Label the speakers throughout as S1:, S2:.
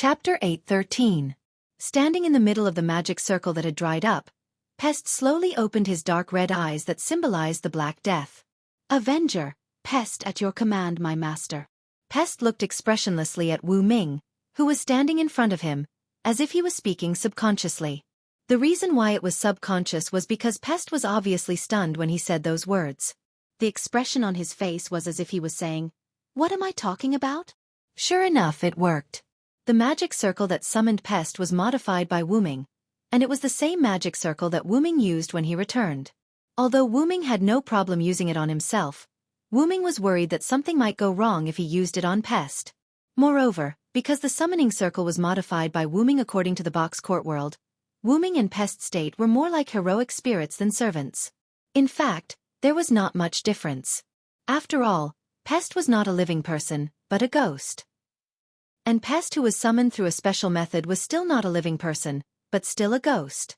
S1: Chapter 8:13. Standing in the middle of the magic circle that had dried up, Pest slowly opened his dark red eyes that symbolized the Black Death. Avenger, Pest, at your command, my master. Pest looked expressionlessly at Wu Ming, who was standing in front of him, as if he was speaking subconsciously. The reason why it was subconscious was because Pest was obviously stunned when he said those words. The expression on his face was as if he was saying, "What am I talking about?" Sure enough, it worked. The magic circle that summoned Pest was modified by Wu Ming, and it was the same magic circle that Wu Ming used when he returned. Although Wu Ming had no problem using it on himself, Wu Ming was worried that something might go wrong if he used it on Pest. Moreover, because the summoning circle was modified by Wu Ming according to the box court world, Wu Ming and Pest's state were more like heroic spirits than servants. In fact, there was not much difference. After all, Pest was not a living person, but a ghost. And Pest, who was summoned through a special method, was still not a living person, but still a ghost.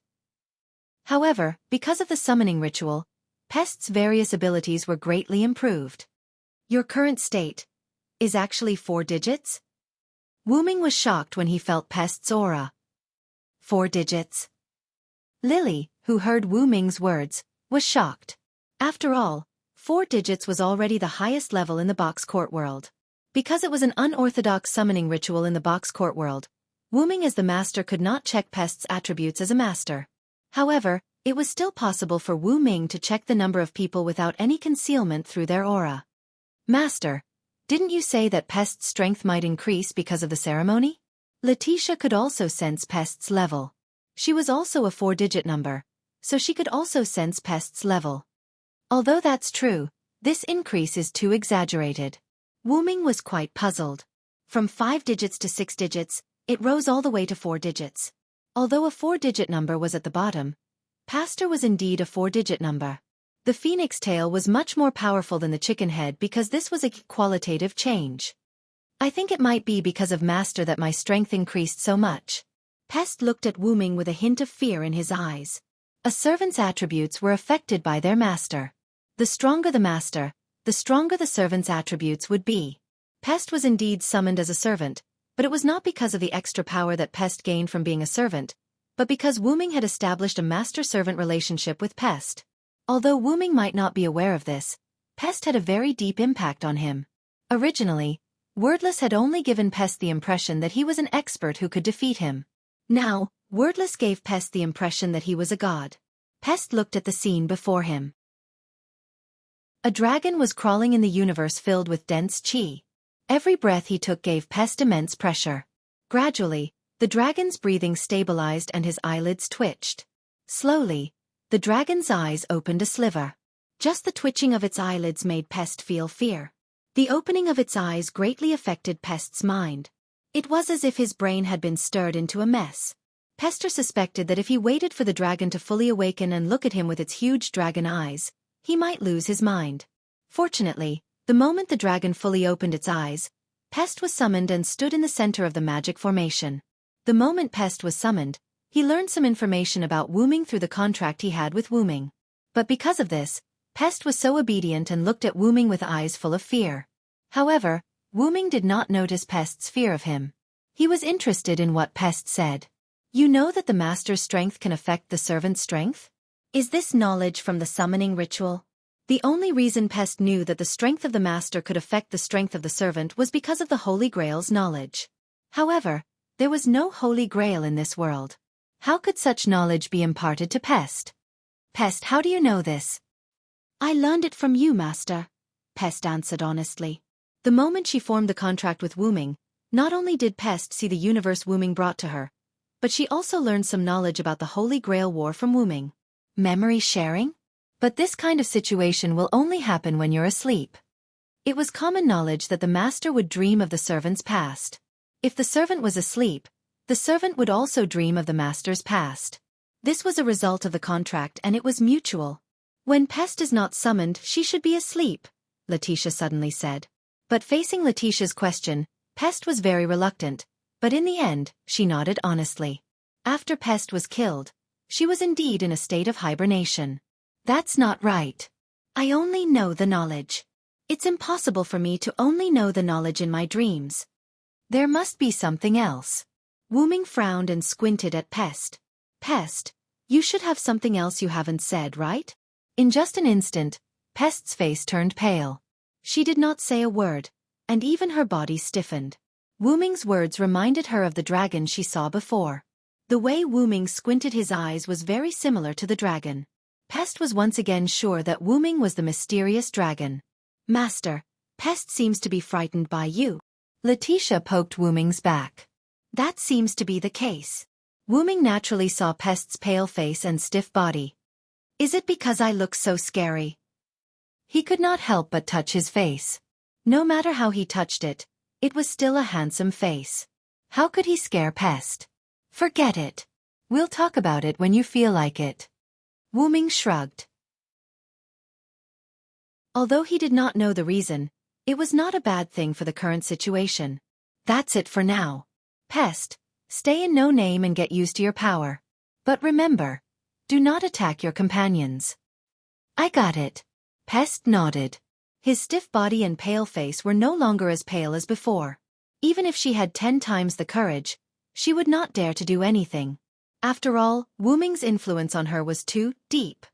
S1: However, because of the summoning ritual, Pest's various abilities were greatly improved. Your current state is actually 4 digits? Wu Ming was shocked when he felt Pest's aura. 4 digits? Lily, who heard Wu Ming's words, was shocked. After all, 4 digits was already the highest level in the box court world. Because it was an unorthodox summoning ritual in the box court world, Wu Ming as the master could not check Pest's attributes as a master. However, it was still possible for Wu Ming to check the number of people without any concealment through their aura. Master, didn't you say that Pest's strength might increase because of the ceremony? Letitia could also sense Pest's level. She was also a 4-digit number, so she could also sense Pest's level. Although that's true, this increase is too exaggerated. Wu Ming was quite puzzled. From 5 digits to 6 digits, it rose all the way to 4 digits. Although a 4-digit number was at the bottom, Pastor was indeed a 4-digit number. The phoenix tail was much more powerful than the chicken head because this was a qualitative change. I think it might be because of Master that my strength increased so much. Pest looked at Wu Ming with a hint of fear in his eyes. A servant's attributes were affected by their master. The stronger the master, the stronger the servant's attributes would be. Pest was indeed summoned as a servant, but it was not because of the extra power that Pest gained from being a servant, but because Wu Ming had established a master-servant relationship with Pest. Although Wu Ming might not be aware of this, Pest had a very deep impact on him. Originally, Wordless had only given Pest the impression that he was an expert who could defeat him. Now, Wordless gave Pest the impression that he was a god. Pest looked at the scene before him. A dragon was crawling in the universe filled with dense qi. Every breath he took gave Pest immense pressure. Gradually, the dragon's breathing stabilized and his eyelids twitched. Slowly, the dragon's eyes opened a sliver. Just the twitching of its eyelids made Pest feel fear. The opening of its eyes greatly affected Pest's mind. It was as if his brain had been stirred into a mess. Pester suspected that if he waited for the dragon to fully awaken and look at him with its huge dragon eyes, he might lose his mind. Fortunately, the moment the dragon fully opened its eyes, Pest was summoned and stood in the center of the magic formation. The moment Pest was summoned, he learned some information about Wu Ming through the contract he had with Wu Ming. But because of this, Pest was so obedient and looked at Wu Ming with eyes full of fear. However, Wu Ming did not notice Pest's fear of him. He was interested in what Pest said. You know that the master's strength can affect the servant's strength? Is this knowledge from the summoning ritual? The only reason Pest knew that the strength of the master could affect the strength of the servant was because of the Holy Grail's knowledge. However, there was no Holy Grail in this world. How could such knowledge be imparted to Pest? Pest, how do you know this? I learned it from you, master, Pest answered honestly. The moment she formed the contract with Wu Ming, not only did Pest see the universe Wu Ming brought to her, but she also learned some knowledge about the Holy Grail War from Wu Ming. Memory sharing? But this kind of situation will only happen when you're asleep. It was common knowledge that the master would dream of the servant's past. If the servant was asleep, the servant would also dream of the master's past. This was a result of the contract and it was mutual. When Pest is not summoned, she should be asleep, Letitia suddenly said. But facing Letitia's question, Pest was very reluctant, but in the end, she nodded honestly. After Pest was killed, she was indeed in a state of hibernation. That's not right. I only know the knowledge. It's impossible for me to only know the knowledge in my dreams. There must be something else. Wu-ming frowned and squinted at Pest. Pest, you should have something else you haven't said, right? In just an instant, Pest's face turned pale. She did not say a word, and even her body stiffened. Wu-ming's words reminded her of the dragon she saw before. The way Wu-ming squinted his eyes was very similar to the dragon. Pest was once again sure that Wu-ming was the mysterious dragon. Master, Pest seems to be frightened by you. Letitia poked Wu-ming's back. That seems to be the case. Wu-ming naturally saw Pest's pale face and stiff body. Is it because I look so scary? He could not help but touch his face. No matter how he touched it, it was still a handsome face. How could he scare Pest? Forget it. We'll talk about it when you feel like it. Wu-ming shrugged. Although he did not know the reason, it was not a bad thing for the current situation. That's it for now. Pest, stay in No Name and get used to your power. But remember, do not attack your companions. I got it. Pest nodded. His stiff body and pale face were no longer as pale as before. Even if she had 10 times the courage, she would not dare to do anything. After all, Wu-ming's influence on her was too deep.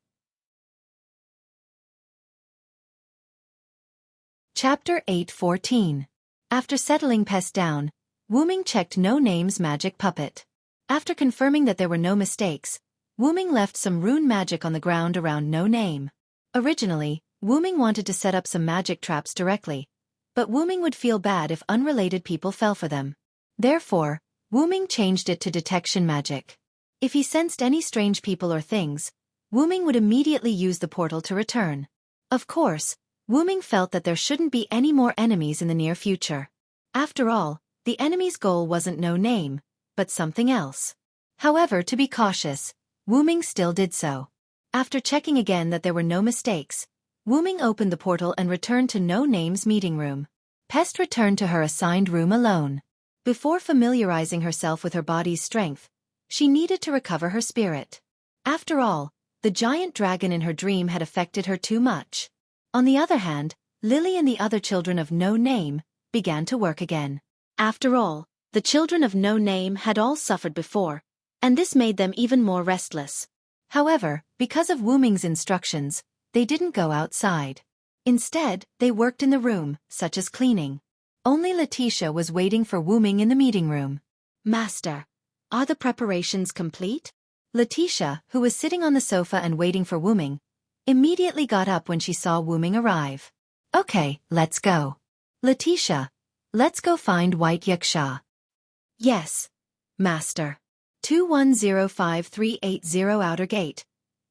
S1: Chapter 8:14. After settling Pest down, Wu-ming checked No Name's magic puppet. After confirming that there were no mistakes, Wu-ming left some rune magic on the ground around No Name. Originally, Wu-ming wanted to set up some magic traps directly, but Wu-ming would feel bad if unrelated people fell for them. Therefore, Wu-ming changed it to detection magic. If he sensed any strange people or things, Wu-ming would immediately use the portal to return. Of course, Wu-ming felt that there shouldn't be any more enemies in the near future. After all, the enemy's goal wasn't No Name, but something else. However, to be cautious, Wu-ming still did so. After checking again that there were no mistakes, Wu-ming opened the portal and returned to No Name's meeting room. Pest returned to her assigned room alone. Before familiarizing herself with her body's strength, she needed to recover her spirit. After all, the giant dragon in her dream had affected her too much. On the other hand, Lily and the other children of No Name began to work again. After all, the children of No Name had all suffered before, and this made them even more restless. However, because of Wu-ming's instructions, they didn't go outside. Instead, they worked in the room, such as cleaning. Only Letitia was waiting for Wu-ming in the meeting room. Master, are the preparations complete? Letitia, who was sitting on the sofa and waiting for Wu-ming, immediately got up when she saw Wu-ming arrive. Okay, let's go. Letitia, let's go find White Wuxia. Yes, Master. 2105-380 Outer Gate.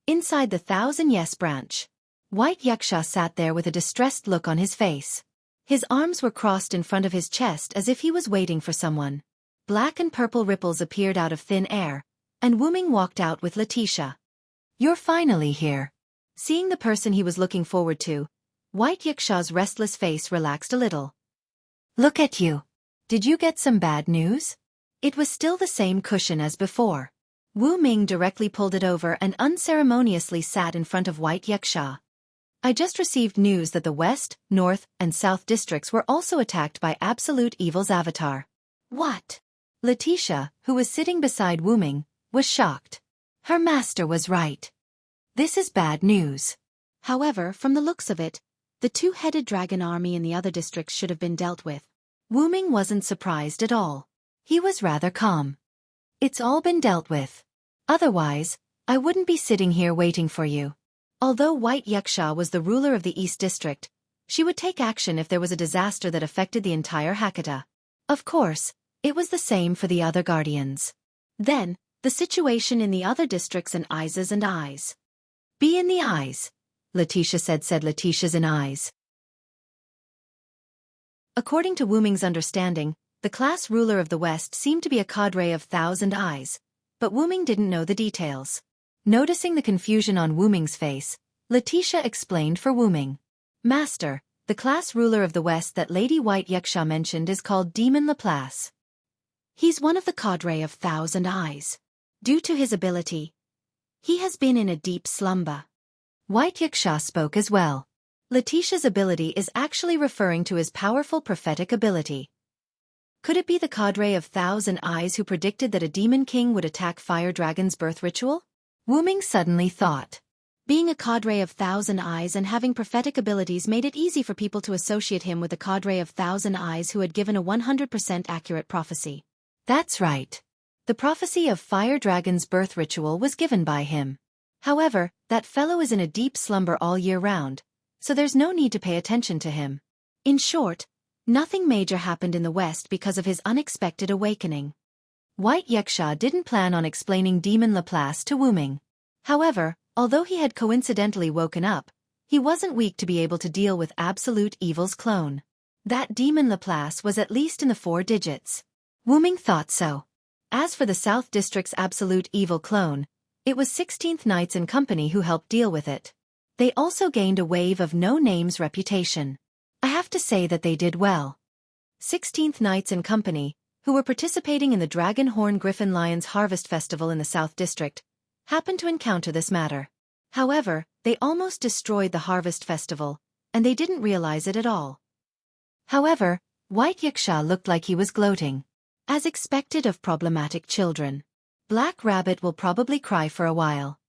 S1: Inside the 1000 Yes branch. White Wuxia sat there with a distressed look on his face. His arms were crossed in front of his chest as if he was waiting for someone. Black and purple ripples appeared out of thin air, and Wu-ming walked out with Letitia. You're finally here. Seeing the person he was looking forward to, White Wuxia's restless face relaxed a little. Look at you. Did you get some bad news? It was still the same cushion as before. Wu-ming directly pulled it over and unceremoniously sat in front of White Wuxia. I just received news that the West, North, and South districts were also attacked by Absolute Evil's avatar. What? Letitia, who was sitting beside Wu-ming, was shocked. Her master was right. This is bad news. However, from the looks of it, the two-headed dragon army in the other districts should have been dealt with. Wu-ming wasn't surprised at all. He was rather calm. It's all been dealt with. Otherwise, I wouldn't be sitting here waiting for you. Although White Wuxia was the ruler of the East District, she would take action if there was a disaster that affected the entire Hakata. Of course, it was the same for the other guardians. Then, the situation in the other districts and Eyes and Eyes. Be in the eyes, Letitia said Letitia's in eyes. According to Wu-ming's understanding, the class ruler of the West seemed to be a cadre of 1000 Eyes, but Wu-ming didn't know the details. Noticing the confusion on Wu-ming's face, Letitia explained for Wu-ming. Master, the class ruler of the West that Lady White Wuxia mentioned is called Demon Laplace. He's one of the cadre of 1000 Eyes. Due to his ability, he has been in a deep slumber. White Wuxia spoke as well. Letitia's ability is actually referring to his powerful prophetic ability. Could it be the cadre of Thousand Eyes who predicted that a demon king would attack Fire Dragon's birth ritual? Wu Ming suddenly thought. Being a cadre of Thousand Eyes and having prophetic abilities made it easy for people to associate him with a cadre of Thousand Eyes who had given a 100% accurate prophecy. That's right. The prophecy of Fire Dragon's birth ritual was given by him. However, that fellow is in a deep slumber all year round, so there's no need to pay attention to him. In short, nothing major happened in the West because of his unexpected awakening. White Yaksha didn't plan on explaining Demon Laplace to Wu Ming. However, although he had coincidentally woken up, he wasn't weak to be able to deal with Absolute Evil's clone. That Demon Laplace was at least in the 4 digits. Wu Ming thought so. As for the South District's Absolute Evil clone, it was 16th Knights and Company who helped deal with it. They also gained a wave of no-names reputation. I have to say that they did well. 16th Knights and Company, who were participating in the Dragon Horn Griffin Lions Harvest Festival in the South District, happened to encounter this matter. However, they almost destroyed the Harvest Festival, and they didn't realize it at all. However, White Yaksha looked like he was gloating. As expected of problematic children. Black Rabbit will probably cry for a while.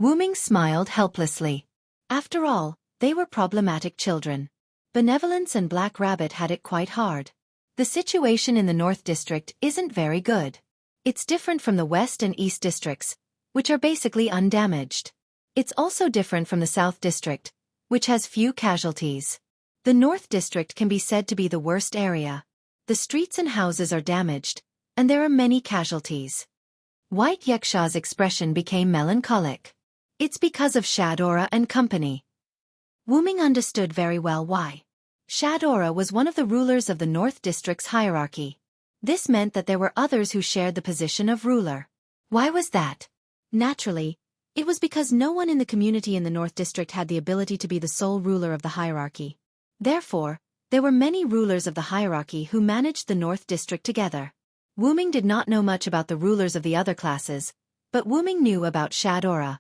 S1: Wu Ming smiled helplessly. After all, they were problematic children. Benevolence and Black Rabbit had it quite hard. The situation in the North District isn't very good. It's different from the West and East Districts, which are basically undamaged. It's also different from the South District, which has few casualties. The North District can be said to be the worst area. The streets and houses are damaged, and there are many casualties. White Yaksha's expression became melancholic. It's because of Shadora and Company. Wu Ming understood very well why. Shadora was one of the rulers of the North District's hierarchy. This meant that there were others who shared the position of ruler. Why was that? Naturally, it was because no one in the community in the North District had the ability to be the sole ruler of the hierarchy. Therefore, there were many rulers of the hierarchy who managed the North District together. Wu Ming did not know much about the rulers of the other classes, but Wu Ming knew about Shadora.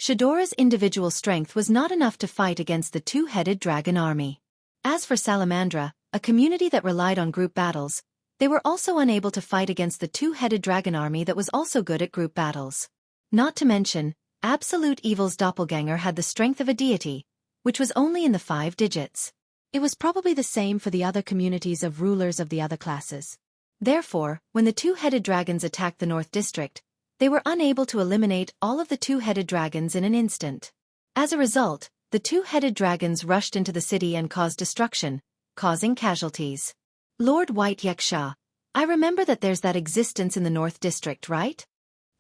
S1: Shadora's individual strength was not enough to fight against the two-headed dragon army. As for Salamandra, a community that relied on group battles, they were also unable to fight against the two-headed dragon army that was also good at group battles. Not to mention, Absolute Evil's doppelganger had the strength of a deity, which was only in the 5 digits. It was probably the same for the other communities of rulers of the other classes. Therefore, when the two-headed dragons attacked the North District, they were unable to eliminate all of the two-headed dragons in an instant. As a result, the two-headed dragons rushed into the city and caused destruction, causing casualties. Lord White Yaksha, I remember that there's that existence in the North District, right?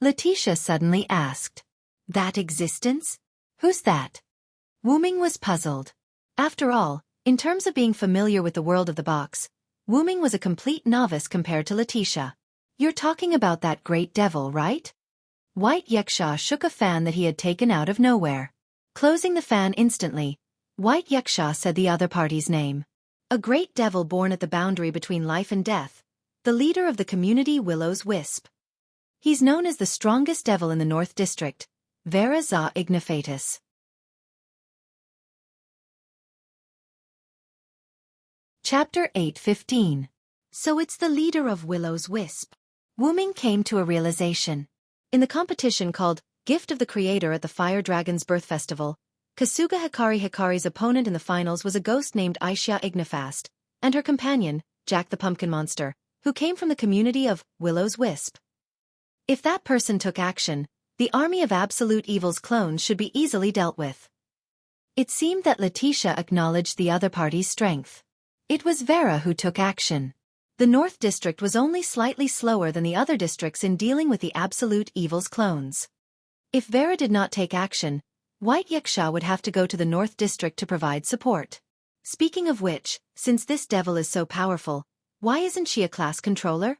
S1: Letitia suddenly asked. That existence? Who's that? Wu Ming was puzzled. After all, in terms of being familiar with the world of the box, Wu Ming was a complete novice compared to Letitia. You're talking about that great devil, right? White Yaksha shook a fan that he had taken out of nowhere. Closing the fan instantly, White Yaksha said the other party's name. A great devil born at the boundary between life and death, the leader of the community Willow's Wisp. He's known as the strongest devil in the North District, Vera Za Ignifatus. Chapter 8:15. So it's the leader of Willow's Wisp. Wu Ming came to a realization. In the competition called Gift of the Creator at the Fire Dragon's Birth Festival, Kasuga Hikari's opponent in the finals was a ghost named Aisha Ignifast, and her companion, Jack the Pumpkin Monster, who came from the community of Willow's Wisp. If that person took action, the army of Absolute Evil's clones should be easily dealt with. It seemed that Letitia acknowledged the other party's strength. It was Vera who took action. The North District was only slightly slower than the other districts in dealing with the Absolute Evil's clones. If Vera did not take action, White Yaksha would have to go to the North District to provide support. Speaking of which, since this devil is so powerful, why isn't she a class controller?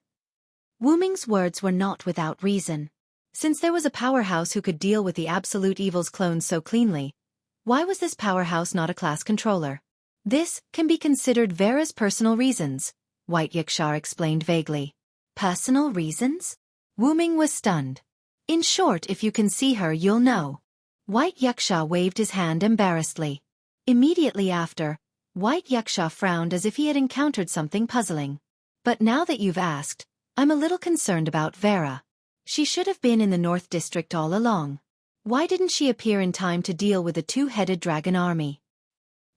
S1: Wu Ming's words were not without reason. Since there was a powerhouse who could deal with the Absolute Evil's clones so cleanly, why was this powerhouse not a class controller? This can be considered Vera's personal reasons, White Yaksha explained vaguely. Personal reasons? Wu Ming was stunned. In short, if you can see her you'll know. White Yaksha waved his hand embarrassedly. Immediately after, White Yaksha frowned as if he had encountered something puzzling. But now that you've asked, I'm a little concerned about Vera. She should have been in the North District all along. Why didn't she appear in time to deal with the two-headed dragon army?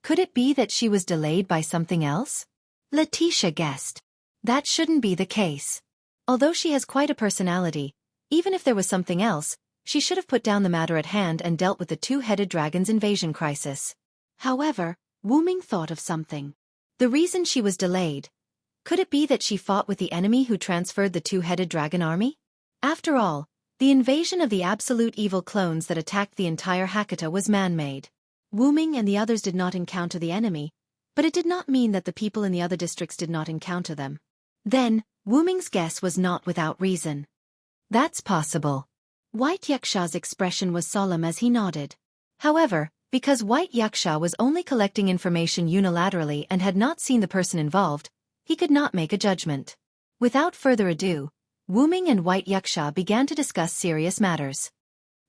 S1: Could it be that she was delayed by something else? Letitia guessed. That shouldn't be the case. Although she has quite a personality, even if there was something else, she should have put down the matter at hand and dealt with the two-headed dragon's invasion crisis. However, Wu Ming thought of something. The reason she was delayed. Could it be that she fought with the enemy who transferred the two-headed dragon army? After all, the invasion of the absolute evil clones that attacked the entire Hakata was man-made. Wu Ming and the others did not encounter the enemy, but it did not mean that the people in the other districts did not encounter them. Then, Wu Ming's guess was not without reason. That's possible. White Yaksha's expression was solemn as he nodded. However, because White Yaksha was only collecting information unilaterally and had not seen the person involved, he could not make a judgment. Without further ado, Wu Ming and White Yaksha began to discuss serious matters.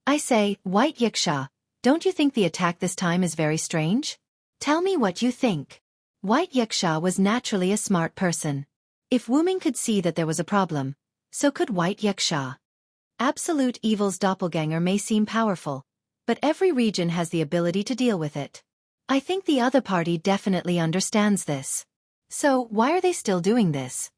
S1: I say, White Yaksha, don't you think the attack this time is very strange? Tell me what you think. White Yaksha was naturally a smart person. If Wu Ming could see that there was a problem, so could White Yaksha. Absolute evil's doppelganger may seem powerful, but every region has the ability to deal with it. I think the other party definitely understands this. So, why are they still doing this?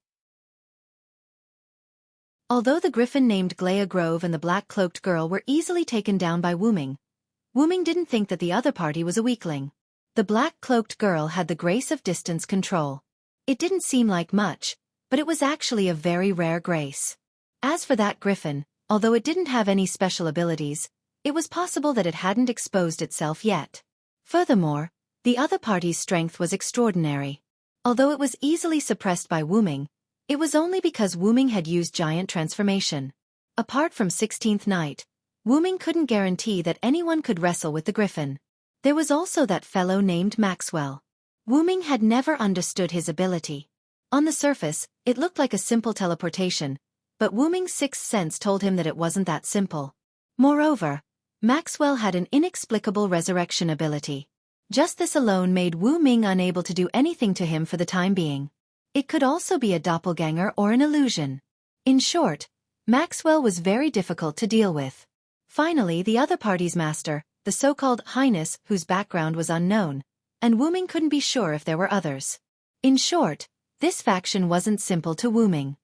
S1: Although the griffin named Glea Grove and the black-cloaked girl were easily taken down by Wu Ming didn't think that the other party was a weakling. The black-cloaked girl had the grace of distance control. It didn't seem like much, but it was actually a very rare grace. As for that griffin, although it didn't have any special abilities, it was possible that it hadn't exposed itself yet. Furthermore, the other party's strength was extraordinary. Although it was easily suppressed by Wu Ming, it was only because Wu Ming had used giant transformation. Apart from 16th Night, Wu Ming couldn't guarantee that anyone could wrestle with the griffin. There was also that fellow named Maxwell. Wu Ming had never understood his ability. On the surface, it looked like a simple teleportation, but Wu Ming's sixth sense told him that it wasn't that simple. Moreover, Maxwell had an inexplicable resurrection ability. Just this alone made Wu Ming unable to do anything to him for the time being. It could also be a doppelganger or an illusion. In short, Maxwell was very difficult to deal with. Finally, the other party's master, the so-called Highness, whose background was unknown, and Wu Ming couldn't be sure if there were others. In short, this faction wasn't simple to Wu Ming.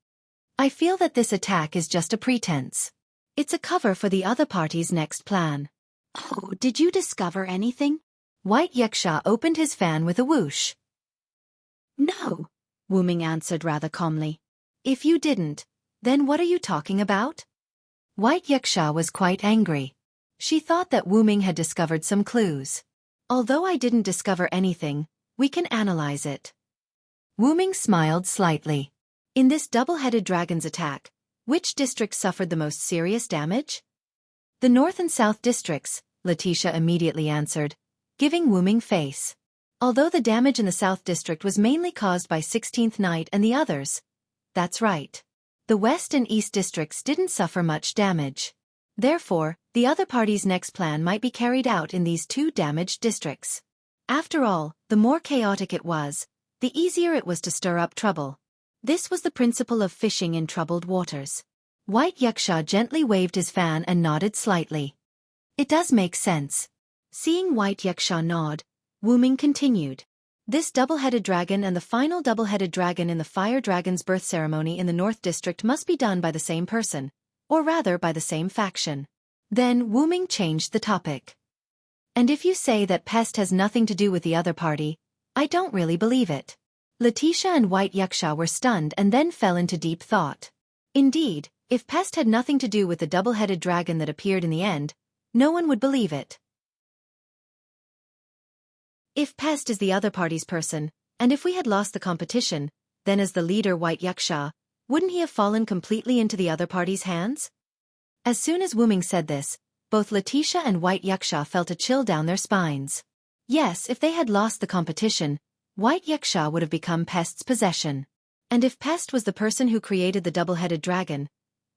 S1: I feel that this attack is just a pretense. It's a cover for the other party's next plan. Oh, did you discover anything? White Yaksha opened his fan with a whoosh. No, Wu Ming answered rather calmly. If you didn't, then what are you talking about? White Yaksha was quite angry. She thought that Wu Ming had discovered some clues. Although I didn't discover anything, we can analyze it. Wu Ming smiled slightly. In this double-headed dragon's attack, which district suffered the most serious damage? The North and South districts, Letitia immediately answered, giving Wu Ming face. Although the damage in the South district was mainly caused by 16th Night and the others. That's right. The West and East districts didn't suffer much damage. Therefore, the other party's next plan might be carried out in these two damaged districts. After all, the more chaotic it was, the easier it was to stir up trouble. This was the principle of fishing in troubled waters. White Yaksha gently waved his fan and nodded slightly. It does make sense. Seeing White Yaksha nod, Wu Ming continued. This double-headed dragon and the final double-headed dragon in the fire dragon's birth ceremony in the North District must be done by the same person, or rather by the same faction. Then Wu Ming changed the topic. And if you say that Pest has nothing to do with the other party, I don't really believe it. Letitia and White Yaksha were stunned and then fell into deep thought. Indeed, if Pest had nothing to do with the double-headed dragon that appeared in the end, no one would believe it. If Pest is the other party's person, and if we had lost the competition, then as the leader White Yaksha, wouldn't he have fallen completely into the other party's hands? As soon as Wu Ming said this, both Letitia and White Yaksha felt a chill down their spines. Yes, if they had lost the competition, White Yaksha would have become Pest's possession. And if Pest was the person who created the double-headed dragon,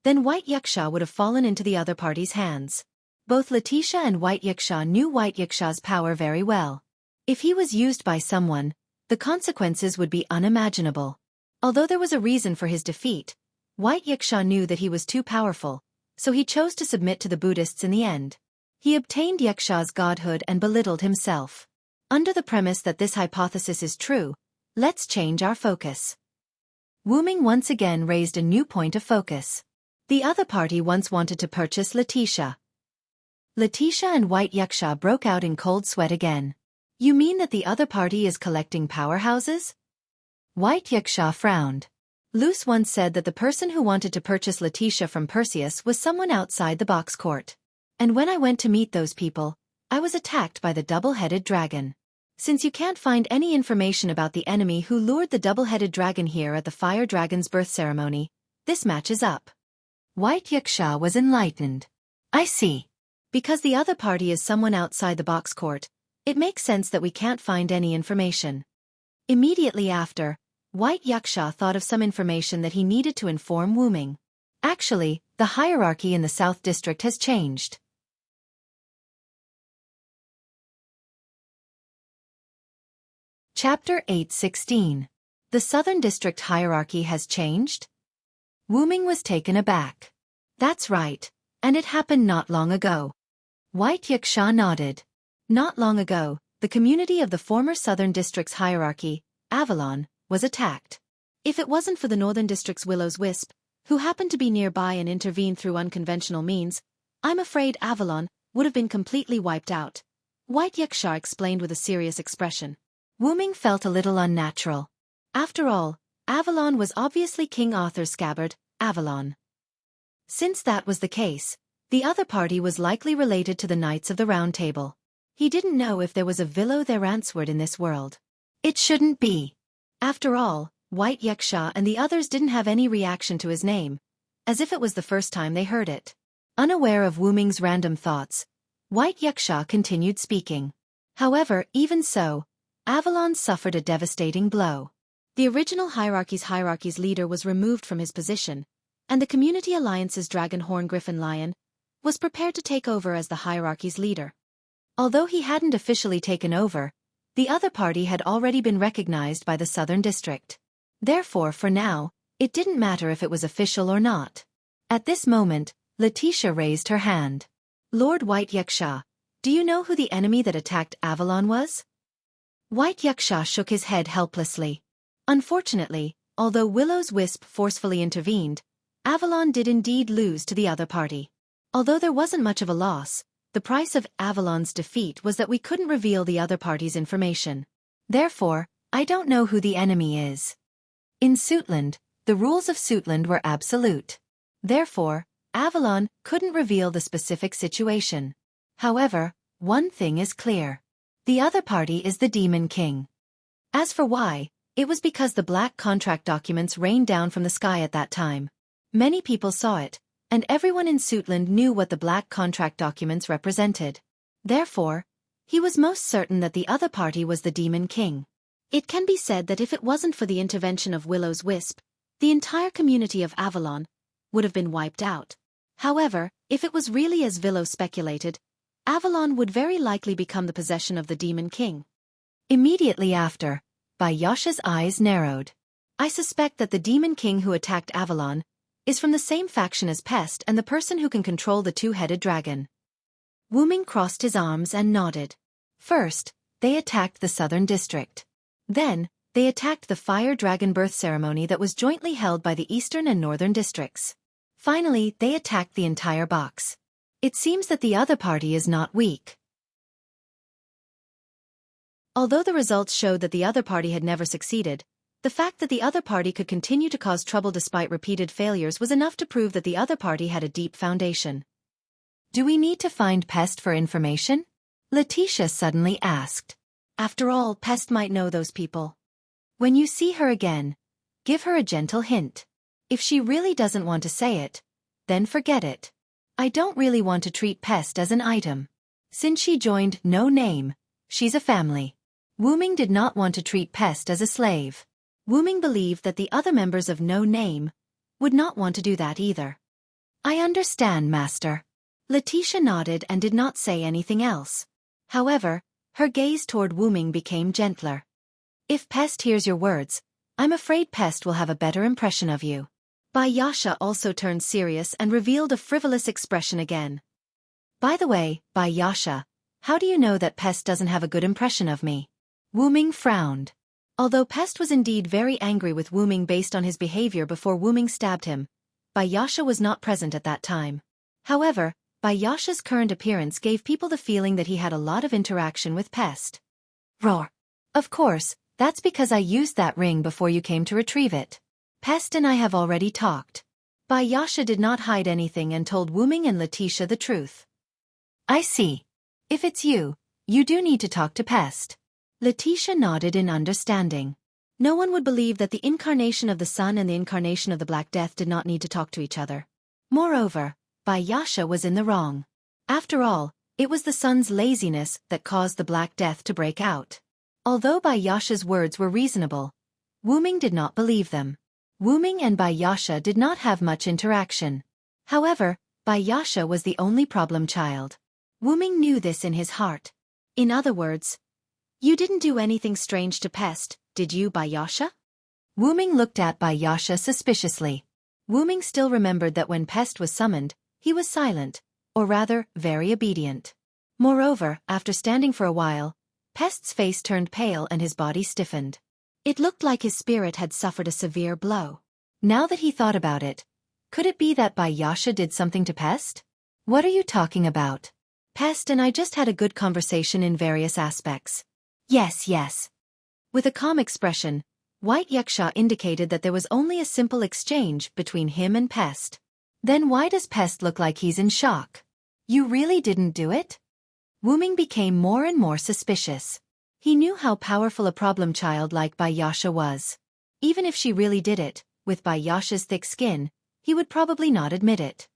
S1: then White Yaksha would have fallen into the other party's hands. Both Letitia and White Yaksha knew White Yaksha's power very well. If he was used by someone, the consequences would be unimaginable. Although there was a reason for his defeat, White Yaksha knew that he was too powerful, so he chose to submit to the Buddhists in the end. He obtained Yaksha's godhood and belittled himself. Under the premise that this hypothesis is true, let's change our focus. Wu Ming once again raised a new point of focus. The other party once wanted to purchase Letitia. Letitia and White Yaksha broke out in cold sweat again. You mean that the other party is collecting powerhouses? White Yaksha frowned. Luce once said that the person who wanted to purchase Letitia from Perseus was someone outside the box court. And when I went to meet those people, I was attacked by the double-headed dragon. Since you can't find any information about the enemy who lured the double-headed dragon here at the fire dragon's birth ceremony, this matches up. White Yaksha was enlightened. I see. Because the other party is someone outside the box court, it makes sense that we can't find any information. Immediately after, White Yaksha thought of some information that he needed to inform Wu Ming. Actually, the hierarchy in the South District has changed. Chapter 8:16. The Southern District hierarchy has changed? Wu Ming was taken aback. That's right, and it happened not long ago. White Yaksha nodded. Not long ago, the community of the former Southern District's hierarchy, Avalon, was attacked. If it wasn't for the Northern District's Willow's Wisp, who happened to be nearby and intervened through unconventional means, I'm afraid Avalon would have been completely wiped out. White Yaksha explained with a serious expression. Wu Ming felt a little unnatural. After all, Avalon was obviously King Arthur's scabbard, Avalon. Since that was the case, the other party was likely related to the Knights of the Round Table. He didn't know if there was a Villo there answered in this world. It shouldn't be. After all, White Yaksha and the others didn't have any reaction to his name, as if it was the first time they heard it. Unaware of Wu Ming's random thoughts, White Yaksha continued speaking. However, even so, Avalon suffered a devastating blow. The original hierarchy's leader was removed from his position, and the Community Alliance's Dragonhorn Griffin Lion was prepared to take over as the hierarchy's leader. Although he hadn't officially taken over, the other party had already been recognized by the Southern District. Therefore, for now, it didn't matter if it was official or not. At this moment, Letitia raised her hand. Lord White Yaksha, do you know who the enemy that attacked Avalon was? White Yaksha shook his head helplessly. Unfortunately, although Willow's Wisp forcefully intervened, Avalon did indeed lose to the other party. Although there wasn't much of a loss, the price of Avalon's defeat was that we couldn't reveal the other party's information. Therefore, I don't know who the enemy is. In Suitland, the rules of Suitland were absolute. Therefore, Avalon couldn't reveal the specific situation. However, one thing is clear. The other party is the Demon King. As for why, it was because the black contract documents rained down from the sky at that time. Many people saw it, and everyone in Suitland knew what the black contract documents represented. Therefore, he was most certain that the other party was the Demon King. It can be said that if it wasn't for the intervention of Willow's Wisp, the entire community of Avalon would have been wiped out. However, if it was really as Villo speculated, Avalon would very likely become the possession of the Demon King. Immediately after, Bayasha's eyes narrowed. I suspect that the Demon King who attacked Avalon is from the same faction as Pest and the person who can control the two-headed dragon. Wu Ming crossed his arms and nodded. First, they attacked the Southern District. Then, they attacked the Fire Dragon birth ceremony that was jointly held by the Eastern and Northern Districts. Finally, they attacked the entire box. It seems that the other party is not weak. Although the results showed that the other party had never succeeded, the fact that the other party could continue to cause trouble despite repeated failures was enough to prove that the other party had a deep foundation. Do we need to find Pest for information? Letitia suddenly asked. After all, Pest might know those people. When you see her again, give her a gentle hint. If she really doesn't want to say it, then forget it. I don't really want to treat Pest as an item. Since she joined No Name, she's a family. Wu Ming did not want to treat Pest as a slave. Wu Ming believed that the other members of No Name would not want to do that either. I understand, Master. Letitia nodded and did not say anything else. However, her gaze toward Wu Ming became gentler. If Pest hears your words, I'm afraid Pest will have a better impression of you. Yasha also turned serious and revealed a frivolous expression again. By the way, Yasha, how do you know that Pest doesn't have a good impression of me? Wu Ming frowned. Although Pest was indeed very angry with Wu Ming based on his behavior before Wu Ming stabbed him, Yasha was not present at that time. However, Yasha's current appearance gave people the feeling that he had a lot of interaction with Pest. Roar. Of course, that's because I used that ring before you came to retrieve it. Pest and I have already talked. Yasha did not hide anything and told Wu Ming and Letitia the truth. I see. If it's you, you do need to talk to Pest. Letitia nodded in understanding. No one would believe that the incarnation of the sun and the incarnation of the Black Death did not need to talk to each other. Moreover, Yasha was in the wrong. After all, it was the sun's laziness that caused the Black Death to break out. Although Yasha's words were reasonable, Wu Ming did not believe them. Wu Ming and Yasha did not have much interaction. However, Yasha was the only problem child. Wu Ming knew this in his heart. In other words, you didn't do anything strange to Pest, did you, Yasha? Wu Ming looked at Yasha suspiciously. Wu Ming still remembered that when Pest was summoned, he was silent, or rather, very obedient. Moreover, after standing for a while, Pest's face turned pale and his body stiffened. It looked like his spirit had suffered a severe blow. Now that he thought about it, could it be that Yasha did something to Pest? What are you talking about? Pest and I just had a good conversation in various aspects. Yes. With a calm expression, White Yaksha indicated that there was only a simple exchange between him and Pest. Then why does Pest look like he's in shock? You really didn't do it? Wu Ming became more and more suspicious. He knew how powerful a problem child like Yasha was. Even if she really did it, with Yasha's thick skin, he would probably not admit it.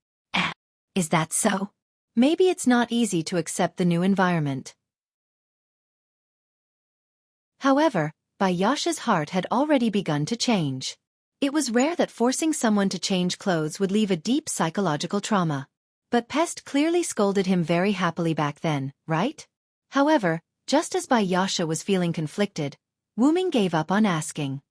S1: Is that so? Maybe it's not easy to accept the new environment. However, Yasha's heart had already begun to change. It was rare that forcing someone to change clothes would leave a deep psychological trauma. But Pest clearly scolded him very happily back then, right? However, just as Yasha was feeling conflicted, Wu Ming gave up on asking.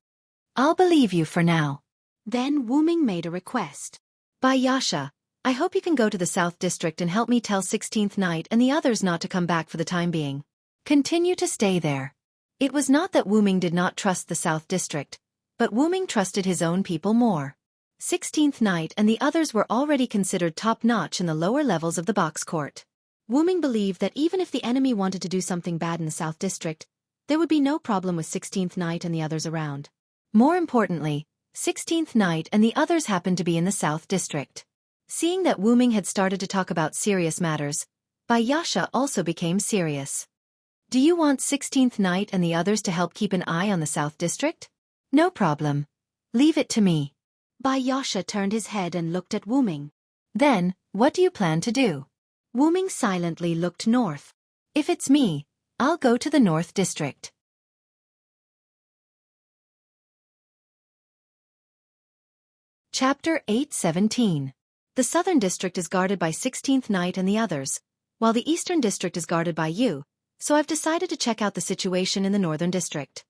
S1: I'll believe you for now. Then Wu Ming made a request. Yasha, I hope you can go to the South District and help me tell 16th Night and the others not to come back for the time being. Continue to stay there. It was not that Wu Ming did not trust the South District, but Wu Ming trusted his own people more. 16th Night and the others were already considered top-notch in the lower levels of the box court. Wu Ming believed that even if the enemy wanted to do something bad in the South District, there would be no problem with 16th Night and the others around. More importantly, 16th Night and the others happened to be in the South District. Seeing that Wu Ming had started to talk about serious matters, Yasha also became serious. Do you want 16th Night and the others to help keep an eye on the South District? No problem. Leave it to me. Yasha turned his head and looked at Wu Ming. Then, what do you plan to do? Wu Ming silently looked north. If it's me, I'll go to the North District. Chapter 8:17. The Southern District is guarded by 16th Night and the others, while the Eastern District is guarded by you, so I've decided to check out the situation in the Northern District.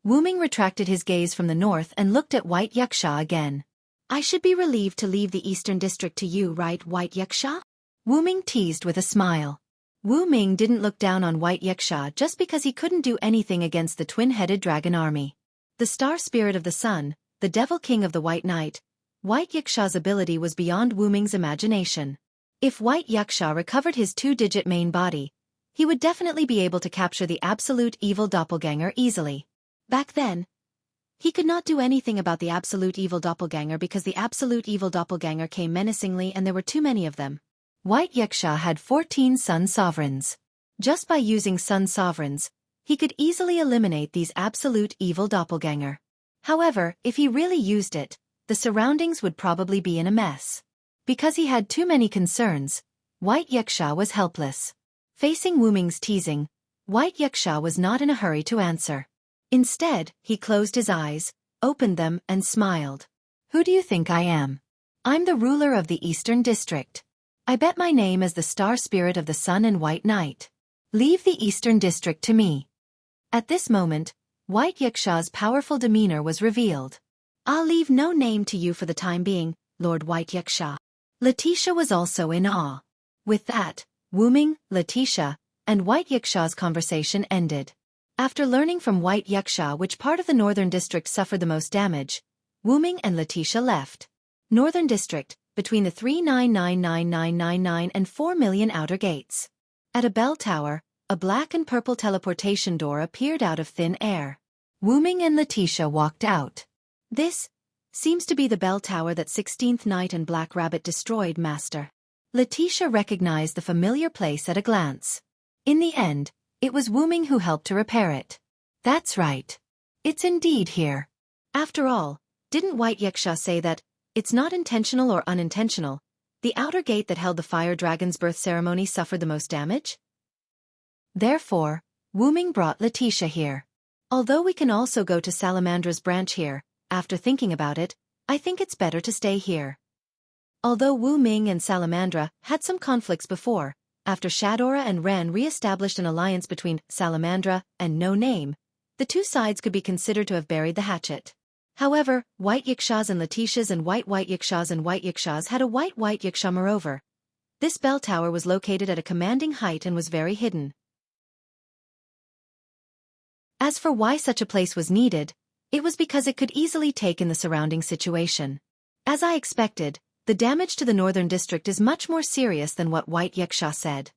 S1: Wu Ming retracted his gaze from the north and looked at White Yaksha again. I should be relieved to leave the Eastern District to you, right, White Yaksha? Wu Ming teased with a smile. Wu Ming didn't look down on White Yaksha just because he couldn't do anything against the twin-headed dragon army. The star spirit of the sun, the devil king of the White Knight, White Yaksha's ability was beyond Wu Ming's imagination. If White Yaksha recovered his two-digit main body, he would definitely be able to capture the absolute evil doppelganger easily. Back then, he could not do anything about the absolute evil doppelganger because the absolute evil doppelganger came menacingly and there were too many of them. White Yaksha had 14 Sun Sovereigns. Just by using Sun Sovereigns, he could easily eliminate these absolute evil doppelganger. However, if he really used it, the surroundings would probably be in a mess. Because he had too many concerns, White Yaksha was helpless. Facing Wu Ming's teasing, White Yaksha was not in a hurry to answer. Instead, he closed his eyes, opened them, and smiled. Who do you think I am? I'm the ruler of the Eastern District. I bet my name as the star spirit of the sun and White Knight. Leave the Eastern District to me. At this moment, White Yiksha's powerful demeanor was revealed. "I'll leave no name to you for the time being, Lord White Yiksha." Letitia was also in awe. With that, Wuming, Letitia, and White Yiksha's conversation ended. After learning from White Yiksha which part of the Northern District suffered the most damage, Wuming and Letitia left. Northern District, between the 3999999 and 4 million outer gates. At a bell tower, a black and purple teleportation door appeared out of thin air. Wuming and Letitia walked out. "This seems to be the bell tower that 16th Knight and Black Rabbit destroyed, Master." Letitia recognized the familiar place at a glance. In the end, it was Wuming who helped to repair it. "That's right. It's indeed here." After all, didn't White Yiksha say that it's not intentional or unintentional? The outer gate that held the fire dragon's birth ceremony suffered the most damage? Therefore, Wuming brought Letitia here. Although we can also go to Salamandra's branch here, after thinking about it, I think it's better to stay here. Although Wuming and Salamandra had some conflicts before, after Shadora and Ren re-established an alliance between Salamandra and No Name, the two sides could be considered to have buried the hatchet. However, White Yikshas and Letitia's and White Yikshas and White Yikshas had a White Yiksha moreover. This bell tower was located at a commanding height and was very hidden. As for why such a place was needed, it was because it could easily take in the surrounding situation. As I expected, the damage to the Northern District is much more serious than what White Yiksha said.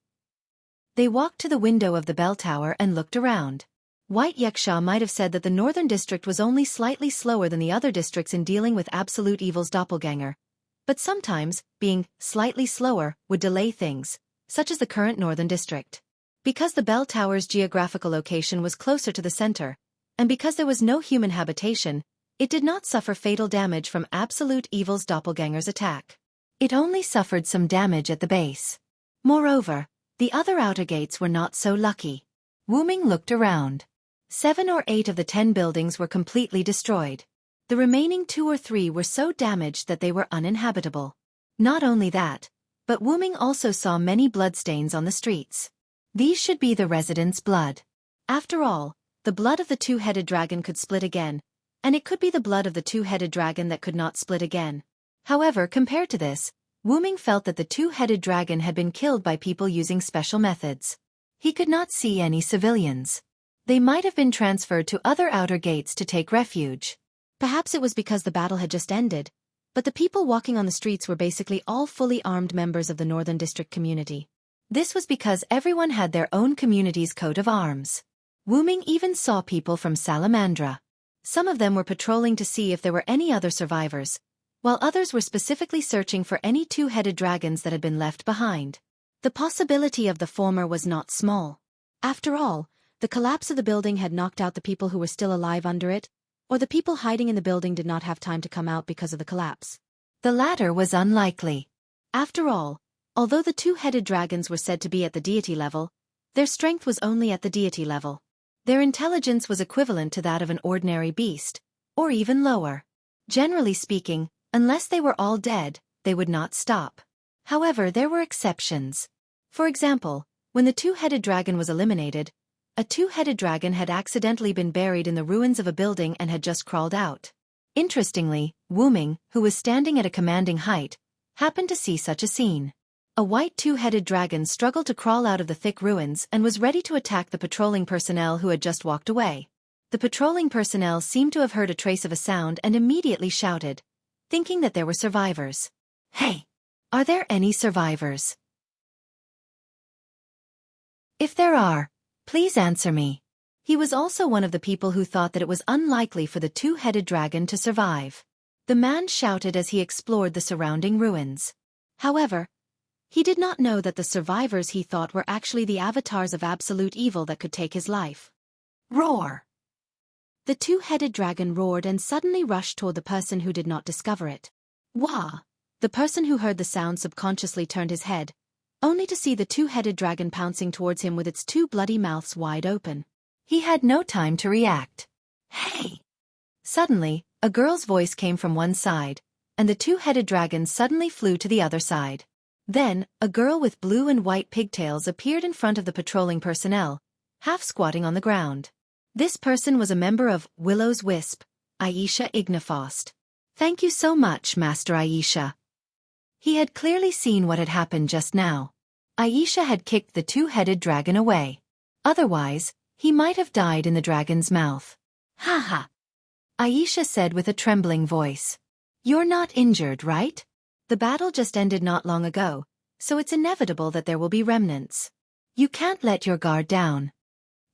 S1: They walked to the window of the bell tower and looked around. White Yiksha might have said that the Northern District was only slightly slower than the other districts in dealing with Absolute Evil's doppelganger. But sometimes, being slightly slower would delay things, such as the current Northern District. Because the bell tower's geographical location was closer to the center, and because there was no human habitation, it did not suffer fatal damage from Absolute Evil's doppelganger's attack. It only suffered some damage at the base. Moreover, the other outer gates were not so lucky. Wuming looked around. 7 or 8 of the 10 buildings were completely destroyed. The remaining 2 or 3 were so damaged that they were uninhabitable. Not only that, but Wuming also saw many bloodstains on the streets. These should be the residents' blood. After all, the blood of the two-headed dragon could split again, and it could be the blood of the two-headed dragon that could not split again. However, compared to this, Wuming felt that the two-headed dragon had been killed by people using special methods. He could not see any civilians. They might have been transferred to other outer gates to take refuge. Perhaps it was because the battle had just ended, but the people walking on the streets were basically all fully armed members of the Northern District community. This was because everyone had their own community's coat of arms. Wuming even saw people from Salamandra. Some of them were patrolling to see if there were any other survivors, while others were specifically searching for any two-headed dragons that had been left behind. The possibility of the former was not small. After all, the collapse of the building had knocked out the people who were still alive under it, or the people hiding in the building did not have time to come out because of the collapse. The latter was unlikely. After all, although the two-headed dragons were said to be at the deity level, their strength was only at the deity level. Their intelligence was equivalent to that of an ordinary beast, or even lower. Generally speaking, unless they were all dead, they would not stop. However, there were exceptions. For example, when the two-headed dragon was eliminated, a two-headed dragon had accidentally been buried in the ruins of a building and had just crawled out. Interestingly, Wuming, who was standing at a commanding height, happened to see such a scene. A white two-headed dragon struggled to crawl out of the thick ruins and was ready to attack the patrolling personnel who had just walked away. The patrolling personnel seemed to have heard a trace of a sound and immediately shouted, thinking that there were survivors. "Hey! Are there any survivors? If there are, please answer me." He was also one of the people who thought that it was unlikely for the two-headed dragon to survive. The man shouted as he explored the surrounding ruins. However, he did not know that the survivors he thought were actually the avatars of absolute evil that could take his life. Roar! The two-headed dragon roared and suddenly rushed toward the person who did not discover it. Wah! The person who heard the sound subconsciously turned his head, only to see the two-headed dragon pouncing towards him with its 2 bloody mouths wide open. He had no time to react. "Hey!" Suddenly, a girl's voice came from one side, and the two-headed dragon suddenly flew to the other side. Then, a girl with blue and white pigtails appeared in front of the patrolling personnel, half squatting on the ground. This person was a member of Willow's Wisp, Aisha Ignifost. Thank you so much, Master Aisha. He had clearly seen what had happened just now. Aisha had kicked the two-headed dragon away. Otherwise, he might have died in the dragon's mouth. Ha ha! Aisha said with a trembling voice. You're not injured, right? The battle just ended not long ago, so it's inevitable that there will be remnants. You can't let your guard down.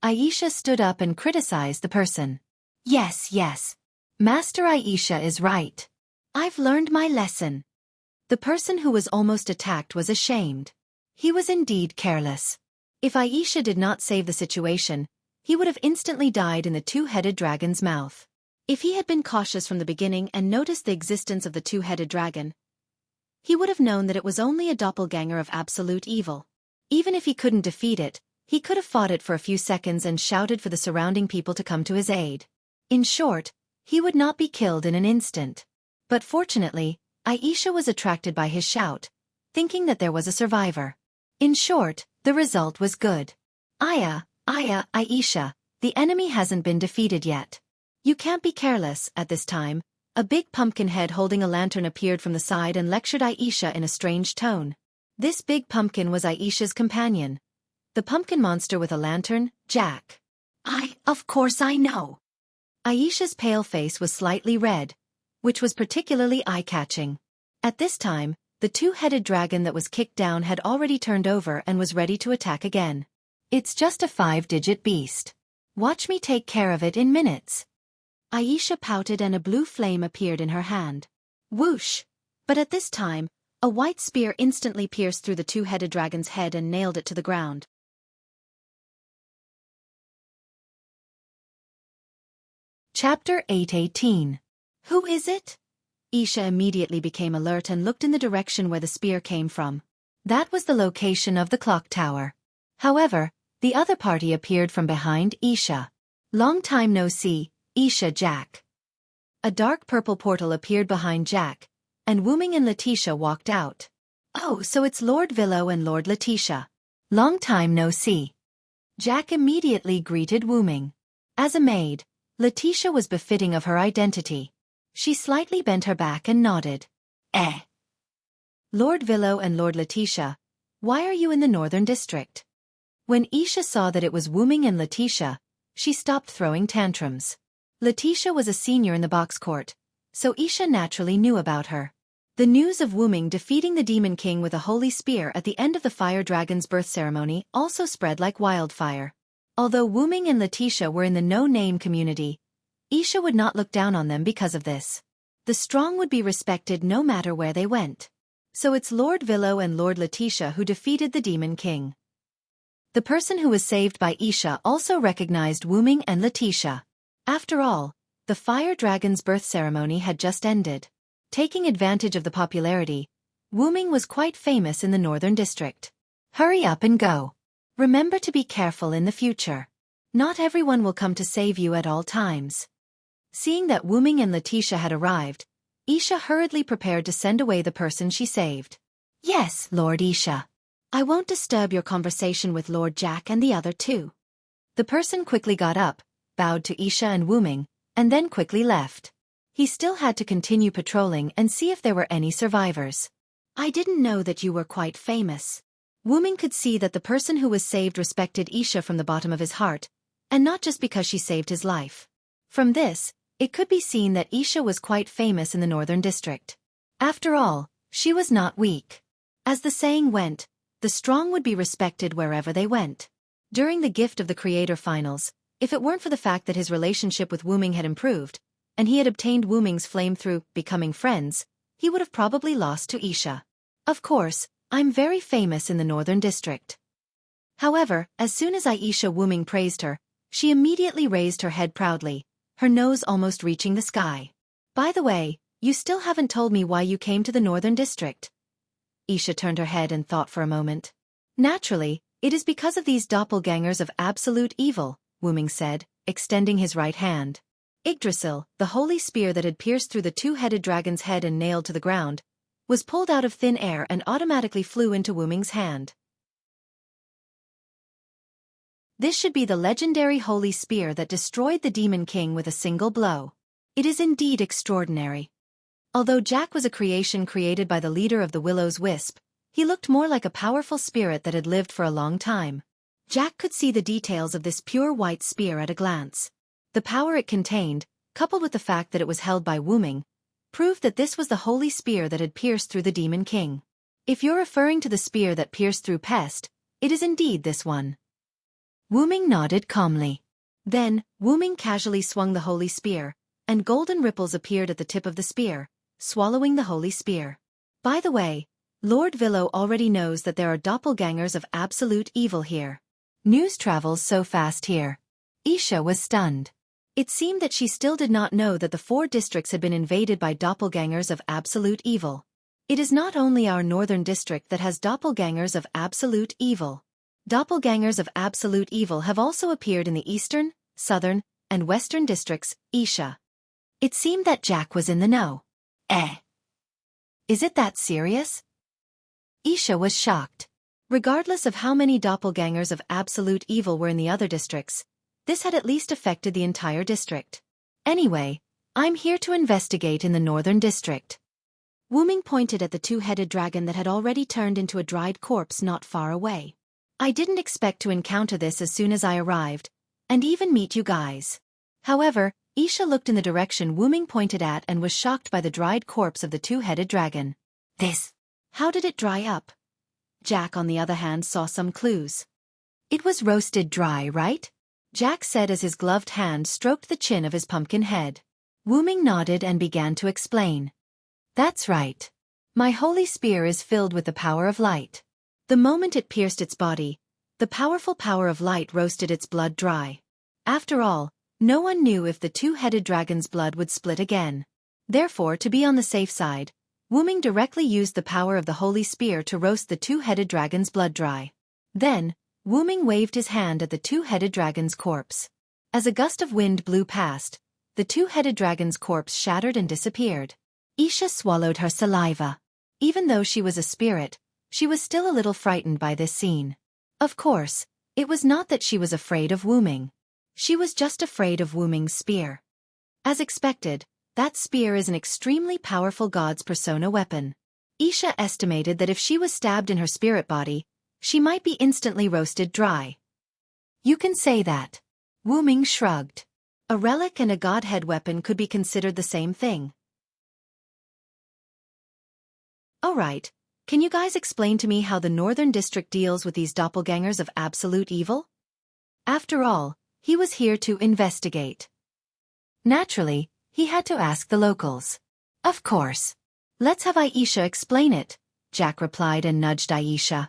S1: Aisha stood up and criticized the person. Yes. Master Aisha is right. I've learned my lesson. The person who was almost attacked was ashamed. He was indeed careless. If Aisha did not save the situation, he would have instantly died in the two-headed dragon's mouth. If he had been cautious from the beginning and noticed the existence of the two-headed dragon, he would have known that it was only a doppelganger of absolute evil. Even if he couldn't defeat it, he could have fought it for a few seconds and shouted for the surrounding people to come to his aid. In short, he would not be killed in an instant. But fortunately, Aisha was attracted by his shout, thinking that there was a survivor. In short, the result was good. Aisha, the enemy hasn't been defeated yet. You can't be careless. At this time, a big pumpkin head holding a lantern appeared from the side and lectured Aisha in a strange tone. This big pumpkin was Aisha's companion. The pumpkin monster with a lantern, Jack. Of course I know. Aisha's pale face was slightly red, which was particularly eye-catching. At this time, the two-headed dragon that was kicked down had already turned over and was ready to attack again. It's just a 5-digit beast. Watch me take care of it in minutes. Aisha pouted and a blue flame appeared in her hand. Whoosh! But at this time, a white spear instantly pierced through the two-headed dragon's head and nailed it to the ground. Chapter 8:18. Who is it? Aisha immediately became alert and looked in the direction where the spear came from. That was the location of the clock tower. However, the other party appeared from behind Aisha. Long time no see, Aisha. Jack. A dark purple portal appeared behind Jack, and Wuming and Letitia walked out. Oh, so it's Lord Villo and Lord Letitia. Long time no see. Jack immediately greeted Wuming. As a maid, Letitia was befitting of her identity. She slightly bent her back and nodded. Lord Villo and Lord Letitia, why are you in the Northern District? When Aisha saw that it was Wuming and Letitia, she stopped throwing tantrums. Letitia was a senior in the box court, so Aisha naturally knew about her. The news of Wuming defeating the Demon King with a holy spear at the end of the Fire Dragon's birth ceremony also spread like wildfire. Although Wuming and Letitia were in the no-name community, Aisha would not look down on them because of this. The strong would be respected no matter where they went. So it's Lord Villo and Lord Letitia who defeated the Demon King. The person who was saved by Aisha also recognized Wuming and Letitia. After all, the Fire Dragon's birth ceremony had just ended. Taking advantage of the popularity, Wuming was quite famous in the Northern District. Hurry up and go. Remember to be careful in the future. Not everyone will come to save you at all times. Seeing that Wuming and Letitia had arrived, Aisha hurriedly prepared to send away the person she saved. Yes, Lord Aisha. I won't disturb your conversation with Lord Jack and the other two. The person quickly got up, bowed to Aisha and Wuming, and then quickly left. He still had to continue patrolling and see if there were any survivors. I didn't know that you were quite famous. Wuming could see that the person who was saved respected Aisha from the bottom of his heart, and not just because she saved his life. From this, it could be seen that Aisha was quite famous in the Northern District. After all, she was not weak. As the saying went, the strong would be respected wherever they went. During the Gift of the Creator finals, if it weren't for the fact that his relationship with Wuming had improved, and he had obtained Wuming's flame through becoming friends, he would have probably lost to Aisha. Of course, I'm very famous in the Northern District. However, as soon as Aisha Wuming praised her, she immediately raised her head proudly, her nose almost reaching the sky. By the way, you still haven't told me why you came to the Northern District. Aisha turned her head and thought for a moment. Naturally, it is because of these doppelgangers of absolute evil, Wuming said, extending his right hand. Yggdrasil, the holy spear that had pierced through the two-headed dragon's head and nailed to the ground, was pulled out of thin air and automatically flew into Wuming's hand. This should be the legendary holy spear that destroyed the Demon King with a single blow. It is indeed extraordinary. Although Jack was a creation created by the leader of the Willow's Wisp, he looked more like a powerful spirit that had lived for a long time. Jack could see the details of this pure white spear at a glance. The power it contained, coupled with the fact that it was held by Wu-Ming, proved that this was the holy spear that had pierced through the Demon King. If you're referring to the spear that pierced through Pest, it is indeed this one. Wu-Ming nodded calmly. Then, Wu-Ming casually swung the holy spear, and golden ripples appeared at the tip of the spear, swallowing the holy spear. By the way, Lord Villo already knows that there are doppelgangers of absolute evil here. News travels so fast here. Isha was stunned. It seemed that she still did not know that the 4 districts had been invaded by doppelgangers of absolute evil. It is not only our northern district that has doppelgangers of absolute evil. Doppelgangers of absolute evil have also appeared in the eastern, southern, and western districts, Isha. It seemed that Jack was in the know. Is it that serious? Isha was shocked. Regardless of how many doppelgangers of absolute evil were in the other districts, this had at least affected the entire district. Anyway, I'm here to investigate in the northern district. Wu-Ming pointed at the 2-headed dragon that had already turned into a dried corpse not far away. I didn't expect to encounter this as soon as I arrived, and even meet you guys. However, Isha looked in the direction Wu-Ming pointed at and was shocked by the dried corpse of the 2-headed dragon. How did it dry up? Jack, on the other hand, saw some clues. It was roasted dry, right? Jack said as his gloved hand stroked the chin of his pumpkin head. Wu-Ming nodded and began to explain. That's right. My holy spear is filled with the power of light. The moment it pierced its body, the powerful power of light roasted its blood dry. After all, no one knew if the 2-headed dragon's blood would split again. Therefore, to be on the safe side, Wu-Ming directly used the power of the holy spear to roast the 2-headed dragon's blood dry. Then, Wu-Ming waved his hand at the 2-headed dragon's corpse. As a gust of wind blew past, the 2-headed dragon's corpse shattered and disappeared. Isha swallowed her saliva. Even though she was a spirit, she was still a little frightened by this scene. Of course, it was not that she was afraid of Wu-Ming. She was just afraid of Wu-Ming's spear. As expected, that spear is an extremely powerful god's persona weapon. Isha estimated that if she was stabbed in her spirit body, she might be instantly roasted dry. You can say that. Wu-Ming shrugged. A relic and a godhead weapon could be considered the same thing. Alright, can you guys explain to me how the Northern District deals with these doppelgangers of absolute evil? After all, he was here to investigate. Naturally, he had to ask the locals. Of course. Let's have Aisha explain it, Jack replied and nudged Aisha.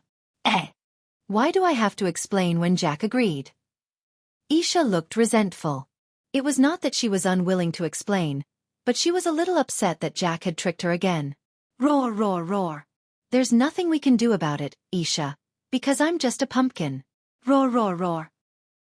S1: Why do I have to explain when Jack agreed? Aisha looked resentful. It was not that she was unwilling to explain, but she was a little upset that Jack had tricked her again. Roar, roar, roar. There's nothing we can do about it, Aisha, because I'm just a pumpkin. Roar, roar, roar.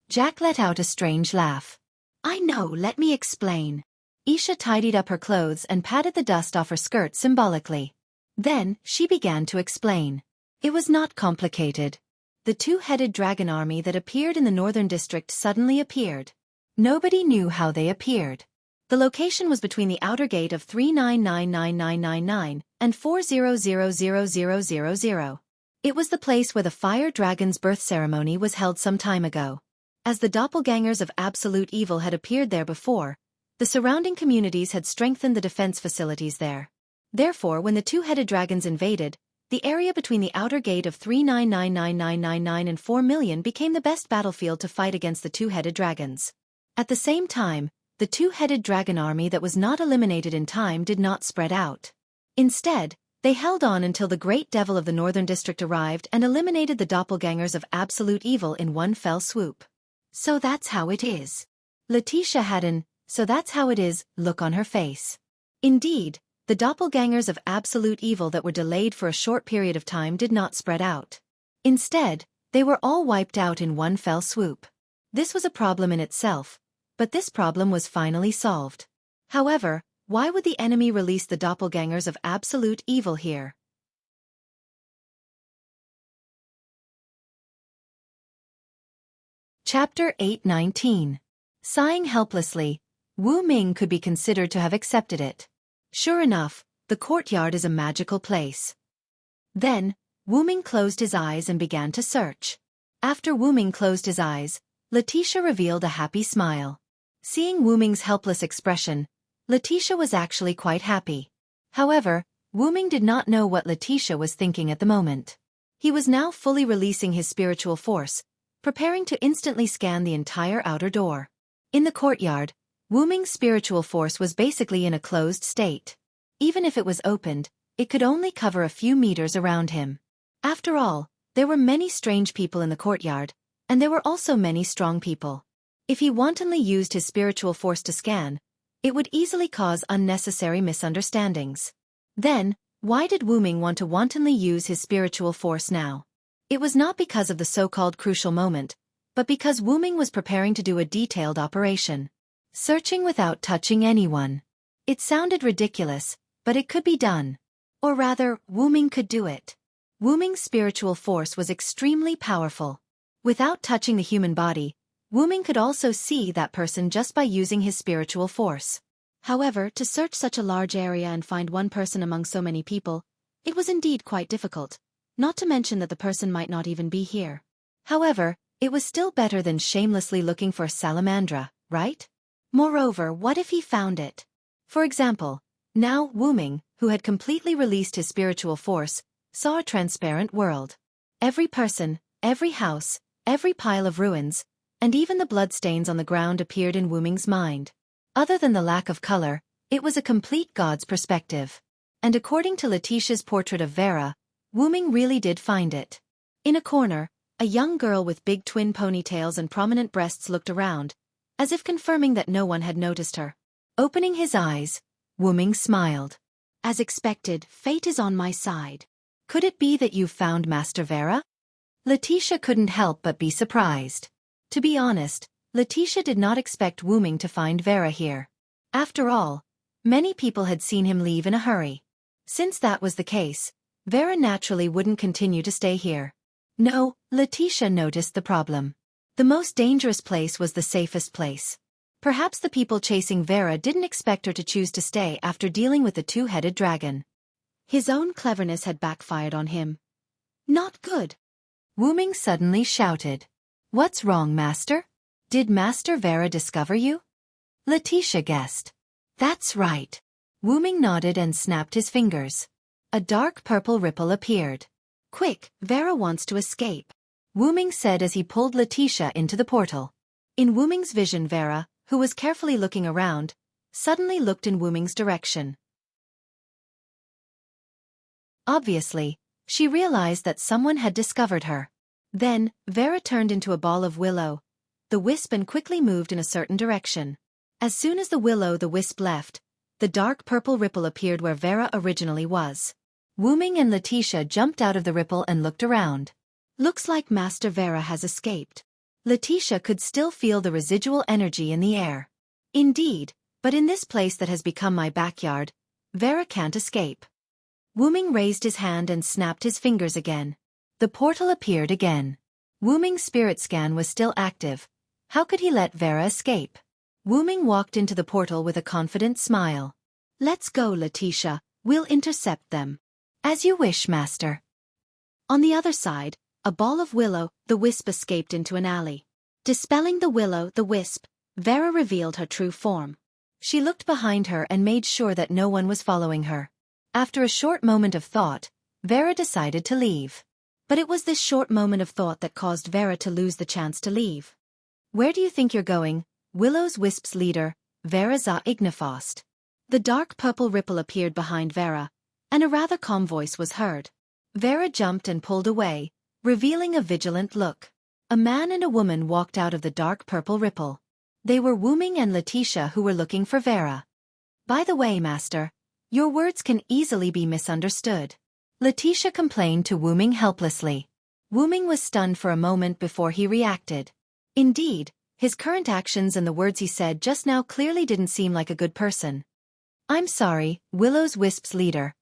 S1: Jack let out a strange laugh. I know, let me explain. Aisha tidied up her clothes and patted the dust off her skirt symbolically. Then, she began to explain. It was not complicated. The 2-headed dragon army that appeared in the Northern District suddenly appeared. Nobody knew how they appeared. The location was between the outer gate of 39999999 and 400000. It was the place where the fire dragon's birth ceremony was held some time ago. As the doppelgangers of absolute evil had appeared there before, the surrounding communities had strengthened the defense facilities there. Therefore, when the 2-headed dragons invaded, the area between the outer gate of 39999999 and 4 million became the best battlefield to fight against the 2-headed dragons. At the same time, the 2-headed dragon army that was not eliminated in time did not spread out. Instead, they held on until the great devil of the Northern District arrived and eliminated the doppelgangers of absolute evil in one fell swoop. So that's how it is. Letitia had an, so that's how it is, look on her face. Indeed, the doppelgangers of absolute evil that were delayed for a short period of time did not spread out. Instead, they were all wiped out in one fell swoop. This was a problem in itself, but this problem was finally solved. However, why would the enemy release the doppelgangers of absolute evil here? Chapter 8:19. Sighing helplessly, Wu Ming could be considered to have accepted it. Sure enough, the courtyard is a magical place. Then, Wu Ming closed his eyes and began to search. After Wu Ming closed his eyes, Letitia revealed a happy smile. Seeing Wu Ming's helpless expression, Letitia was actually quite happy. However, Wu Ming did not know what Letitia was thinking at the moment. He was now fully releasing his spiritual force, preparing to instantly scan the entire outer door. In the courtyard, Wu Ming's spiritual force was basically in a closed state. Even if it was opened, it could only cover a few meters around him. After all, there were many strange people in the courtyard, and there were also many strong people. If he wantonly used his spiritual force to scan, it would easily cause unnecessary misunderstandings. Then, why did Wu Ming want to wantonly use his spiritual force now? It was not because of the so-called crucial moment, but because Wu Ming was preparing to do a detailed operation. Searching without touching anyone. It sounded ridiculous, but it could be done. Or rather, Wu Ming could do it. Wu Ming's spiritual force was extremely powerful. Without touching the human body, Wu Ming could also see that person just by using his spiritual force. However, to search such a large area and find one person among so many people, it was indeed quite difficult, not to mention that the person might not even be here. However, it was still better than shamelessly looking for a salamandra, right? Moreover, what if he found it? For example, now Wu Ming, who had completely released his spiritual force, saw a transparent world. Every person, every house, every pile of ruins, and even the bloodstains on the ground appeared in Wu Ming's mind. Other than the lack of color, it was a complete God's perspective. And according to Letitia's portrait of Vera, Wu Ming really did find it. In a corner, a young girl with big twin ponytails and prominent breasts looked around, as if confirming that no one had noticed her. Opening his eyes, Wu Ming smiled. As expected, fate is on my side. Could it be that you found Master Vera? Letitia couldn't help but be surprised. To be honest, Letitia did not expect Wu Ming to find Vera here. After all, many people had seen him leave in a hurry. Since that was the case, Vera naturally wouldn't continue to stay here. No, Letitia noticed the problem. The most dangerous place was the safest place. Perhaps the people chasing Vera didn't expect her to choose to stay after dealing with the two-headed dragon. His own cleverness had backfired on him. Not good. Wu Ming suddenly shouted. What's wrong, Master? Did Master Vera discover you? Letitia guessed. That's right. Wu Ming nodded and snapped his fingers. A dark purple ripple appeared. Quick, Vera wants to escape, Wu Ming said as he pulled Letitia into the portal. In Wu Ming's vision, Vera, who was carefully looking around, suddenly looked in Wu Ming's direction. Obviously, she realized that someone had discovered her. Then, Vera turned into a ball of willow, the wisp, and quickly moved in a certain direction. As soon as the wisp left, the dark purple ripple appeared where Vera originally was. Wu Ming and Letitia jumped out of the ripple and looked around. Looks like Master Vera has escaped. Letitia could still feel the residual energy in the air. Indeed, but in this place that has become my backyard, Vera can't escape. Wu Ming raised his hand and snapped his fingers again. The portal appeared again. Wu Ming's spirit scan was still active. How could he let Vera escape? Wu Ming walked into the portal with a confident smile. Let's go, Letitia. We'll intercept them. As you wish, Master. On the other side, a ball of willow, the wisp, escaped into an alley. Dispelling the wisp, Vera revealed her true form. She looked behind her and made sure that no one was following her. After a short moment of thought, Vera decided to leave. But it was this short moment of thought that caused Vera to lose the chance to leave. Where do you think you're going? Willow's Wisp's leader, Vera za Ignifost. The dark purple ripple appeared behind Vera, and a rather calm voice was heard. Vera jumped and pulled away, revealing a vigilant look. A man and a woman walked out of the dark purple ripple. They were Wu Ming and Letitia, who were looking for Vera. By the way, Master, your words can easily be misunderstood. Letitia complained to Wu Ming helplessly. Wu Ming was stunned for a moment before he reacted. Indeed, his current actions and the words he said just now clearly didn't seem like a good person. I'm sorry, Willow's Wisp's leader.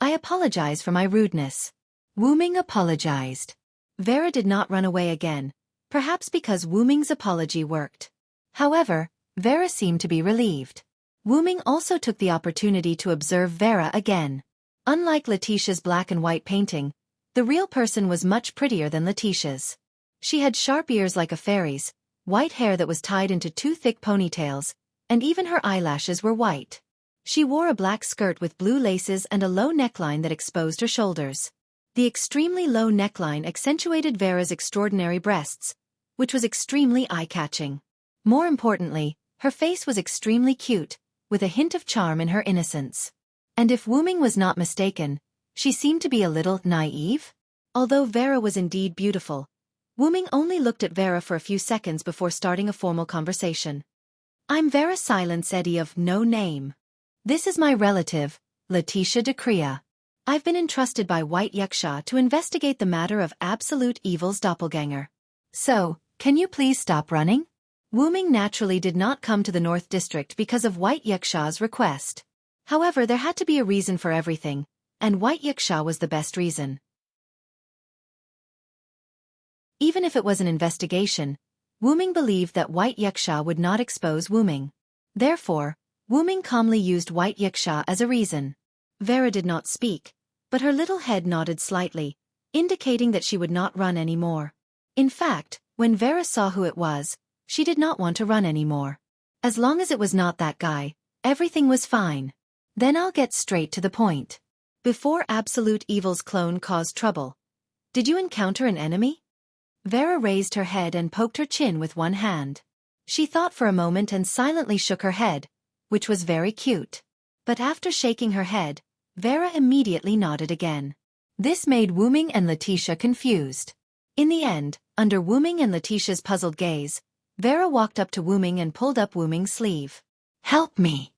S1: I apologize for my rudeness. Wu Ming apologized. Vera did not run away again, perhaps because Wu Ming's apology worked. However, Vera seemed to be relieved. Wu Ming also took the opportunity to observe Vera again. Unlike Letitia's black and white painting, the real person was much prettier than Letitia's. She had sharp ears like a fairy's, white hair that was tied into two thick ponytails, and even her eyelashes were white. She wore a black skirt with blue laces and a low neckline that exposed her shoulders. The extremely low neckline accentuated Vera's extraordinary breasts, which was extremely eye-catching. More importantly, her face was extremely cute, with a hint of charm in her innocence. And if Wu Ming was not mistaken, she seemed to be a little naive. Although Vera was indeed beautiful, Wu Ming only looked at Vera for a few seconds before starting a formal conversation. "I'm Vera Silence Eddie of no name. This is my relative, Letitia de Crea. I've been entrusted by White Yuxia to investigate the matter of Absolute Evil's doppelganger. So, can you please stop running?" Wu Ming naturally did not come to the North District because of White Yuxia's request. However, there had to be a reason for everything, and White Yuxia was the best reason. Even if it was an investigation, Wu Ming believed that White Yuxia would not expose Wu Ming. Therefore, Wu Ming calmly used White Yuxia as a reason. Vera did not speak, but her little head nodded slightly, indicating that she would not run anymore. In fact, when Vera saw who it was, she did not want to run anymore. As long as it was not that guy, everything was fine. Then I'll get straight to the point. Before Absolute Evil's clone caused trouble, did you encounter an enemy? Vera raised her head and poked her chin with one hand. She thought for a moment and silently shook her head, which was very cute. But after shaking her head, Vera immediately nodded again. This made Wu Ming and Letitia confused. In the end, under Wu Ming and Letitia's puzzled gaze, Vera walked up to Wu Ming and pulled up Wu Ming's sleeve. "Help me."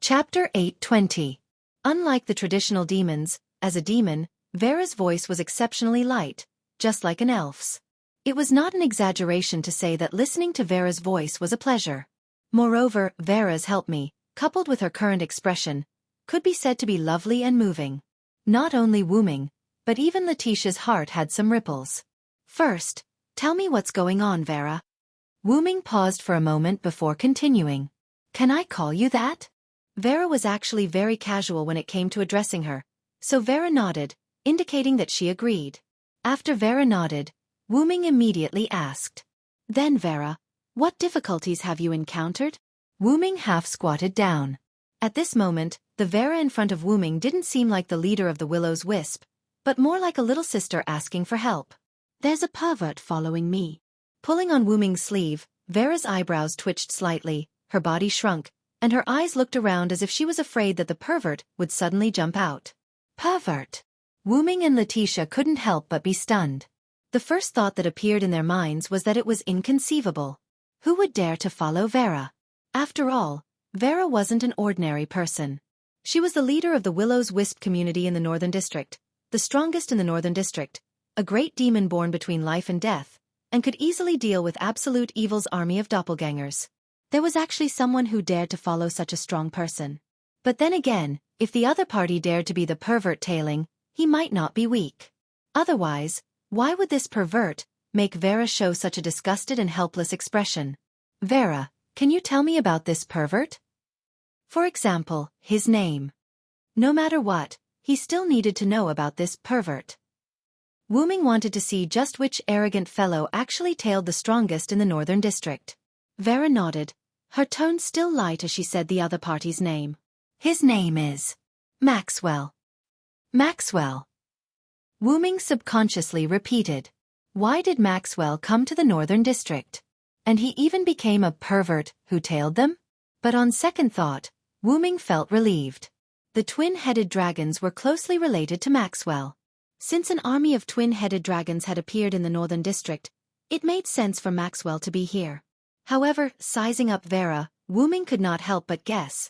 S1: Chapter 8:20. Unlike the traditional demons, as a demon, Vera's voice was exceptionally light, just like an elf's. It was not an exaggeration to say that listening to Vera's voice was a pleasure. Moreover, Vera's "help me," coupled with her current expression, could be said to be lovely and moving. Not only Wu Ming, but even Letitia's heart had some ripples. "First, tell me what's going on, Vera." Wu Ming paused for a moment before continuing. "Can I call you that?" Vera was actually very casual when it came to addressing her, so Vera nodded, indicating that she agreed. After Vera nodded, Wu Ming immediately asked, "Then Vera, what difficulties have you encountered?" Wu Ming half squatted down. At this moment, the Vera in front of Wu Ming didn't seem like the leader of the Willow's Wisp, but more like a little sister asking for help. "There's a pervert following me." Pulling on Wu Ming's sleeve, Vera's eyebrows twitched slightly, her body shrunk, and her eyes looked around as if she was afraid that the pervert would suddenly jump out. "Pervert?" Wu Ming and Letitia couldn't help but be stunned. The first thought that appeared in their minds was that it was inconceivable. Who would dare to follow Vera? After all, Vera wasn't an ordinary person. She was the leader of the Willow's Wisp community in the Northern District, the strongest in the Northern District, a great demon born between life and death, and could easily deal with Absolute Evil's army of doppelgangers. There was actually someone who dared to follow such a strong person. But then again, if the other party dared to be the pervert tailing, he might not be weak. Otherwise, why would this pervert make Vera show such a disgusted and helpless expression? "Vera, can you tell me about this pervert? For example, his name." No matter what, he still needed to know about this pervert. Wu Ming wanted to see just which arrogant fellow actually tailed the strongest in the Northern District. Vera nodded, her tone still light as she said the other party's name. "His name is Maxwell." "Maxwell." Wu Ming subconsciously repeated. Why did Maxwell come to the Northern District? And he even became a pervert who tailed them? But on second thought, Wu Ming felt relieved. The twin-headed dragons were closely related to Maxwell. Since an army of twin-headed dragons had appeared in the Northern District, it made sense for Maxwell to be here. However, sizing up Vera, Wu Ming could not help but guess.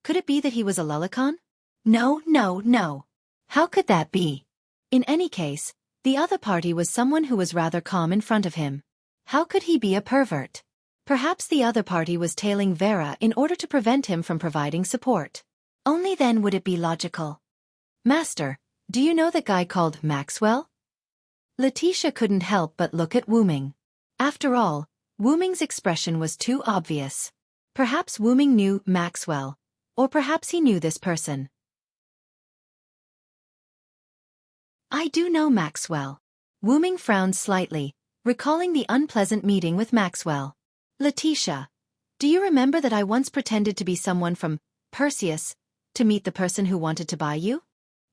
S1: Could it be that he was a Lulicon? No, no, no. How could that be? In any case, the other party was someone who was rather calm in front of him. How could he be a pervert? Perhaps the other party was tailing Vera in order to prevent him from providing support. Only then would it be logical. "Master, Do you know that guy called Maxwell? Letitia couldn't help but look at Wu Ming. After all, Wu Ming's expression was too obvious. Perhaps Wu Ming knew Maxwell, or perhaps he knew this person. I do know Maxwell. Wu Ming frowned slightly, recalling the unpleasant meeting with Maxwell. Letitia, do you remember that I once pretended to be someone from Perseus to meet the person who wanted to buy you?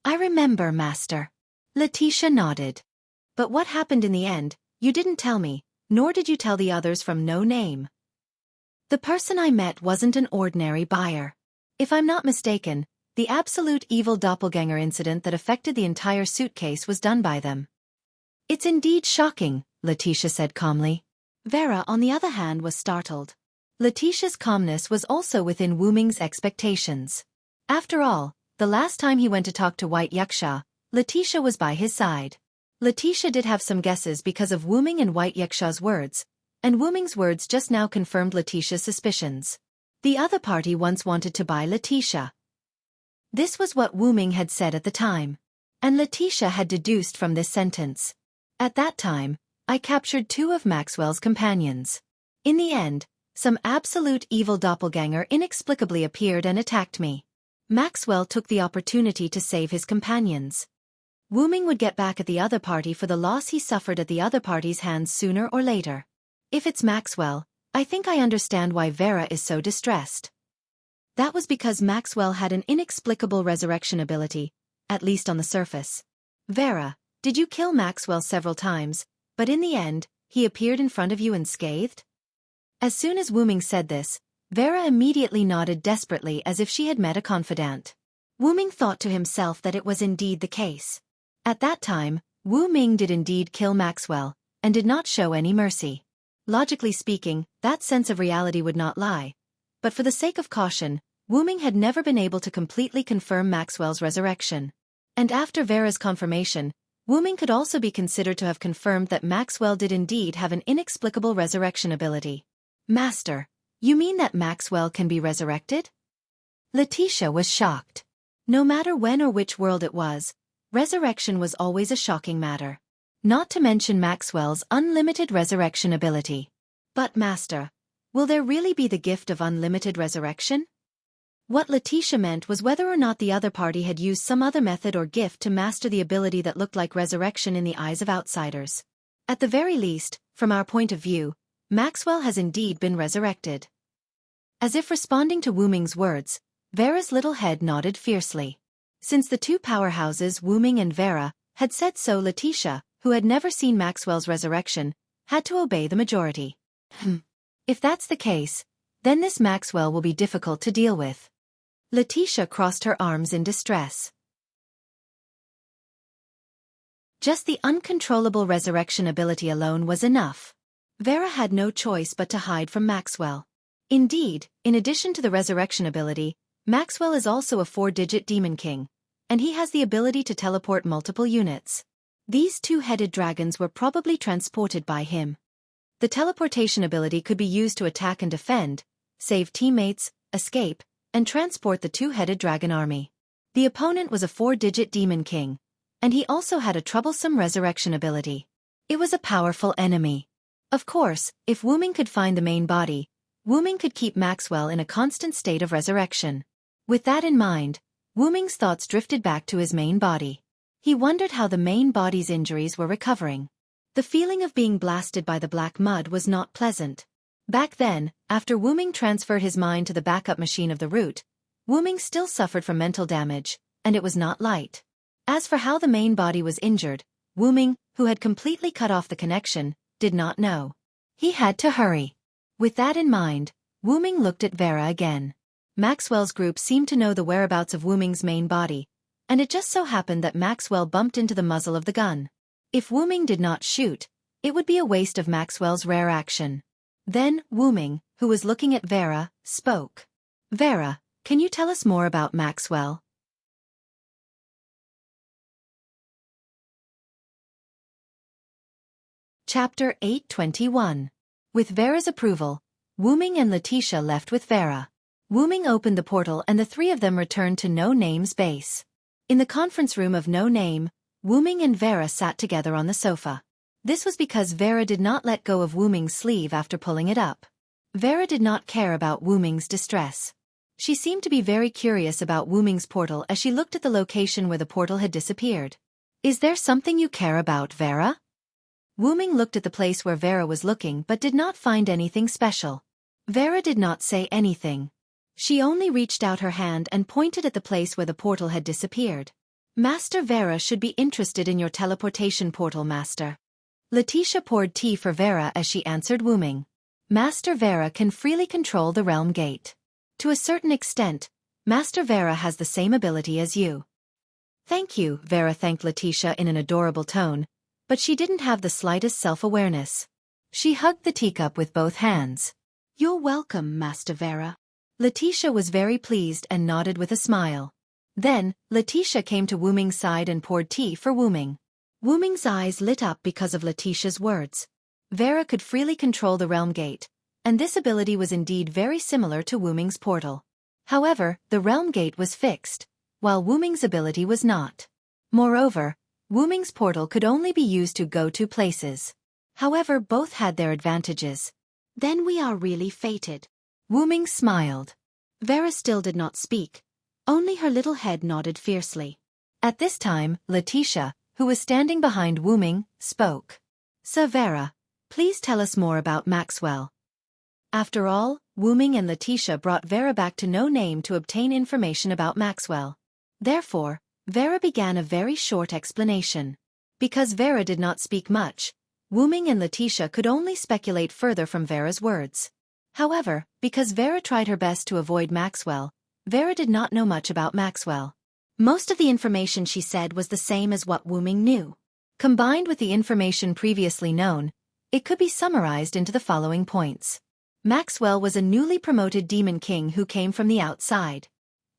S1: I remember, Master. Letitia nodded. But what happened in the end, you didn't tell me, nor did you tell the others from No Name. The person I met wasn't an ordinary buyer. If I'm not mistaken, the absolute evil doppelganger incident that affected the entire suitcase was done by them. It's indeed shocking, Letitia said calmly. Vera, on the other hand, was startled. Letitia's calmness was also within Wu Ming's expectations. After all, the last time he went to talk to White Yuxia, Letitia was by his side. Letitia did have some guesses because of Wu Ming and White Yuxia's words, and Wu Ming's words just now confirmed Letitia's suspicions. The other party once wanted to buy Letitia. This was what Wu Ming had said at the time. And Letitia had deduced from this sentence. At that time, I captured 2 of Maxwell's companions. In the end, some absolute evil doppelganger inexplicably appeared and attacked me. Maxwell took the opportunity to save his companions. Wu Ming would get back at the other party for the loss he suffered at the other party's hands sooner or later. If it's Maxwell, I think I understand why Vera is so distressed. That was because Maxwell had an inexplicable resurrection ability, at least on the surface. Vera, did you kill Maxwell several times, but in the end, he appeared in front of you unscathed? As soon as Wu Ming said this, Vera immediately nodded desperately as if she had met a confidant. Wu Ming thought to himself that it was indeed the case. At that time, Wu Ming did indeed kill Maxwell, and did not show any mercy. Logically speaking, that sense of reality would not lie. But for the sake of caution, Wu Ming had never been able to completely confirm Maxwell's resurrection. And after Vera's confirmation, Wu Ming could also be considered to have confirmed that Maxwell did indeed have an inexplicable resurrection ability. Master, you mean that Maxwell can be resurrected? Letitia was shocked. No matter when or which world it was, resurrection was always a shocking matter. Not to mention Maxwell's unlimited resurrection ability. But Master, will there really be the gift of unlimited resurrection? What Letitia meant was whether or not the other party had used some other method or gift to master the ability that looked like resurrection in the eyes of outsiders. At the very least, from our point of view, Maxwell has indeed been resurrected. As if responding to Wu Ming's words, Vera's little head nodded fiercely. Since the 2 powerhouses Wu Ming and Vera had said so, Letitia, who had never seen Maxwell's resurrection, had to obey the majority. If that's the case, then this Maxwell will be difficult to deal with. Letitia crossed her arms in distress. Just the uncontrollable resurrection ability alone was enough. Vera had no choice but to hide from Maxwell. Indeed, in addition to the resurrection ability, Maxwell is also a 4-digit demon king, and he has the ability to teleport multiple units. These 2-headed dragons were probably transported by him. The teleportation ability could be used to attack and defend, save teammates, escape, and transport the 2-headed dragon army. The opponent was a 4-digit demon king, and he also had a troublesome resurrection ability. It was a powerful enemy. Of course, if Wu Ming could find the main body, Wu Ming could keep Maxwell in a constant state of resurrection. With that in mind, Wu Ming's thoughts drifted back to his main body. He wondered how the main body's injuries were recovering. The feeling of being blasted by the black mud was not pleasant. Back then, after Wu Ming transferred his mind to the backup machine of the root, Wu Ming still suffered from mental damage, and it was not light. As for how the main body was injured, Wu Ming, who had completely cut off the connection, did not know. He had to hurry. With that in mind, Wu Ming looked at Vera again. Maxwell's group seemed to know the whereabouts of Wu Ming's main body, and it just so happened that Maxwell bumped into the muzzle of the gun. If Wu Ming did not shoot, it would be a waste of Maxwell's rare action. Then, Wu Ming, who was looking at Vera, spoke. Vera, can you tell us more about Maxwell? Chapter 821. With Vera's approval, Wu Ming and Letitia left with Vera. Wu Ming opened the portal and the 3 of them returned to No Name's base. In the conference room of no name, Wu-Ming and Vera sat together on the sofa. This was because Vera did not let go of Wu-Ming's sleeve after pulling it up. Vera did not care about Wu-Ming's distress. She seemed to be very curious about Wu-Ming's portal as she looked at the location where the portal had disappeared. Is there something you care about, Vera? Wu-Ming looked at the place where Vera was looking but did not find anything special. Vera did not say anything. She only reached out her hand and pointed at the place where the portal had disappeared. Master Vera should be interested in your teleportation portal, Master. Letitia poured tea for Vera as she answered Wu-Ming. Master Vera can freely control the realm gate. To a certain extent, Master Vera has the same ability as you. Thank you, Vera thanked Letitia in an adorable tone, but she didn't have the slightest self-awareness. She hugged the teacup with both hands. You're welcome, Master Vera. Letitia was very pleased and nodded with a smile. Then, Letitia came to Wu-Ming's side and poured tea for Wu-Ming. Wu-Ming's eyes lit up because of Letitia's words. Vera could freely control the realm gate, and this ability was indeed very similar to Wu-Ming's portal. However, the realm gate was fixed, while Wu-Ming's ability was not. Moreover, Wu-Ming's portal could only be used to go to places. However, both had their advantages. Then we are really fated. Wu-Ming smiled. Vera still did not speak. Only her little head nodded fiercely. At this time, Letitia, who was standing behind Wu-Ming, spoke. Sir Vera, please tell us more about Maxwell. After all, Wu-Ming and Letitia brought Vera back to No Name to obtain information about Maxwell. Therefore, Vera began a very short explanation. Because Vera did not speak much, Wu-Ming and Letitia could only speculate further from Vera's words. However, because Vera tried her best to avoid Maxwell, Vera did not know much about Maxwell. Most of the information she said was the same as what Wu-Ming knew. Combined with the information previously known, it could be summarized into the following points. Maxwell was a newly promoted demon king who came from the outside.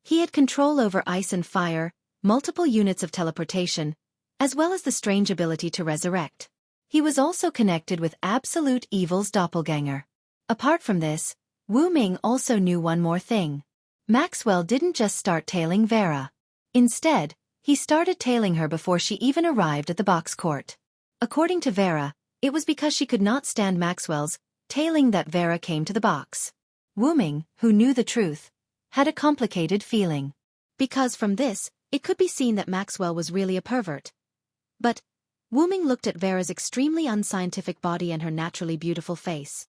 S1: He had control over ice and fire, multiple units of teleportation, as well as the strange ability to resurrect. He was also connected with Absolute Evil's doppelganger. Apart from this, Wu-Ming also knew one more thing. Maxwell didn't just start tailing Vera. Instead, he started tailing her before she even arrived at the box court. According to Vera, it was because she could not stand Maxwell's tailing that Vera came to the box. Wu-Ming, who knew the truth, had a complicated feeling. Because from this, it could be seen that Maxwell was really a pervert. But Wu-Ming looked at Vera's extremely unscientific body and her naturally beautiful face.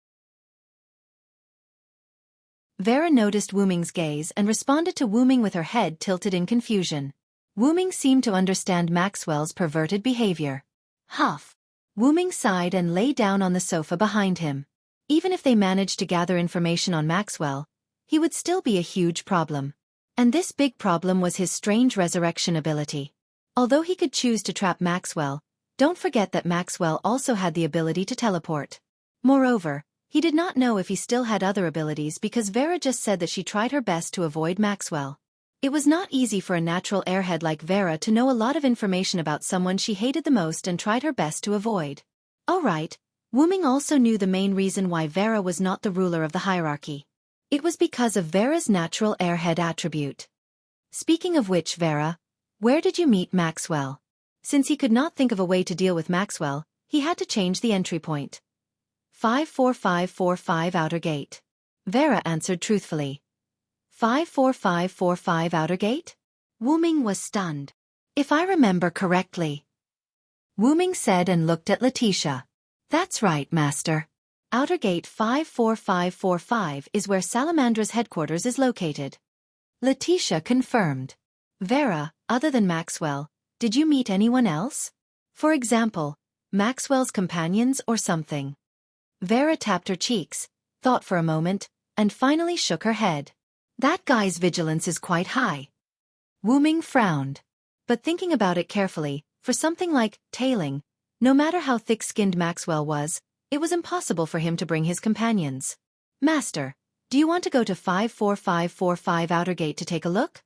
S1: Vera noticed Wu-Ming's gaze and responded to Wu-Ming with her head tilted in confusion. Wu-Ming seemed to understand Maxwell's perverted behavior. Huff. Wu-Ming sighed and lay down on the sofa behind him. Even if they managed to gather information on Maxwell, he would still be a huge problem. And this big problem was his strange resurrection ability. Although he could choose to trap Maxwell, don't forget that Maxwell also had the ability to teleport. Moreover, he did not know if he still had other abilities because Vera just said that she tried her best to avoid Maxwell. It was not easy for a natural airhead like Vera to know a lot of information about someone she hated the most and tried her best to avoid. Alright, Wu-Ming also knew the main reason why Vera was not the ruler of the hierarchy. It was because of Vera's natural airhead attribute. Speaking of which, Vera, where did you meet Maxwell? Since he could not think of a way to deal with Maxwell, he had to change the entry point. 54545 Outer Gate. Vera answered truthfully. 54545 Outer Gate? Wu-Ming was stunned. If I remember correctly. Wu-Ming said and looked at Letitia. That's right, Master. Outer Gate 54545 is where Salamandra's headquarters is located. Letitia confirmed. Vera, other than Maxwell, did you meet anyone else? For example, Maxwell's companions or something? Vera tapped her cheeks, thought for a moment, and finally shook her head. That guy's vigilance is quite high. Wu-Ming frowned. But thinking about it carefully, for something like tailing, no matter how thick-skinned Maxwell was, it was impossible for him to bring his companions. Master, do you want to go to 54545 Outer Gate to take a look?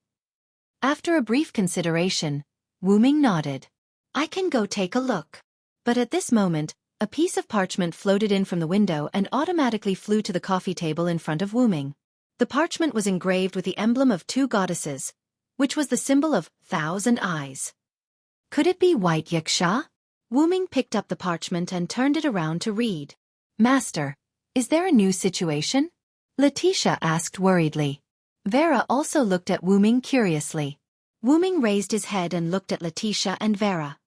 S1: After a brief consideration, Wu-Ming nodded. I can go take a look. But at this moment, a piece of parchment floated in from the window and automatically flew to the coffee table in front of Wu-Ming. The parchment was engraved with the emblem of two goddesses, which was the symbol of 1,000 eyes. Could it be White Wuxia? Wu Ming picked up the parchment and turned it around to read. Master, is there a new situation? Letitia asked worriedly. Vera also looked at Wu Ming curiously. Wu Ming raised his head and looked at Letitia and Vera.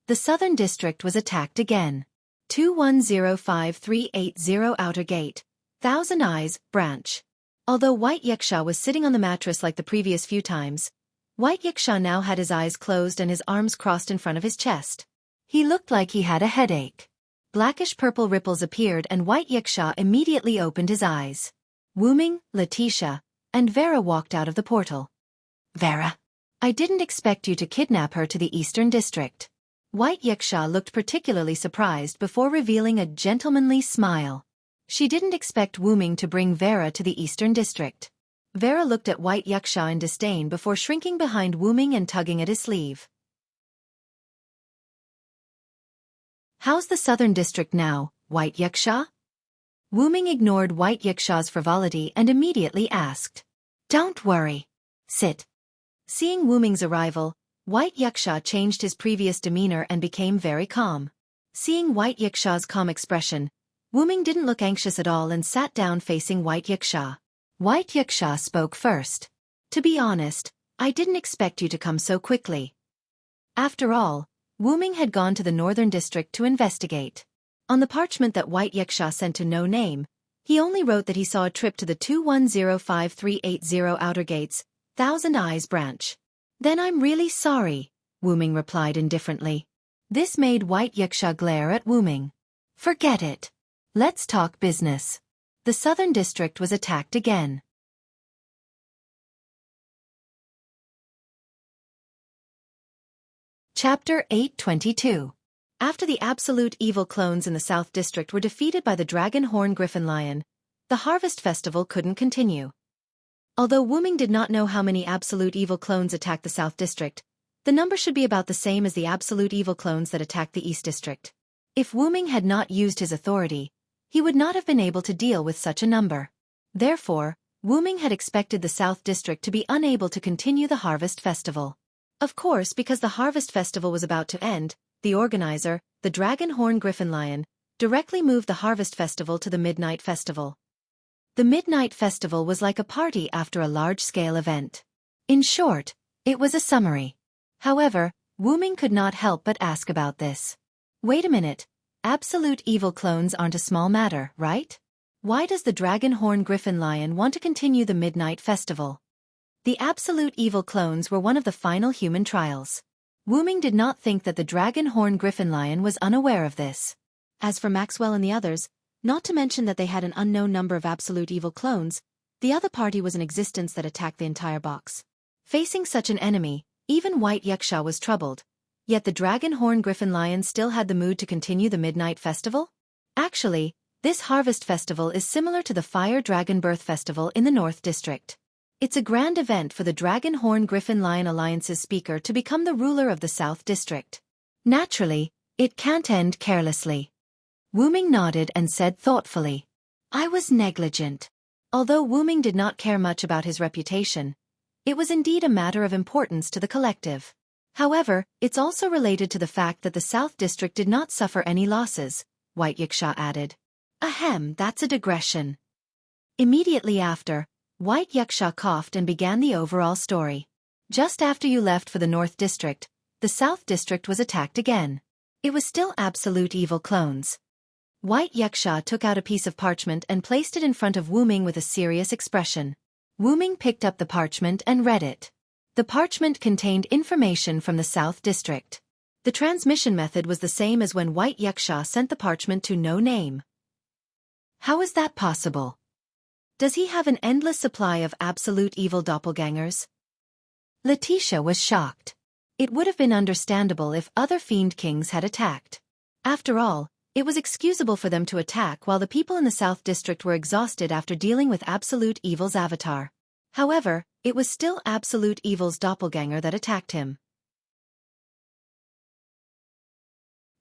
S1: The Southern District was attacked again. 2105-380 Outer Gate, 1,000 Eyes, Branch. Although White Wuxia was sitting on the mattress like the previous few times, White Wuxia now had his eyes closed and his arms crossed in front of his chest. He looked like he had a headache. Blackish-purple ripples appeared and White Wuxia immediately opened his eyes. Wu Ming, Letitia, and Vera walked out of the portal. Vera, I didn't expect you to kidnap her to the Eastern District. White Wuxia looked particularly surprised before revealing a gentlemanly smile. She didn't expect Wu Ming to bring Vera to the Eastern District. Vera looked at White Wuxia in disdain before shrinking behind Wu Ming and tugging at his sleeve. How's the Southern District now, White Wuxia? Wu Ming ignored White Wuxia's frivolity and immediately asked. Don't worry. Sit. Seeing Wu Ming's arrival, White Wuxia changed his previous demeanor and became very calm. Seeing White Wuxia's calm expression, Wu Ming didn't look anxious at all and sat down facing White Wuxia. White Wuxia spoke first. To be honest, I didn't expect you to come so quickly. After all, Wu Ming had gone to the Northern District to investigate. On the parchment that White Wuxia sent to No Name, he only wrote that he saw a trip to the 2105-380 Outer Gates, 1,000 Eyes Branch. Then I'm really sorry, Wu Ming replied indifferently. This made White Wuxia glare at Wu Ming. Forget it. Let's talk business. The Southern District was attacked again. Chapter 822. After the absolute evil clones in the South District were defeated by the Dragon Horn Griffin Lion, the Harvest Festival couldn't continue. Although Wu Ming did not know how many absolute evil clones attacked the South District, the number should be about the same as the absolute evil clones that attacked the East District. If Wu Ming had not used his authority, he would not have been able to deal with such a number. Therefore, Wu Ming had expected the South District to be unable to continue the Harvest Festival. Of course, because the Harvest Festival was about to end, the organizer, the Dragon Horn Griffin Lion, directly moved the Harvest Festival to the Midnight Festival. The Midnight Festival was like a party after a large-scale event. In short, it was a summary. However, Wu Ming could not help but ask about this. Wait a minute, absolute evil clones aren't a small matter, right? Why does the Dragon Horn Griffin Lion want to continue the Midnight Festival? The absolute evil clones were one of the final human trials. Wu Ming did not think that the Dragon Horn Griffin Lion was unaware of this. As for Maxwell and the others, not to mention that they had an unknown number of absolute evil clones, the other party was in existence that attacked the entire box. Facing such an enemy, even White Wuxia was troubled. Yet the Dragon Horn Griffin Lion still had the mood to continue the Midnight Festival? Actually, this Harvest Festival is similar to the Fire Dragon Birth Festival in the North District. It's a grand event for the Dragon Horn Griffin Lion Alliance's speaker to become the ruler of the South District. Naturally, it can't end carelessly. Wu Ming nodded and said thoughtfully, I was negligent. Although Wu Ming did not care much about his reputation, it was indeed a matter of importance to the collective. However, it's also related to the fact that the South District did not suffer any losses, White Wuxia added. Ahem, that's a digression. Immediately after, White Wuxia coughed and began the overall story. Just after you left for the North District, the South District was attacked again. It was still absolute evil clones. White Wuxia took out a piece of parchment and placed it in front of Wu Ming with a serious expression. Wu Ming picked up the parchment and read it. The parchment contained information from the South District. The transmission method was the same as when White Wuxia sent the parchment to No Name. How is that possible? Does he have an endless supply of absolute evil doppelgangers? Letitia was shocked. It would have been understandable if other Fiend Kings had attacked. After all, it was excusable for them to attack while the people in the South District were exhausted after dealing with Absolute Evil's avatar. However, it was still Absolute Evil's doppelganger that attacked him.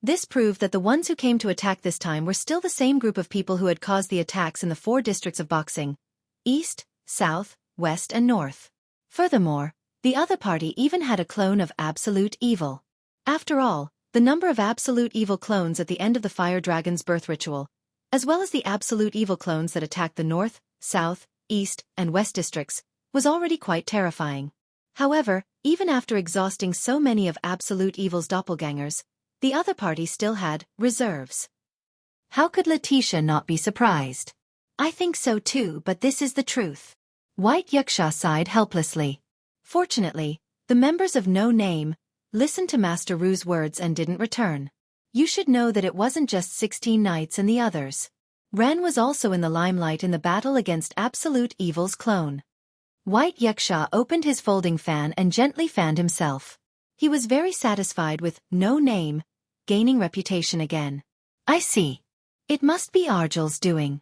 S1: This proved that the ones who came to attack this time were still the same group of people who had caused the attacks in the 4 districts of boxing: East, South, West and North. Furthermore, The other party even had a clone of absolute evil. After all, the number of absolute evil clones at the end of the fire dragon's birth ritual, as well as the absolute evil clones that attacked the north, south, east, and west districts, was already quite terrifying. However, even after exhausting so many of absolute evil's doppelgangers, the other party still had reserves. How could Letitia not be surprised? I think so too, but this is the truth. White Yuxia sighed helplessly. Fortunately, the members of No Name listened to Master Ru's words and didn't return. You should know that it wasn't just 16 knights and the others. Ren was also in the limelight in the battle against Absolute Evil's clone. White Yuxia opened his folding fan and gently fanned himself. He was very satisfied with No Name gaining reputation again. I see. It must be Argel's doing.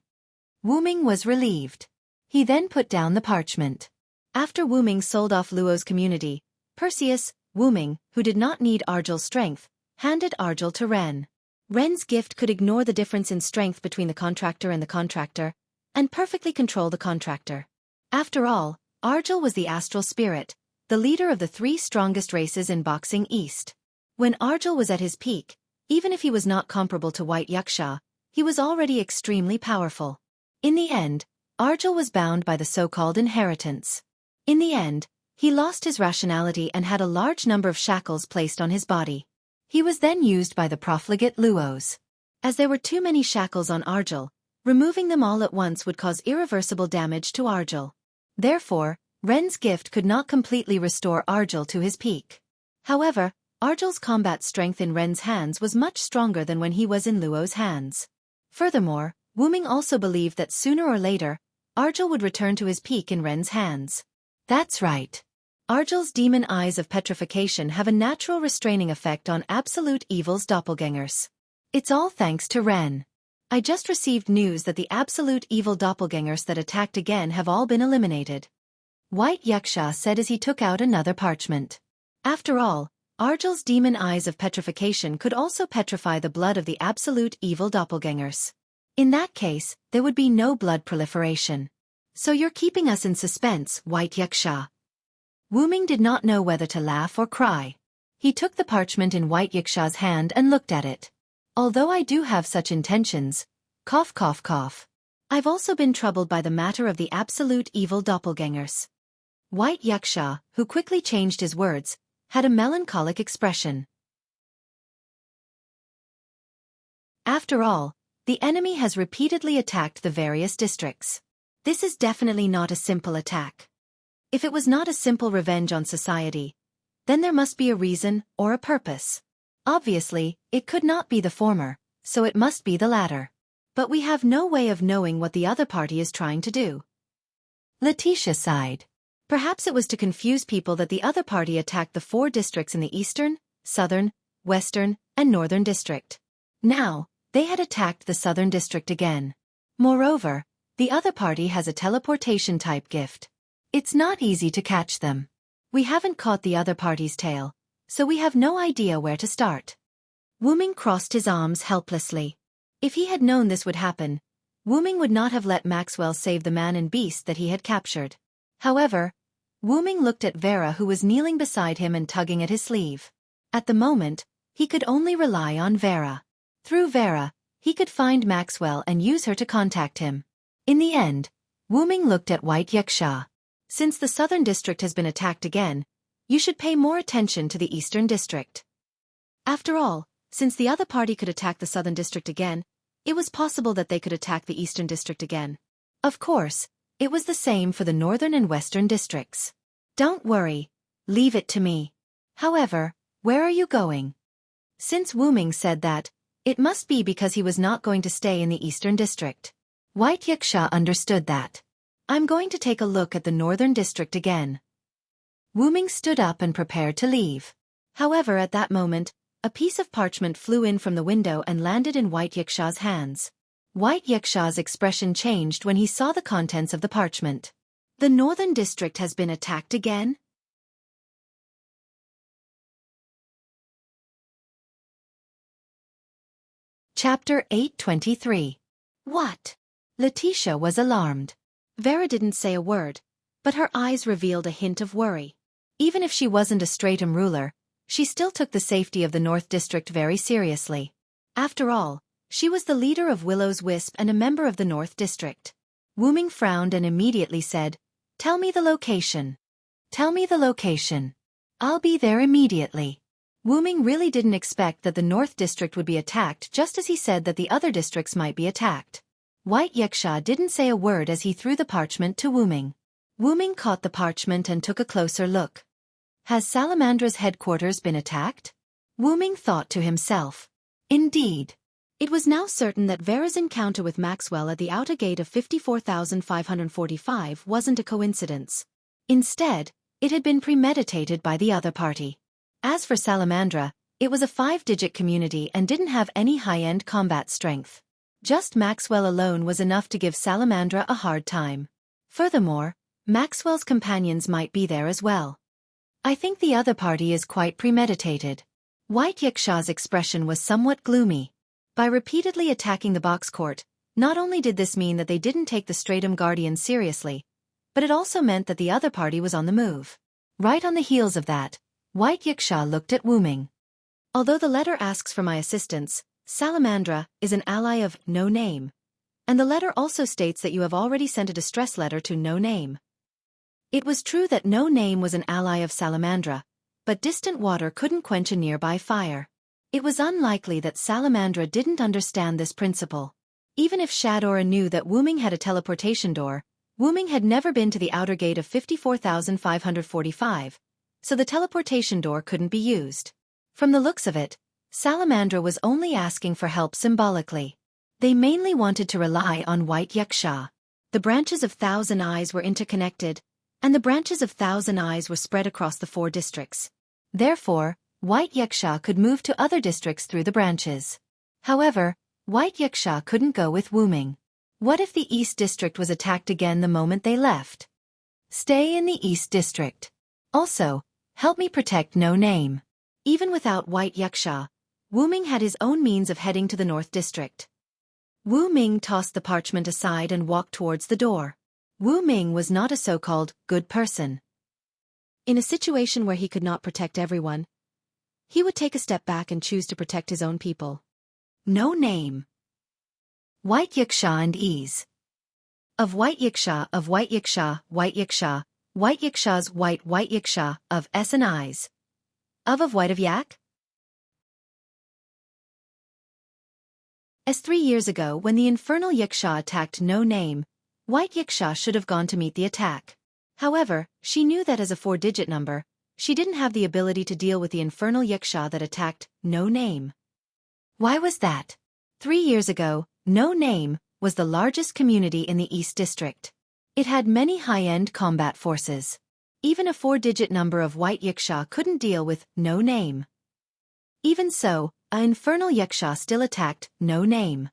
S1: Wuming was relieved. He then put down the parchment. After Wuming sold off Luo's community, Perseus, Wuming, who did not need Argel's strength, handed Argel to Ren. Ren's gift could ignore the difference in strength between the contractor and the contractor, and perfectly control the contractor. After all, Argel was the astral spirit, the leader of the 3 strongest races in Boxing East. When Argel was at his peak, even if he was not comparable to White Yuxia, he was already extremely powerful. In the end, Argel was bound by the so-called inheritance. In the end, he lost his rationality and had a large number of shackles placed on his body. He was then used by the profligate Luos. As there were too many shackles on Argel, removing them all at once would cause irreversible damage to Argel. Therefore, Ren's gift could not completely restore Argel to his peak. However, Argel's combat strength in Ren's hands was much stronger than when he was in Luo's hands. Furthermore, Wuming also believed that sooner or later, Argel would return to his peak in Ren's hands. That's right. Argel's demon eyes of petrification have a natural restraining effect on Absolute Evil's doppelgangers. It's all thanks to Ren. I just received news that the Absolute Evil doppelgangers that attacked again have all been eliminated. White Yuxia said as he took out another parchment. After all, Argel's demon eyes of petrification could also petrify the blood of the Absolute Evil doppelgangers. In that case, there would be no blood proliferation. So you're keeping us in suspense, White Yuxia. Wuming did not know whether to laugh or cry. He took the parchment in White Yuxia's hand and looked at it. Although I do have such intentions, cough cough cough, I've also been troubled by the matter of the Absolute Evil doppelgangers. White Yuxia, who quickly changed his words, had a melancholic expression. After all, the enemy has repeatedly attacked the various districts. This is definitely not a simple attack. If it was not a simple revenge on society, then there must be a reason or a purpose. Obviously, it could not be the former, so it must be the latter. But we have no way of knowing what the other party is trying to do. Letitia sighed. Perhaps it was to confuse people that the other party attacked the 4 districts in the eastern, southern, western, and northern district. Now, they had attacked the southern district again. Moreover, the other party has a teleportation-type gift. It's not easy to catch them. We haven't caught the other party's tail, so we have no idea where to start. Wuming crossed his arms helplessly. If he had known this would happen, Wuming would not have let Maxwell save the man and beast that he had captured. However, Wuming looked at Vera, who was kneeling beside him and tugging at his sleeve. At the moment, he could only rely on Vera. Through Vera, he could find Maxwell and use her to contact him. In the end, Wuming looked at White Yuxia. Since the southern district has been attacked again, you should pay more attention to the eastern district. After all, since the other party could attack the southern district again, it was possible that they could attack the eastern district again. Of course, it was the same for the northern and western districts. Don't worry, leave it to me. However, where are you going? Since Wuming said that, it must be because he was not going to stay in the eastern district. White Yuxia understood that. I'm going to take a look at the northern district again. Wuming stood up and prepared to leave. However, at that moment, a piece of parchment flew in from the window and landed in White Yuxia's hands. White Yuxia's expression changed when he saw the contents of the parchment. The northern district has been attacked again? Chapter 823. What? Letitia was alarmed. Vera didn't say a word, but her eyes revealed a hint of worry. Even if she wasn't a Stratum ruler, she still took the safety of the North District very seriously. After all, she was the leader of Willow's Wisp and a member of the North District. Wu Ming frowned and immediately said, "Tell me the location. Tell me the location. I'll be there immediately." Wu Ming really didn't expect that the North District would be attacked just as he said that the other districts might be attacked. White Yaksha didn't say a word as he threw the parchment to Wu Ming. Wu Ming caught the parchment and took a closer look. Has Salamandra's headquarters been attacked? Wu Ming thought to himself. Indeed. It was now certain that Vera's encounter with Maxwell at the outer gate of 54,545 wasn't a coincidence. Instead, it had been premeditated by the other party. As for Salamandra, it was a 5-digit community and didn't have any high-end combat strength. Just Maxwell alone was enough to give Salamandra a hard time. Furthermore, Maxwell's companions might be there as well. I think the other party is quite premeditated. White Yaksha's expression was somewhat gloomy. By repeatedly attacking the box court, not only did this mean that they didn't take the Stratum Guardians seriously, but it also meant that the other party was on the move. Right on the heels of that, White Yaksha looked at Wu Ming. Although the letter asks for my assistance, Salamandra is an ally of No Name. And the letter also states that you have already sent a distress letter to No Name. It was true that No Name was an ally of Salamandra, but distant water couldn't quench a nearby fire. It was unlikely that Salamandra didn't understand this principle. Even if Shadora knew that Wu Ming had a teleportation door, Wu Ming had never been to the outer gate of 54,545, so the teleportation door couldn't be used. From the looks of it, Salamandra was only asking for help symbolically. They mainly wanted to rely on White Yaksha. The branches of Thousand Eyes were interconnected, and the branches of Thousand Eyes were spread across the 4 districts. Therefore, White Yaksha could move to other districts through the branches. However, White Yaksha couldn't go with Wu Ming. What if the East District was attacked again the moment they left? Stay in the East District. Also, help me protect No Name. Even without White Yaksha, Wu Ming had his own means of heading to the North District. Wu Ming tossed the parchment aside and walked towards the door. Wu Ming was not a so-called good person. In a situation where he could not protect everyone, he would take a step back and choose to protect his own people. No Name. White Yaksha and ease. Of White Yaksha, of White Yaksha, White Yaksha, White Yaksha's White Yaksha, of S and Eyes. Of White of Yak? As 3 years ago when the Infernal Yaksha attacked No Name, White Yaksha should have gone to meet the attack. However, she knew that as a 4-digit number, she didn't have the ability to deal with the Infernal Yaksha that attacked No Name. Why was that? 3 years ago, No Name was the largest community in the East District. It had many high-end combat forces. Even a 4-digit number of White Yaksha couldn't deal with No Name. Even so, an Infernal Yaksha still attacked No Name.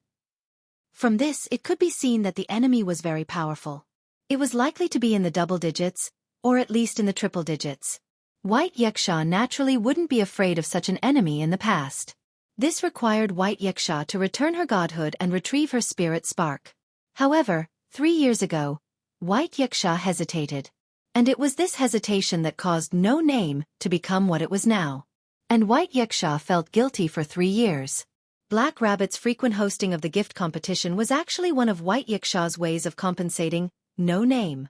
S1: From this it could be seen that the enemy was very powerful. It was likely to be in the double digits, or at least in the triple digits. White Yaksha naturally wouldn't be afraid of such an enemy in the past. This required White Yaksha to return her godhood and retrieve her spirit spark. However, 3 years ago, White Yaksha hesitated. And it was this hesitation that caused No Name to become what it was now. And White Yaksha felt guilty for 3 years. Black Rabbit's frequent hosting of the gift competition was actually one of White Yaksha's ways of compensating No Name.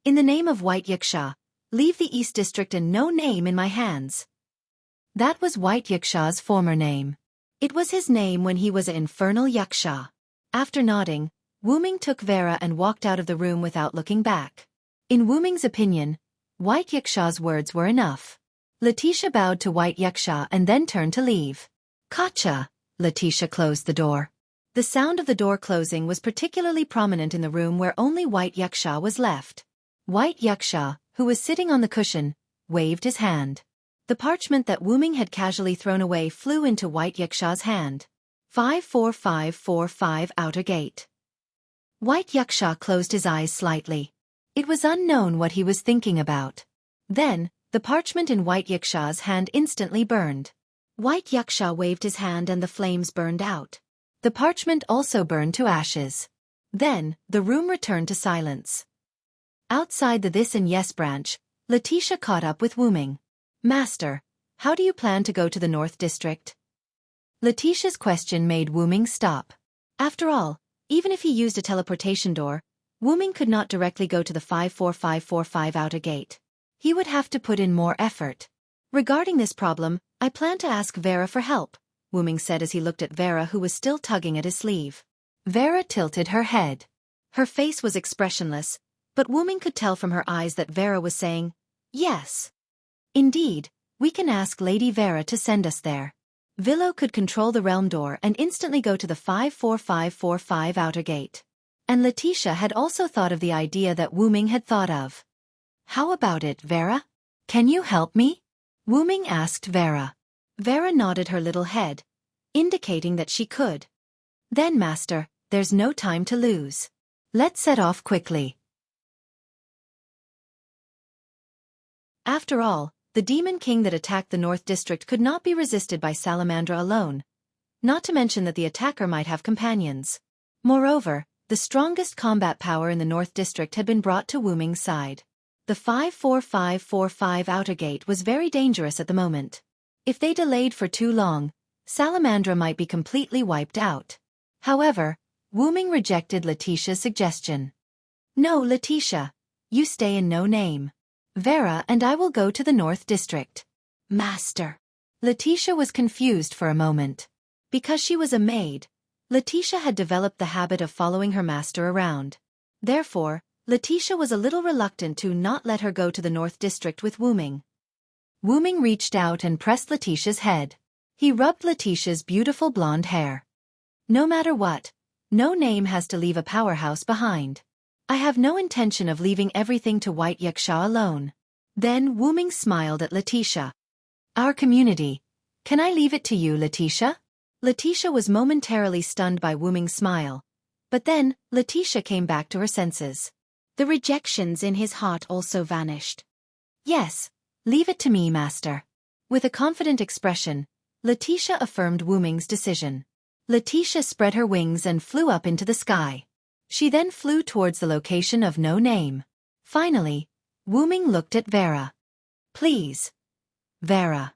S1: In the name of White Yaksha, leave the East District and No Name in my hands. That was White Yaksha's former name. It was his name when he was an Infernal Yaksha. After nodding, Wu Ming took Vera and walked out of the room without looking back. In Wu Ming's opinion, White Yaksha's words were enough. Letitia bowed to White Yaksha and then turned to leave. Gotcha! Letitia closed the door. The sound of the door closing was particularly prominent in the room where only White Yaksha was left. White Yaksha, who was sitting on the cushion, waved his hand. The parchment that Wu Ming had casually thrown away flew into White Yaksha's hand. 54545 Outer Gate. White Yaksha closed his eyes slightly. It was unknown what he was thinking about. Then, the parchment in White Yaksha's hand instantly burned. White Yaksha waved his hand and the flames burned out. The parchment also burned to ashes. Then, the room returned to silence. Outside the This and Yes branch, Letitia caught up with Wu Ming. Master, how do you plan to go to the North District? Letitia's question made Wu Ming stop. After all, even if he used a teleportation door, Wu Ming could not directly go to the 54545 outer gate. He would have to put in more effort. Regarding this problem, I plan to ask Vera for help, Wu Ming said as he looked at Vera, who was still tugging at his sleeve. Vera tilted her head. Her face was expressionless, but Wu Ming could tell from her eyes that Vera was saying, yes. Indeed, we can ask Lady Vera to send us there. Villo could control the realm door and instantly go to the 54545 outer gate. And Letitia had also thought of the idea that Wu Ming had thought of. How about it, Vera? Can you help me? Wu Ming asked Vera. Vera nodded her little head, indicating that she could. Then, Master, there's no time to lose. Let's set off quickly. After all, the Demon King that attacked the North District could not be resisted by Salamandra alone, not to mention that the attacker might have companions. Moreover, the strongest combat power in the North District had been brought to Wu Ming's side. The 54545 outer gate was very dangerous at the moment. If they delayed for too long, Salamandra might be completely wiped out. However, Wu Ming rejected Letitia's suggestion. No, Letitia. You stay in No Name. Vera and I will go to the North District. Master. Letitia was confused for a moment. Because she was a maid, Letitia had developed the habit of following her master around. Therefore, Letitia was a little reluctant to not let her go to the North District with Wu Ming. Wu Ming reached out and pressed Letitia's head. He rubbed Letitia's beautiful blonde hair. No matter what, No Name has to leave a powerhouse behind. I have no intention of leaving everything to White Yaksha alone. Then Wu Ming smiled at Letitia. Our community. Can I leave it to you, Letitia? Letitia was momentarily stunned by Wu Ming's smile. But then, Letitia came back to her senses. The rejections in his heart also vanished. Yes, leave it to me, Master. With a confident expression, Letitia affirmed Wu Ming's decision. Letitia spread her wings and flew up into the sky. She then flew towards the location of No Name. Finally, Wu Ming looked at Vera. Please. Vera.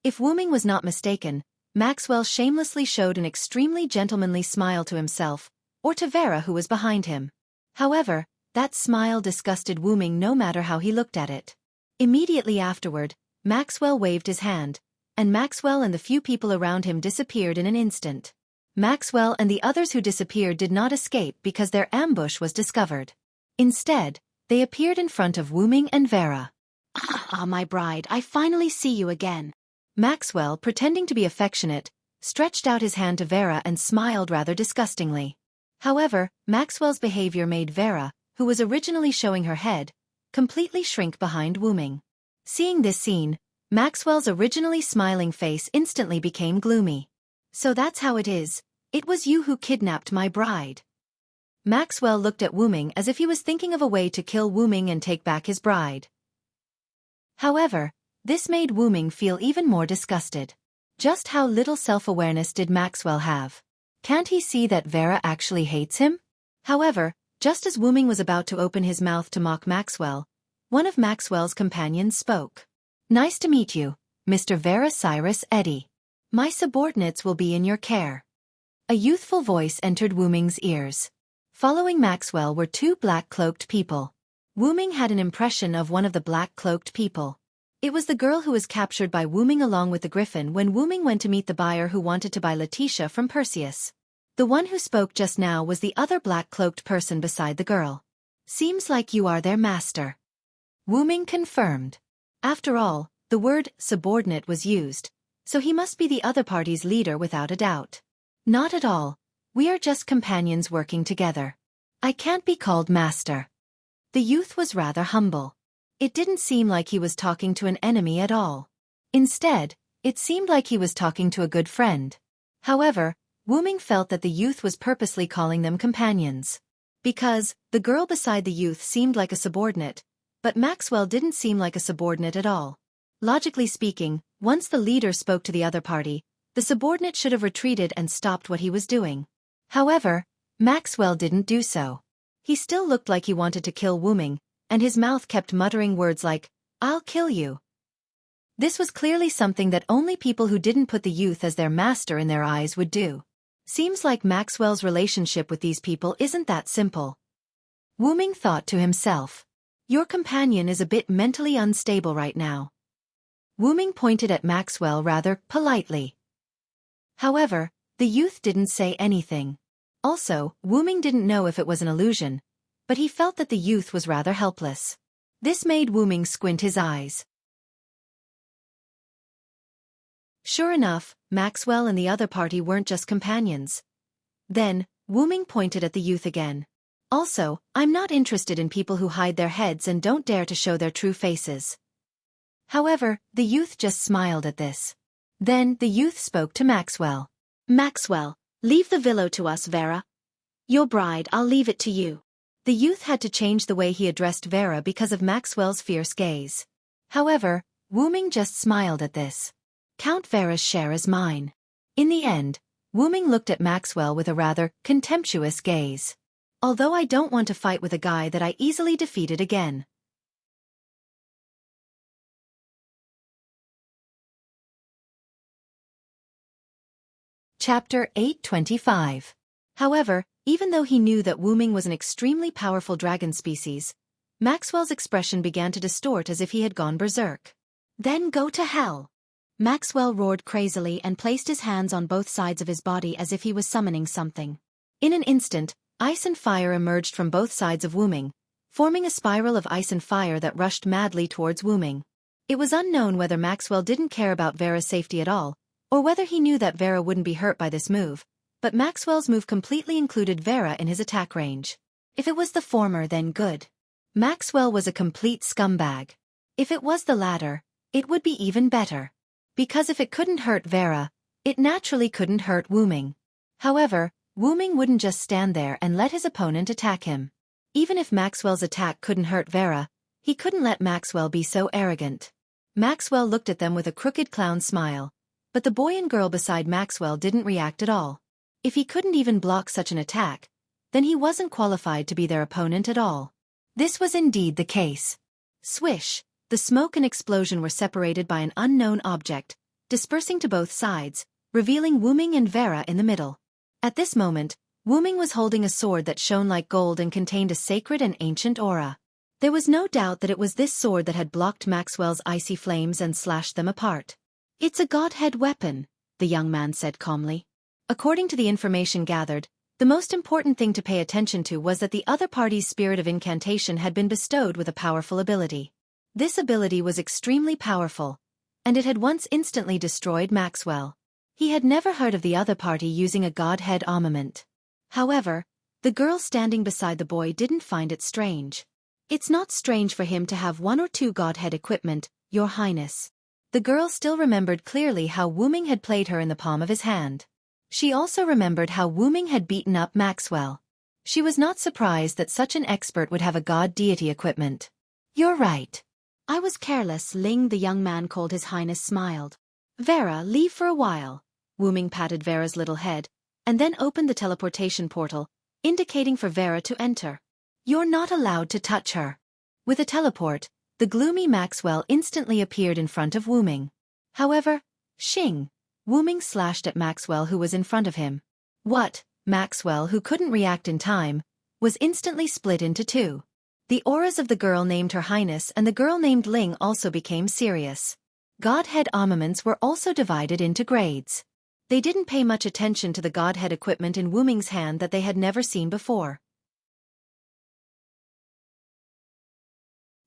S1: If Wu Ming was not mistaken, Maxwell shamelessly showed an extremely gentlemanly smile to himself, or to Vera who was behind him. However, that smile disgusted Wu Ming no matter how he looked at it. Immediately afterward, Maxwell waved his hand, and Maxwell and the few people around him disappeared in an instant. Maxwell and the others who disappeared did not escape because their ambush was discovered. Instead, they appeared in front of Wu Ming and Vera. Ah, my bride, I finally see you again. Maxwell, pretending to be affectionate, stretched out his hand to Vera and smiled rather disgustingly. However, Maxwell's behavior made Vera, who was originally showing her head, completely shrink behind Wu Ming. Seeing this scene, Maxwell's originally smiling face instantly became gloomy. So that's how it is. It was you who kidnapped my bride. Maxwell looked at Wu Ming as if he was thinking of a way to kill Wu Ming and take back his bride. However, this made Wu Ming feel even more disgusted. Just how little self-awareness did Maxwell have? Can't he see that Vera actually hates him? However, just as Wu Ming was about to open his mouth to mock Maxwell, one of Maxwell's companions spoke. Nice to meet you, Mr. Vera Cyrus Eddy. My subordinates will be in your care. A youthful voice entered Wu Ming's ears. Following Maxwell were two black-cloaked people. Wu Ming had an impression of one of the black-cloaked people. It was the girl who was captured by Wu Ming along with the griffin when Wu Ming went to meet the buyer who wanted to buy Letitia from Perseus. The one who spoke just now was the other black-cloaked person beside the girl. Seems like you are their master. Wu Ming confirmed. After all, the word subordinate was used, so he must be the other party's leader without a doubt. Not at all. We are just companions working together. I can't be called master. The youth was rather humble. It didn't seem like he was talking to an enemy at all. Instead, it seemed like he was talking to a good friend. However, Wu Ming felt that the youth was purposely calling them companions. Because, the girl beside the youth seemed like a subordinate, but Maxwell didn't seem like a subordinate at all. Logically speaking, once the leader spoke to the other party, The subordinate should have retreated and stopped what he was doing. However, Maxwell didn't do so. He still looked like he wanted to kill Wu Ming, and his mouth kept muttering words like, "I'll kill you." This was clearly something that only people who didn't put the youth as their master in their eyes would do. Seems like Maxwell's relationship with these people isn't that simple. Wu Ming thought to himself. Your companion is a bit mentally unstable right now. Wu Ming pointed at Maxwell rather politely. However, the youth didn't say anything. Also, Wu Ming didn't know if it was an illusion, but he felt that the youth was rather helpless. This made Wu Ming squint his eyes. Sure enough, Maxwell and the other party weren't just companions. Then, Wu Ming pointed at the youth again. Also, I'm not interested in people who hide their heads and don't dare to show their true faces. However, the youth just smiled at this. Then the youth spoke to Maxwell. Maxwell, leave the villa to us, Vera. Your bride, I'll leave it to you. The youth had to change the way he addressed Vera because of Maxwell's fierce gaze. However, Wu Ming just smiled at this. Count Vera's share is mine. In the end, Wu Ming looked at Maxwell with a rather contemptuous gaze. Although I don't want to fight with a guy that I easily defeated again. Chapter 825. However, even though he knew that Wu Ming was an extremely powerful dragon species, Maxwell's expression began to distort as if he had gone berserk. Then go to hell! Maxwell roared crazily and placed his hands on both sides of his body as if he was summoning something. In an instant, ice and fire emerged from both sides of Wu Ming, forming a spiral of ice and fire that rushed madly towards Wu Ming. It was unknown whether Maxwell didn't care about Vera's safety at all, or whether he knew that Vera wouldn't be hurt by this move, but Maxwell's move completely included Vera in his attack range. If it was the former, then good. Maxwell was a complete scumbag. If it was the latter, it would be even better. Because if it couldn't hurt Vera, it naturally couldn't hurt Wu Ming. However, Wu Ming wouldn't just stand there and let his opponent attack him. Even if Maxwell's attack couldn't hurt Vera, he couldn't let Maxwell be so arrogant. Maxwell looked at them with a crooked clown smile, but the boy and girl beside Maxwell didn't react at all. If he couldn't even block such an attack, then he wasn't qualified to be their opponent at all. This was indeed the case. Swish, the smoke and explosion were separated by an unknown object, dispersing to both sides, revealing Wu Ming and Vera in the middle. At this moment, Wu Ming was holding a sword that shone like gold and contained a sacred and ancient aura. There was no doubt that it was this sword that had blocked Maxwell's icy flames and slashed them apart. It's a godhead weapon, the young man said calmly. According to the information gathered, the most important thing to pay attention to was that the other party's spirit of incantation had been bestowed with a powerful ability. This ability was extremely powerful, and it had once instantly destroyed Maxwell. He had never heard of the other party using a godhead armament. However, the girl standing beside the boy didn't find it strange. It's not strange for him to have one or two godhead equipment, Your Highness. The girl still remembered clearly how Wu Ming had played her in the palm of his hand. She also remembered how Wu Ming had beaten up Maxwell. She was not surprised that such an expert would have a god deity equipment. You're right. I was careless, Ling, the young man called His Highness smiled. Vera, leave for a while. Wu Ming patted Vera's little head, and then opened the teleportation portal, indicating for Vera to enter. You're not allowed to touch her. With a teleport, the gloomy Maxwell instantly appeared in front of Wu Ming. However, Xing, Wu Ming slashed at Maxwell who was in front of him. What? Maxwell, who couldn't react in time, was instantly split into two. The auras of the girl named Her Highness and the girl named Ling also became serious. Godhead armaments were also divided into grades. They didn't pay much attention to the godhead equipment in Wu Ming's hand that they had never seen before.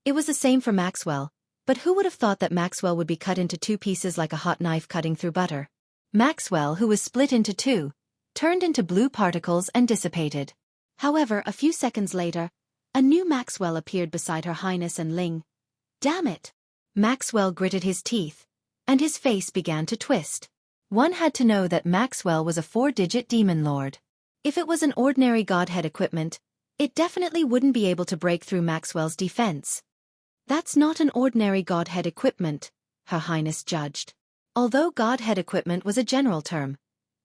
S1: It was the same for Maxwell, but who would have thought that Maxwell would be cut into two pieces like a hot knife cutting through butter? Maxwell, who was split into two, turned into blue particles and dissipated. However, a few seconds later, a new Maxwell appeared beside Her Highness and Ling. Damn it! Maxwell gritted his teeth, and his face began to twist. One had to know that Maxwell was a 4-digit demon lord. If it was an ordinary godhead equipment, it definitely wouldn't be able to break through Maxwell's defense. That's not an ordinary godhead equipment, Her Highness judged. Although Godhead equipment was a general term,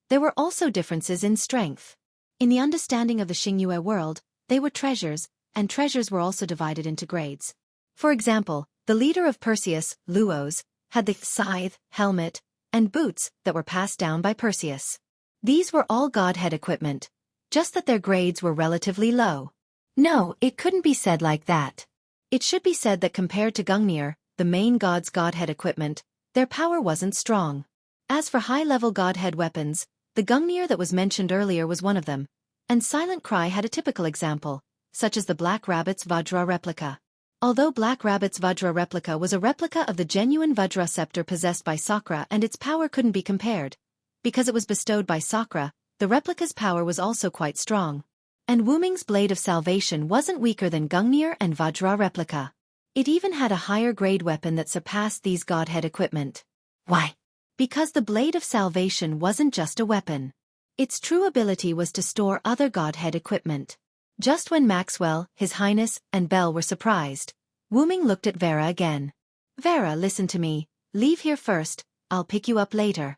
S1: there were also differences in strength. In the understanding of the Xingyue world, they were treasures, and treasures were also divided into grades. For example, the leader of Perseus, Luos, had the scythe, helmet, and boots that were passed down by Perseus. These were all Godhead equipment, just that their grades were relatively low. No, it couldn't be said like that. It should be said that compared to Gungnir, the main god's Godhead equipment, their power wasn't strong. As for high-level Godhead weapons, the Gungnir that was mentioned earlier was one of them, and Silent Cry had a typical example, such as the Black Rabbit's Vajra replica. Although Black Rabbit's Vajra replica was a replica of the genuine Vajra scepter possessed by Sakra and its power couldn't be compared, because it was bestowed by Sakra, the replica's power was also quite strong. And Wu Ming's Blade of Salvation wasn't weaker than Gungnir and Vajra replica. It even had a higher grade weapon that surpassed these Godhead equipment. Why? Because the Blade of Salvation wasn't just a weapon. Its true ability was to store other Godhead equipment. Just when Maxwell, His Highness, and Belle were surprised, Wu Ming looked at Vera again. Vera, listen to me, leave here first, I'll pick you up later.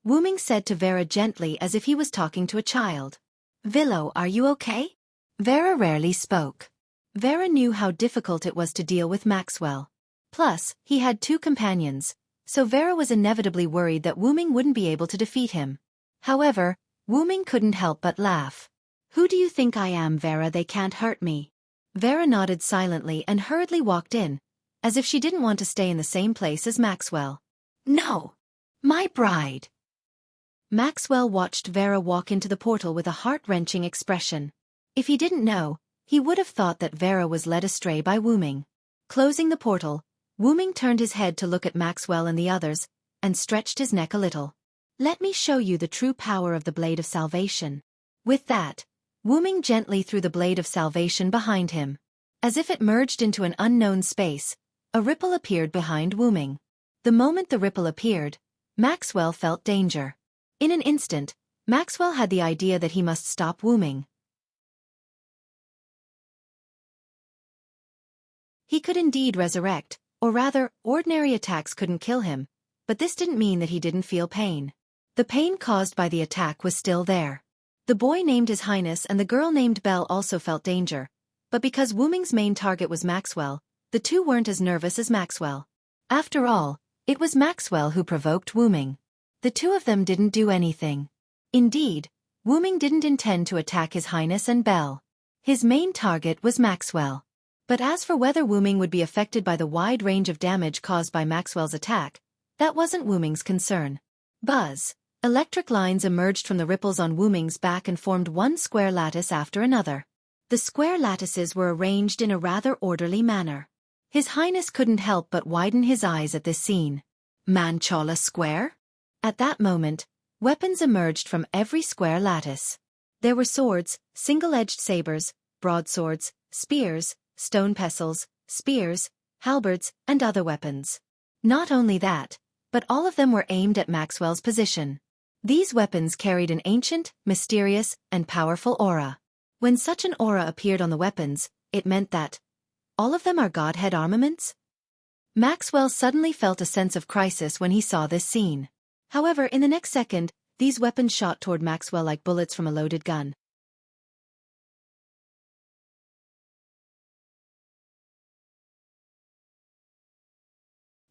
S1: Wu Ming said to Vera gently as if he was talking to a child. Villo, are you okay? Vera rarely spoke. Vera knew how difficult it was to deal with Maxwell. Plus, he had two companions, so Vera was inevitably worried that Wu Ming wouldn't be able to defeat him. However, Wu Ming couldn't help but laugh. Who do you think I am, Vera? They can't hurt me. Vera nodded silently and hurriedly walked in, as if she didn't want to stay in the same place as Maxwell. No! My bride! Maxwell watched Vera walk into the portal with a heart-wrenching expression. If he didn't know, he would have thought that Vera was led astray by Wu Ming. Closing the portal, Wu Ming turned his head to look at Maxwell and the others, and stretched his neck a little. Let me show you the true power of the Blade of Salvation. With that, Wu Ming gently threw the Blade of Salvation behind him. As if it merged into an unknown space, a ripple appeared behind Wu Ming. The moment the ripple appeared, Maxwell felt danger. In an instant, Maxwell had the idea that he must stop Wu Ming. He could indeed resurrect, or rather, ordinary attacks couldn't kill him, but this didn't mean that he didn't feel pain. The pain caused by the attack was still there. The boy named His Highness and the girl named Belle also felt danger, but because Wu Ming's main target was Maxwell, the two weren't as nervous as Maxwell. After all, it was Maxwell who provoked Wu Ming. The two of them didn't do anything. Indeed, Wu Ming didn't intend to attack His Highness and Belle. His main target was Maxwell. But as for whether Wu Ming would be affected by the wide range of damage caused by Maxwell's attack, that wasn't Wu Ming's concern. Buzz! Electric lines emerged from the ripples on Wu Ming's back and formed one square lattice after another. The square lattices were arranged in a rather orderly manner. His Highness couldn't help but widen his eyes at this scene. Manchala Square? At that moment, weapons emerged from every square lattice. There were swords, single-edged sabers, broadswords, spears, stone pestles, spears, halberds, and other weapons. Not only that, but all of them were aimed at Maxwell's position. These weapons carried an ancient, mysterious, and powerful aura. When such an aura appeared on the weapons, it meant that all of them are Godhead armaments? Maxwell suddenly felt a sense of crisis when he saw this scene. However, in the next second, these weapons shot toward Maxwell like bullets from a loaded gun.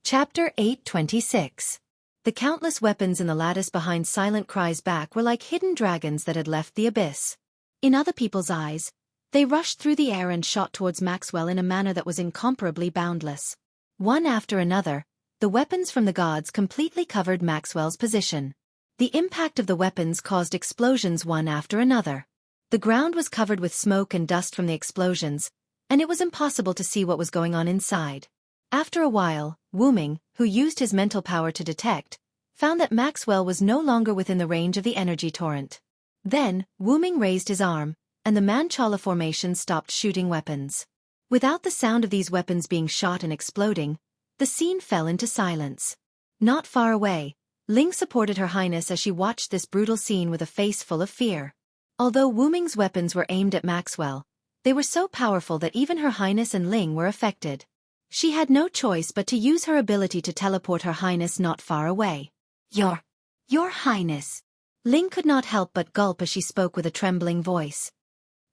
S1: Chapter 826. The countless weapons in the lattice behind Silent Cry's back were like hidden dragons that had left the abyss. In other people's eyes, they rushed through the air and shot towards Maxwell in a manner that was incomparably boundless. One after another, the weapons from the gods completely covered Maxwell's position. The impact of the weapons caused explosions one after another. The ground was covered with smoke and dust from the explosions, and it was impossible to see what was going on inside. After a while, Wu Ming, who used his mental power to detect, found that Maxwell was no longer within the range of the energy torrent. Then, Wu Ming raised his arm, and the Manchala formation stopped shooting weapons. Without the sound of these weapons being shot and exploding, the scene fell into silence. Not far away, Ling supported Her Highness as she watched this brutal scene with a face full of fear. Although Wu Ming's weapons were aimed at Maxwell, they were so powerful that even Her Highness and Ling were affected. She had no choice but to use her ability to teleport Her Highness not far away. Your Highness. Ling could not help but gulp as she spoke with a trembling voice.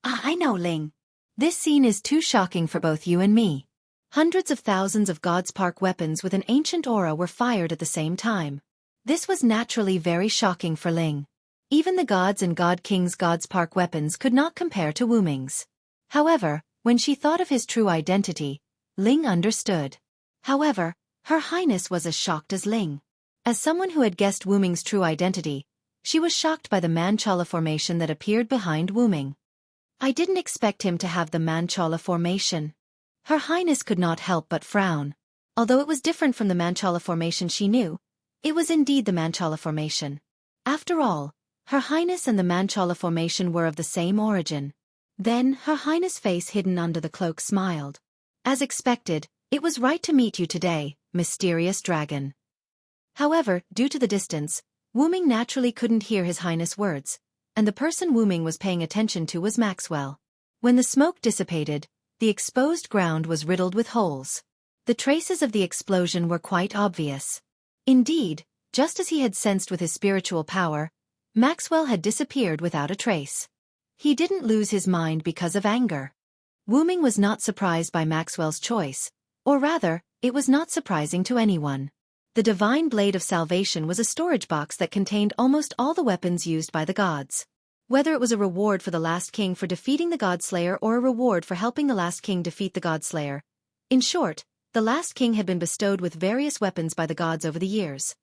S1: I know, Ling. This scene is too shocking for both you and me. Hundreds of thousands of God's Park weapons with an ancient aura were fired at the same time. This was naturally very shocking for Ling. Even the gods and God King's God's Park weapons could not compare to Wu Ming's. However, when she thought of his true identity, Ling understood. However, Her Highness was as shocked as Ling. As someone who had guessed Wu Ming's true identity, she was shocked by the Manchala formation that appeared behind Wu Ming. I didn't expect him to have the Manchala formation. Her Highness could not help but frown. Although it was different from the Manchala formation she knew, it was indeed the Manchala formation. After all, Her Highness and the Manchala formation were of the same origin. Then, Her Highness' face hidden under the cloak smiled. As expected, it was right to meet you today, mysterious dragon. However, due to the distance, Wu Ming naturally couldn't hear His Highness' words, and the person Wu Ming was paying attention to was Maxwell. When the smoke dissipated, the exposed ground was riddled with holes. The traces of the explosion were quite obvious. Indeed, just as he had sensed with his spiritual power, Maxwell had disappeared without a trace. He didn't lose his mind because of anger. Wu Ming was not surprised by Maxwell's choice, or rather, it was not surprising to anyone. The Divine Blade of Salvation was a storage box that contained almost all the weapons used by the gods. Whether it was a reward for the last king for defeating the Godslayer or a reward for helping the last king defeat the Godslayer. In short, the last king had been bestowed with various weapons by the gods over the years.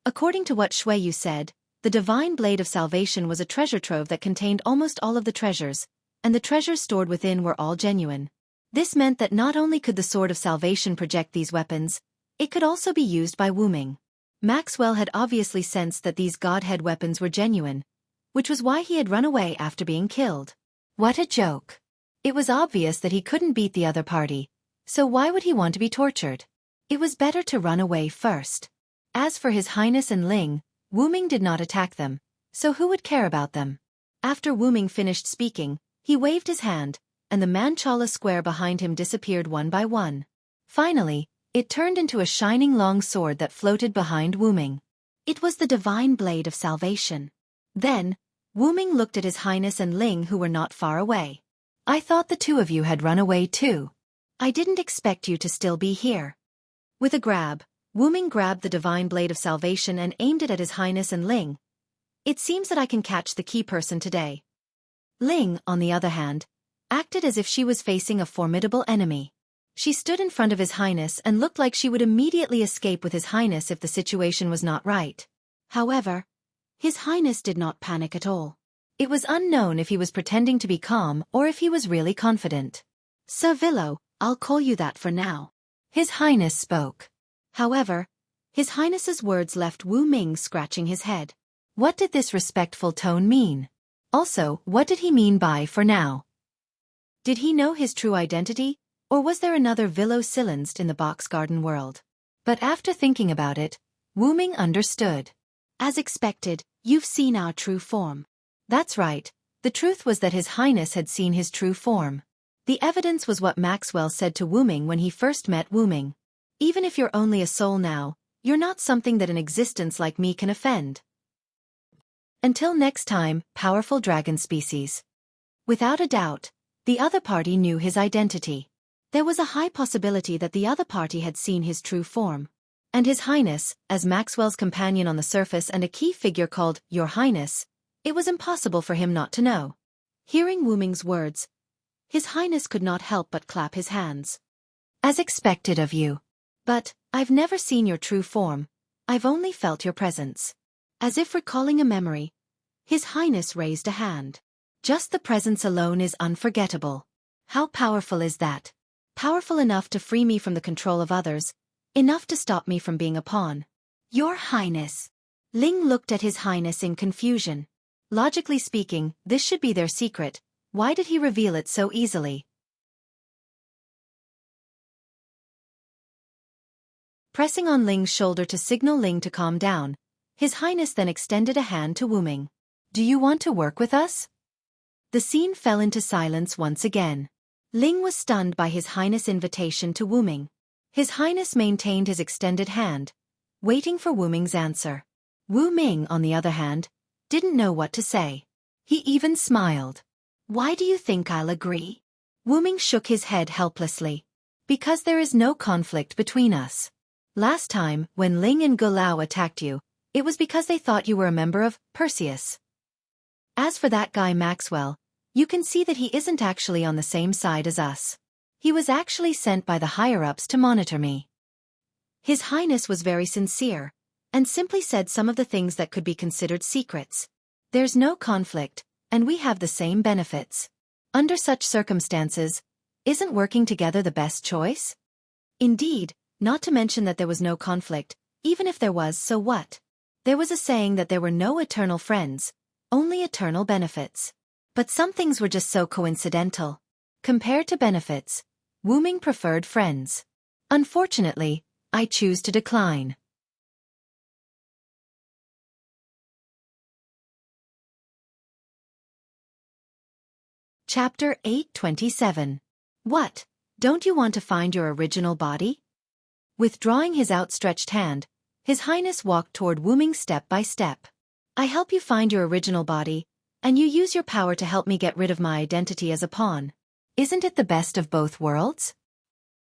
S1: According to what Shui Yu said, the Divine Blade of Salvation was a treasure trove that contained almost all of the treasures, and the treasures stored within were all genuine. This meant that not only could the Sword of Salvation project these weapons, it could also be used by Wu Ming. Maxwell had obviously sensed that these Godhead weapons were genuine, which was why he had run away after being killed. What a joke. It was obvious that he couldn't beat the other party, so why would he want to be tortured? It was better to run away first. As for His Highness and Ling, Wu Ming did not attack them, so who would care about them? After Wu Ming finished speaking, he waved his hand, and the Manchala square behind him disappeared one by one. Finally, it turned into a shining long sword that floated behind Wu Ming. It was the Divine Blade of Salvation. Then, Wu Ming looked at His Highness and Ling, who were not far away. I thought the two of you had run away too. I didn't expect you to still be here. With a grab, Wu Ming grabbed the Divine Blade of Salvation and aimed it at His Highness and Ling. It seems that I can catch the key person today. Ling, on the other hand, acted as if she was facing a formidable enemy. She stood in front of His Highness and looked like she would immediately escape with His Highness if the situation was not right. However, His Highness did not panic at all. It was unknown if he was pretending to be calm or if he was really confident. Sir Villo, I'll call you that for now. His Highness spoke. However, His Highness's words left Wu Ming scratching his head. What did this respectful tone mean? Also, what did he mean by for now? Did he know his true identity, or was there another Villo Silenced in the box garden world? But after thinking about it, Wu Ming understood. As expected, you've seen our true form. That's right, the truth was that His Highness had seen his true form. The evidence was what Maxwell said to Wu Ming when he first met Wu Ming. Even if you're only a soul now, you're not something that an existence like me can offend. Until next time, powerful dragon species. Without a doubt, the other party knew his identity. There was a high possibility that the other party had seen his true form. And His Highness, as Maxwell's companion on the surface and a key figure called Your Highness, it was impossible for him not to know. Hearing Wu Ming's words, His Highness could not help but clap his hands. As expected of you. But, I've never seen your true form, I've only felt your presence. As if recalling a memory, His Highness raised a hand. Just the presence alone is unforgettable. How powerful is that? Powerful enough to free me from the control of others, enough to stop me from being a pawn. Your Highness. Ling looked at His Highness in confusion. Logically speaking, this should be their secret. Why did he reveal it so easily? Pressing on Ling's shoulder to signal Ling to calm down, His Highness then extended a hand to Wu Ming. Do you want to work with us? The scene fell into silence once again. Ling was stunned by His Highness' invitation to Wu Ming. His Highness maintained his extended hand, waiting for Wu Ming's answer. Wu Ming, on the other hand, didn't know what to say. He even smiled. "Why do you think I'll agree?" Wu Ming shook his head helplessly. "Because there is no conflict between us. Last time, when Ling and Gulao attacked you, it was because they thought you were a member of Perseus. As for that guy Maxwell, you can see that he isn't actually on the same side as us. He was actually sent by the higher-ups to monitor me." His Highness was very sincere, and simply said some of the things that could be considered secrets. There's no conflict, and we have the same benefits. Under such circumstances, isn't working together the best choice? Indeed, not to mention that there was no conflict, even if there was, so what? There was a saying that there were no eternal friends, only eternal benefits. But some things were just so coincidental. Compared to benefits, Wu Ming preferred friends. Unfortunately, I choose to decline. Chapter 827. What? Don't you want to find your original body? Withdrawing his outstretched hand, His Highness walked toward Wu Ming step by step. "I help you find your original body, and you use your power to help me get rid of my identity as a pawn. Isn't it the best of both worlds?"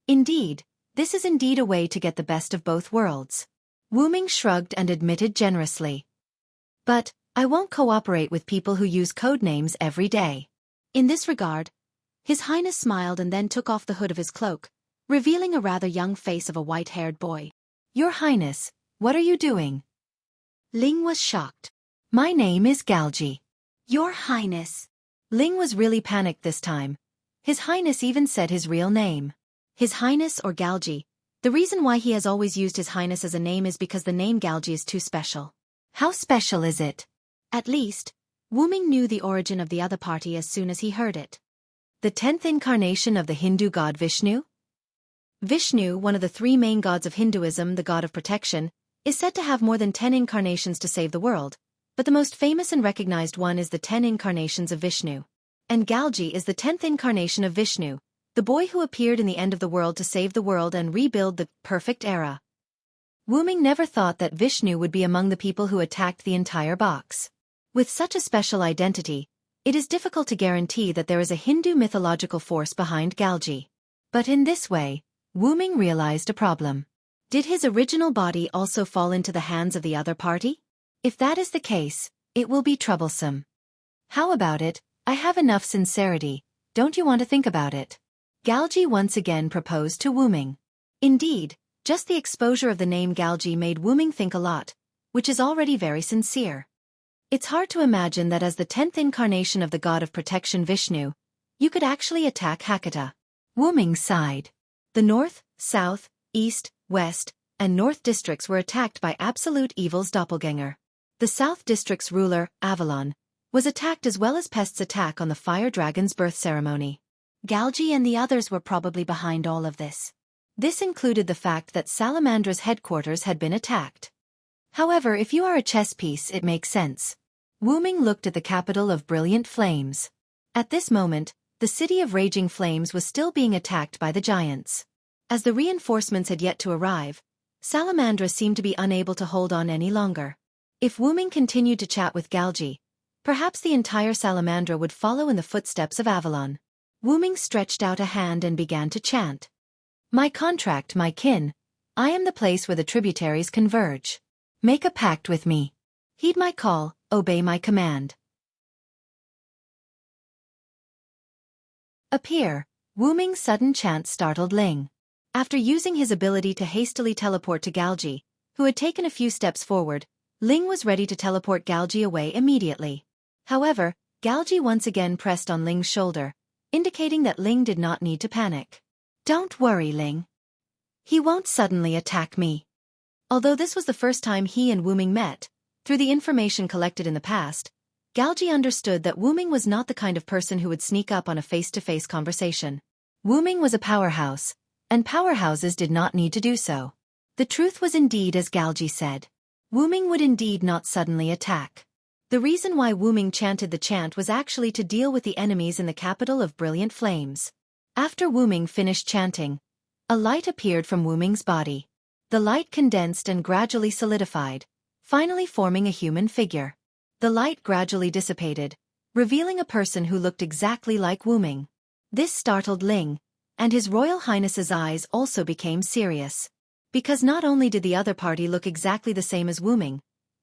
S1: Indeed, this is indeed a way to get the best of both worlds. Wu Ming shrugged and admitted generously. "But, I won't cooperate with people who use code names every day." In this regard, His Highness smiled and then took off the hood of his cloak, revealing a rather young face of a white-haired boy. "Your Highness, what are you doing?" Ling was shocked. "My name is Galji." "Your Highness." Ling was really panicked this time. His Highness even said his real name. His Highness or Galji. The reason why he has always used His Highness as a name is because the name Galji is too special. How special is it? At least, Wu Ming knew the origin of the other party as soon as he heard it. The 10th incarnation of the Hindu god Vishnu? Vishnu, one of the three main gods of Hinduism, the god of protection, is said to have more than 10 incarnations to save the world, but the most famous and recognized one is the 10 incarnations of Vishnu. And Galji is the 10th incarnation of Vishnu, the boy who appeared in the end of the world to save the world and rebuild the perfect era. Wu Ming never thought that Vishnu would be among the people who attacked the entire box. With such a special identity, it is difficult to guarantee that there is a Hindu mythological force behind Galji. But in this way, Wu Ming realized a problem. Did his original body also fall into the hands of the other party? If that is the case, it will be troublesome. How about it? I have enough sincerity, don't you want to think about it? Galji once again proposed to Wu Ming. Indeed, just the exposure of the name Galji made Wu Ming think a lot, which is already very sincere. It's hard to imagine that as the 10th incarnation of the god of protection Vishnu, you could actually attack Hakata. Wu Ming sighed. The north, south, east, west, and north districts were attacked by absolute evil's doppelganger. The south district's ruler, Avalon, was attacked as well as Pest's attack on the fire dragon's birth ceremony. Galji and the others were probably behind all of this. This included the fact that Salamandra's headquarters had been attacked. However, if you are a chess piece, it makes sense. Wu Ming looked at the capital of brilliant flames. At this moment, the city of raging flames was still being attacked by the giants. As the reinforcements had yet to arrive, Salamandra seemed to be unable to hold on any longer. If Wu Ming continued to chat with Galji, perhaps the entire Salamandra would follow in the footsteps of Avalon. Wu Ming stretched out a hand and began to chant. "My contract, my kin. I am the place where the tributaries converge. Make a pact with me. Heed my call, obey my command." Appear. Wu Ming's sudden chant startled Ling. After using his ability to hastily teleport to Galji, who had taken a few steps forward, Ling was ready to teleport Galji away immediately. However, Galji once again pressed on Ling's shoulder, indicating that Ling did not need to panic. "Don't worry, Ling. He won't suddenly attack me." Although this was the first time he and Wu Ming met, through the information collected in the past, Galji understood that Wu Ming was not the kind of person who would sneak up on a face-to-face conversation. Wu Ming was a powerhouse, and powerhouses did not need to do so. The truth was indeed as Galji said. Wu Ming would indeed not suddenly attack. The reason why Wu Ming chanted the chant was actually to deal with the enemies in the capital of brilliant flames. After Wu Ming finished chanting, a light appeared from Wu Ming's body. The light condensed and gradually solidified, finally forming a human figure. The light gradually dissipated, revealing a person who looked exactly like Wu Ming. This startled Ling, and His Royal Highness's eyes also became serious. Because not only did the other party look exactly the same as Wu Ming,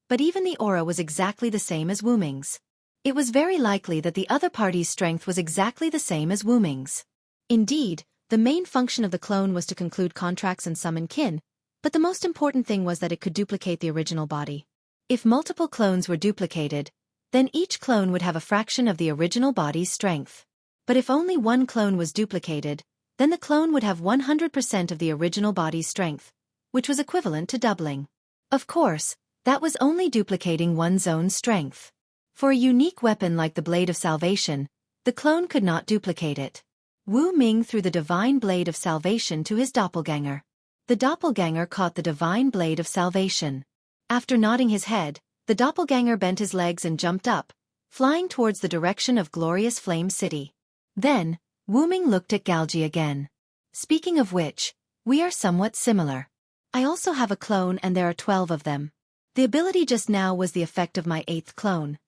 S1: but even the aura was exactly the same as Wu Ming's. It was very likely that the other party's strength was exactly the same as Wu Ming's. Indeed, the main function of the clone was to conclude contracts and summon kin, but the most important thing was that it could duplicate the original body. If multiple clones were duplicated, then each clone would have a fraction of the original body's strength. But if only one clone was duplicated, then the clone would have 100% of the original body's strength, which was equivalent to doubling. Of course, that was only duplicating one's own strength. For a unique weapon like the Blade of Salvation, the clone could not duplicate it. Wu Ming threw the Divine Blade of Salvation to his doppelganger. The doppelganger caught the Divine Blade of Salvation. After nodding his head, the doppelganger bent his legs and jumped up, flying towards the direction of Glorious Flame City. Then, Wu Ming looked at Galji again. Speaking of which, we are somewhat similar. I also have a clone and there are 12 of them. The ability just now was the effect of my 8th clone.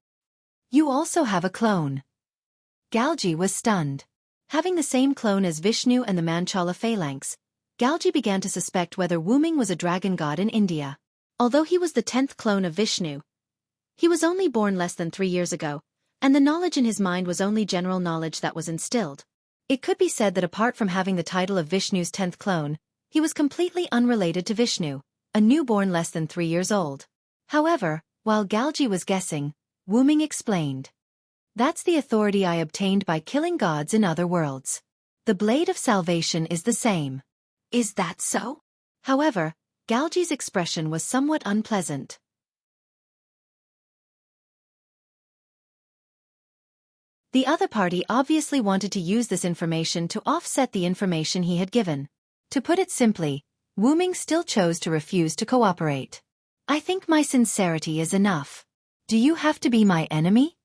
S1: You also have a clone. Galji was stunned. Having the same clone as Vishnu and the Manchala phalanx, Galji began to suspect whether Wu Ming was a dragon god in India. Although he was the 10th clone of Vishnu, he was only born less than 3 years ago, and the knowledge in his mind was only general knowledge that was instilled. It could be said that apart from having the title of Vishnu's 10th clone, he was completely unrelated to Vishnu, a newborn less than 3 years old. However, while Galji was guessing, Wu Ming explained. That's the authority I obtained by killing gods in other worlds. The Blade of Salvation is the same. Is that so? However, Galji's expression was somewhat unpleasant. The other party obviously wanted to use this information to offset the information he had given. To put it simply, Wu Ming still chose to refuse to cooperate. I think my sincerity is enough. Do you have to be my enemy?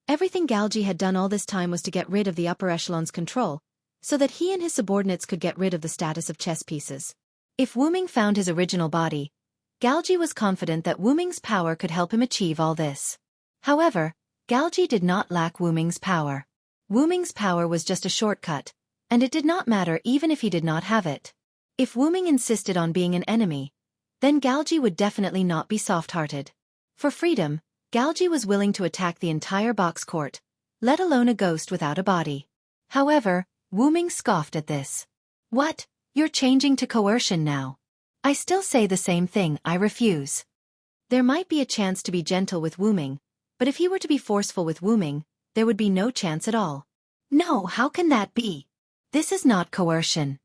S1: Everything Galji had done all this time was to get rid of the upper echelon's control, so that he and his subordinates could get rid of the status of chess pieces. If Wu Ming found his original body, Galji was confident that Wu Ming's power could help him achieve all this. However, Galji did not lack Wu Ming's power. Wu Ming's power was just a shortcut, and it did not matter even if he did not have it. If Wu Ming insisted on being an enemy, then Galji would definitely not be soft-hearted. For freedom, Galji was willing to attack the entire box court, let alone a ghost without a body. However, Wu Ming scoffed at this. What? You're changing to coercion now. I still say the same thing, I refuse. There might be a chance to be gentle with Wu Ming, but if he were to be forceful with Wu Ming, there would be no chance at all. No, how can that be? This is not coercion.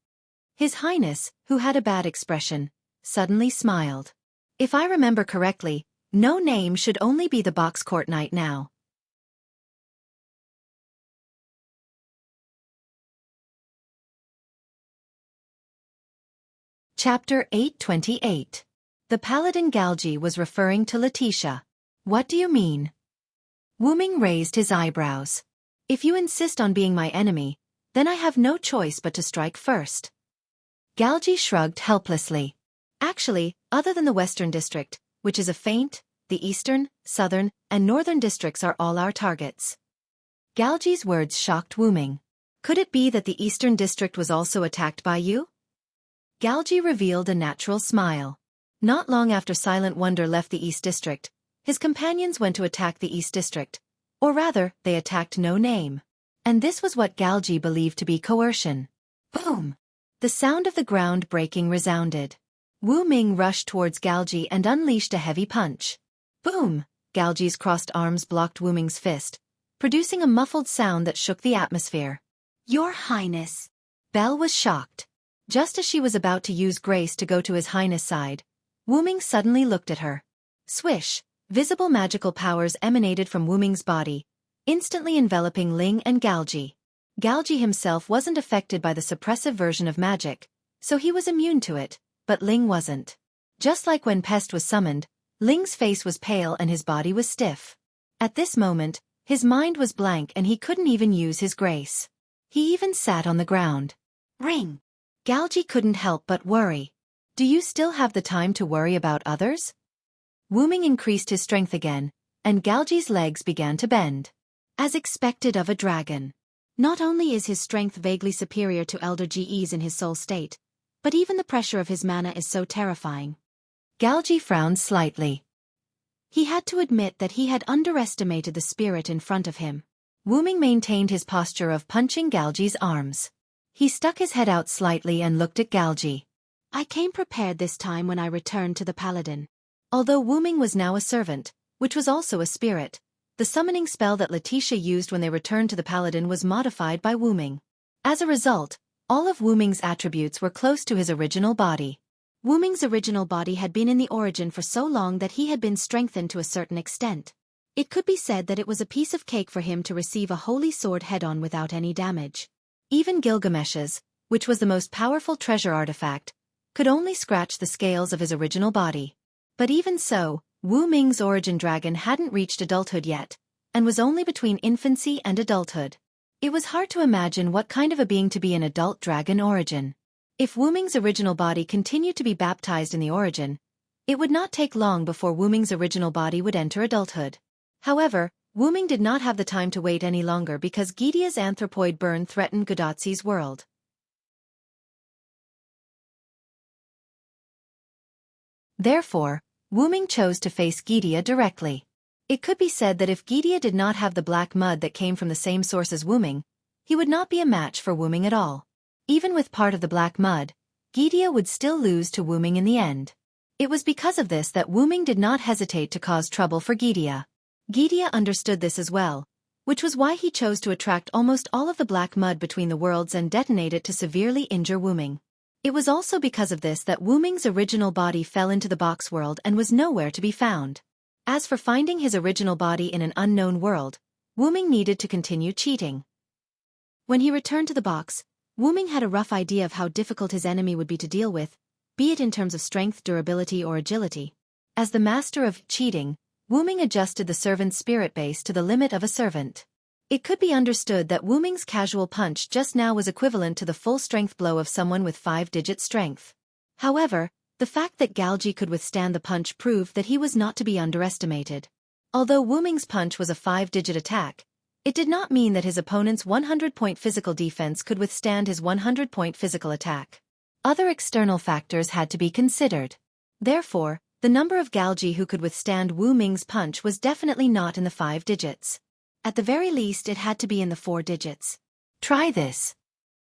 S1: His Highness, who had a bad expression, suddenly smiled. If I remember correctly, no name should only be the box court knight now. Chapter 828. The Paladin Galji was referring to Letitia. What do you mean? Wu Ming raised his eyebrows. If you insist on being my enemy, then I have no choice but to strike first. Galji shrugged helplessly. Actually, other than the Western District, which is a feint, the Eastern, Southern, and Northern districts are all our targets. Galji's words shocked Wu Ming. Could it be that the Eastern District was also attacked by you? Galji revealed a natural smile. Not long after Silent Wonder left the East District, his companions went to attack the East District. Or rather, they attacked No Name. And this was what Galji believed to be coercion. Boom! The sound of the ground breaking resounded. Wu Ming rushed towards Galji and unleashed a heavy punch. Boom! Galji's crossed arms blocked Wu Ming's fist, producing a muffled sound that shook the atmosphere. Your Highness! Belle was shocked. Just as she was about to use grace to go to His Highness' side, Wu Ming suddenly looked at her. Swish! Visible magical powers emanated from Wu Ming's body, instantly enveloping Ling and Galji. Galji himself wasn't affected by the suppressive version of magic, so he was immune to it, but Ling wasn't. Just like when Pest was summoned, Ling's face was pale and his body was stiff. At this moment, his mind was blank and he couldn't even use his grace. He even sat on the ground. Ring. Galji couldn't help but worry. Do you still have the time to worry about others? Wu-Ming increased his strength again, and Galji's legs began to bend. As expected of a dragon. Not only is his strength vaguely superior to Elder Ge's in his soul state, but even the pressure of his mana is so terrifying. Galji frowned slightly. He had to admit that he had underestimated the spirit in front of him. Wu-Ming maintained his posture of punching Galji's arms. He stuck his head out slightly and looked at Galji. I came prepared this time when I returned to the paladin. Although Wu-Ming was now a servant, which was also a spirit, the summoning spell that Letitia used when they returned to the paladin was modified by Wu-Ming. As a result, all of Wu-Ming's attributes were close to his original body. Wu-Ming's original body had been in the origin for so long that he had been strengthened to a certain extent. It could be said that it was a piece of cake for him to receive a holy sword head-on without any damage. Even Gilgamesh's, which was the most powerful treasure artifact, could only scratch the scales of his original body. But even so, Wu-Ming's origin dragon hadn't reached adulthood yet, and was only between infancy and adulthood. It was hard to imagine what kind of a being to be an adult dragon origin. If Wu-Ming's original body continued to be baptized in the origin, it would not take long before Wu-Ming's original body would enter adulthood. However, Wu-Ming did not have the time to wait any longer because Gidea's anthropoid burn threatened Godatsu's world. Therefore, Wu-Ming chose to face Gidea directly. It could be said that if Gidea did not have the black mud that came from the same source as Wu-Ming, he would not be a match for Wu-Ming at all. Even with part of the black mud, Gidea would still lose to Wu-Ming in the end. It was because of this that Wu-Ming did not hesitate to cause trouble for Gidea. Gidea understood this as well, which was why he chose to attract almost all of the black mud between the worlds and detonate it to severely injure Wu-Ming. It was also because of this that Wu-Ming's original body fell into the box world and was nowhere to be found. As for finding his original body in an unknown world, Wu-Ming needed to continue cheating. When he returned to the box, Wu-Ming had a rough idea of how difficult his enemy would be to deal with, be it in terms of strength, durability, or agility. As the master of cheating, Wu-Ming adjusted the servant's spirit base to the limit of a servant. It could be understood that Wu-Ming's casual punch just now was equivalent to the full strength blow of someone with 5-digit strength. However, the fact that Galji could withstand the punch proved that he was not to be underestimated. Although Wu-Ming's punch was a 5-digit attack, it did not mean that his opponent's 100-point physical defense could withstand his 100-point physical attack. Other external factors had to be considered. Therefore, the number of Galji who could withstand Wu-Ming's punch was definitely not in the 5 digits. At the very least, it had to be in the 4 digits. Try this.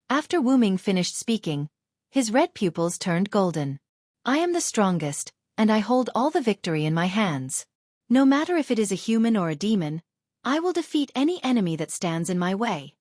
S1: After Wu-Ming finished speaking, his red pupils turned golden. I am the strongest, and I hold all the victory in my hands. No matter if it is a human or a demon, I will defeat any enemy that stands in my way.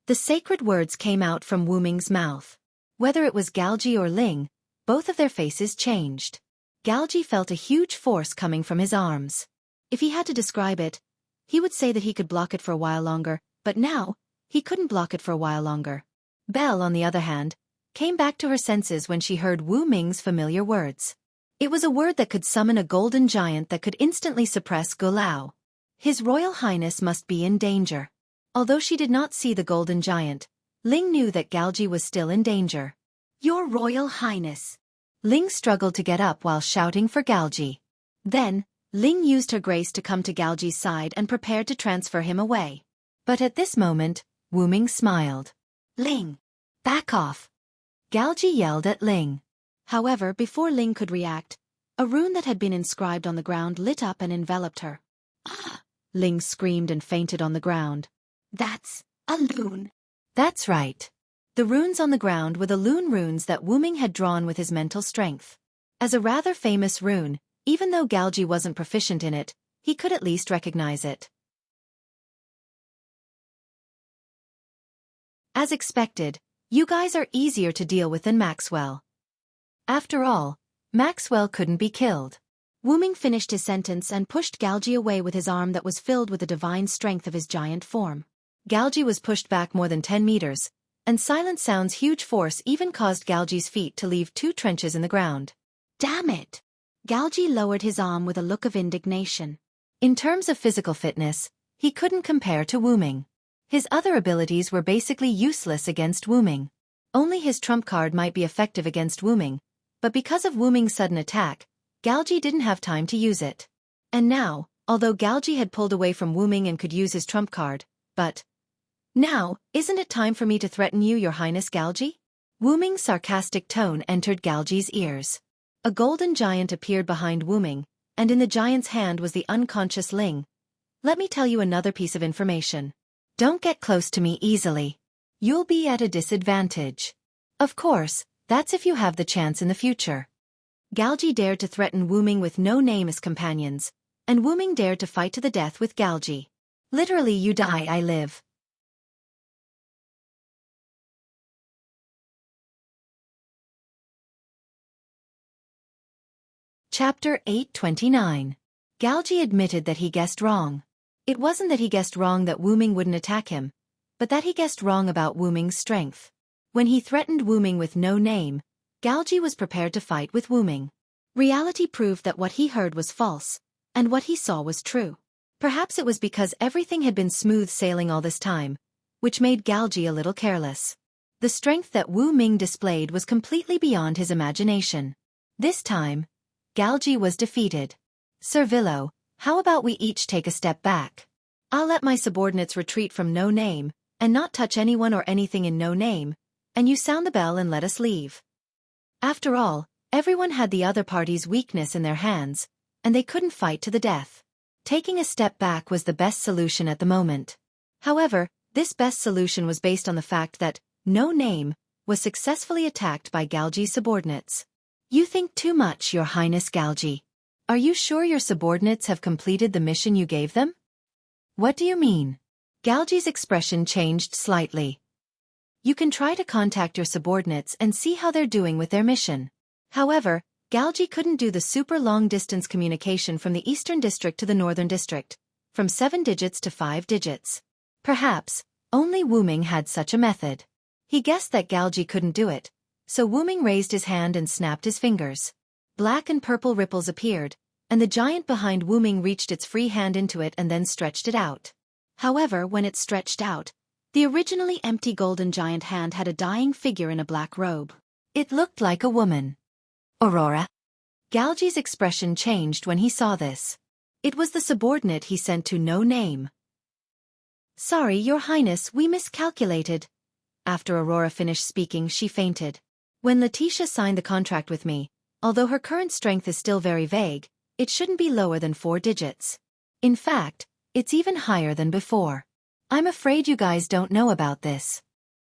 S1: The sacred words came out from Wu-Ming's mouth. Whether it was Galji or Ling, both of their faces changed. Galji felt a huge force coming from his arms. If he had to describe it, he would say that he could block it for a while longer, but now, he couldn't block it for a while longer. Belle, on the other hand, came back to her senses when she heard Wu-Ming's familiar words. It was a word that could summon a golden giant that could instantly suppress Gulao. His Royal Highness must be in danger. Although she did not see the golden giant, Ling knew that Galji was still in danger. Your Royal Highness. Ling struggled to get up while shouting for Galji. Then, Ling used her grace to come to Galji's side and prepared to transfer him away. But at this moment, Wu-Ming smiled. Ling! Back off! Galji yelled at Ling. However, before Ling could react, a rune that had been inscribed on the ground lit up and enveloped her. Ah! Ling screamed and fainted on the ground. That's a loon. That's right. The runes on the ground were the loon runes that Wu-Ming had drawn with his mental strength. As a rather famous rune, even though Galji wasn't proficient in it, he could at least recognize it. As expected, you guys are easier to deal with than Maxwell. After all, Maxwell couldn't be killed. Wu-Ming finished his sentence and pushed Galji away with his arm that was filled with the divine strength of his giant form. Galji was pushed back more than 10 meters, and Silent Sound's huge force even caused Galji's feet to leave 2 trenches in the ground. Damn it! Galji lowered his arm with a look of indignation. In terms of physical fitness, he couldn't compare to Wu-Ming. His other abilities were basically useless against Wuming. Only his trump card might be effective against Wuming, but because of Wuming's sudden attack, Galji didn't have time to use it. And now, although Galji had pulled away from Wuming and could use his trump card, but... Now, isn't it time for me to threaten you, Your Highness Galji? Wuming's sarcastic tone entered Galji's ears. A golden giant appeared behind Wuming, and in the giant's hand was the unconscious Ling. Let me tell you another piece of information. Don't get close to me easily. You'll be at a disadvantage. Of course, that's if you have the chance in the future. Galji dared to threaten Wuming with no name as companions, and Wuming dared to fight to the death with Galji. Literally, you die, I live. Chapter 829. Galji admitted that he guessed wrong. It wasn't that he guessed wrong that Wuming wouldn't attack him, but that he guessed wrong about Wuming's strength. When he threatened Wuming with no name, Galji was prepared to fight with Wuming. Reality proved that what he heard was false, and what he saw was true. Perhaps it was because everything had been smooth sailing all this time, which made Galji a little careless. The strength that Wuming displayed was completely beyond his imagination. This time, Galji was defeated. Sir Villo, how about we each take a step back? I'll let my subordinates retreat from no name, and not touch anyone or anything in no name, and you sound the bell and let us leave. After all, everyone had the other party's weakness in their hands, and they couldn't fight to the death. Taking a step back was the best solution at the moment. However, this best solution was based on the fact that no name was successfully attacked by Galji's subordinates. You think too much, Your Highness Galji. Are you sure your subordinates have completed the mission you gave them? What do you mean? Galji's expression changed slightly. You can try to contact your subordinates and see how they're doing with their mission. However, Galji couldn't do the super long-distance communication from the Eastern District to the Northern District, from 7 digits to 5 digits. Perhaps, only Wuming had such a method. He guessed that Galji couldn't do it, so Wuming raised his hand and snapped his fingers. Black and purple ripples appeared, and the giant behind Wuming reached its free hand into it and then stretched it out. However, when it stretched out, the originally empty golden giant hand had a dying figure in a black robe. It looked like a woman. Aurora. Galji's expression changed when he saw this. It was the subordinate he sent to no name. Sorry, Your Highness, we miscalculated. After Aurora finished speaking, she fainted. When Letitia signed the contract with me, although her current strength is still very vague, it shouldn't be lower than 4 digits. In fact, it's even higher than before. I'm afraid you guys don't know about this.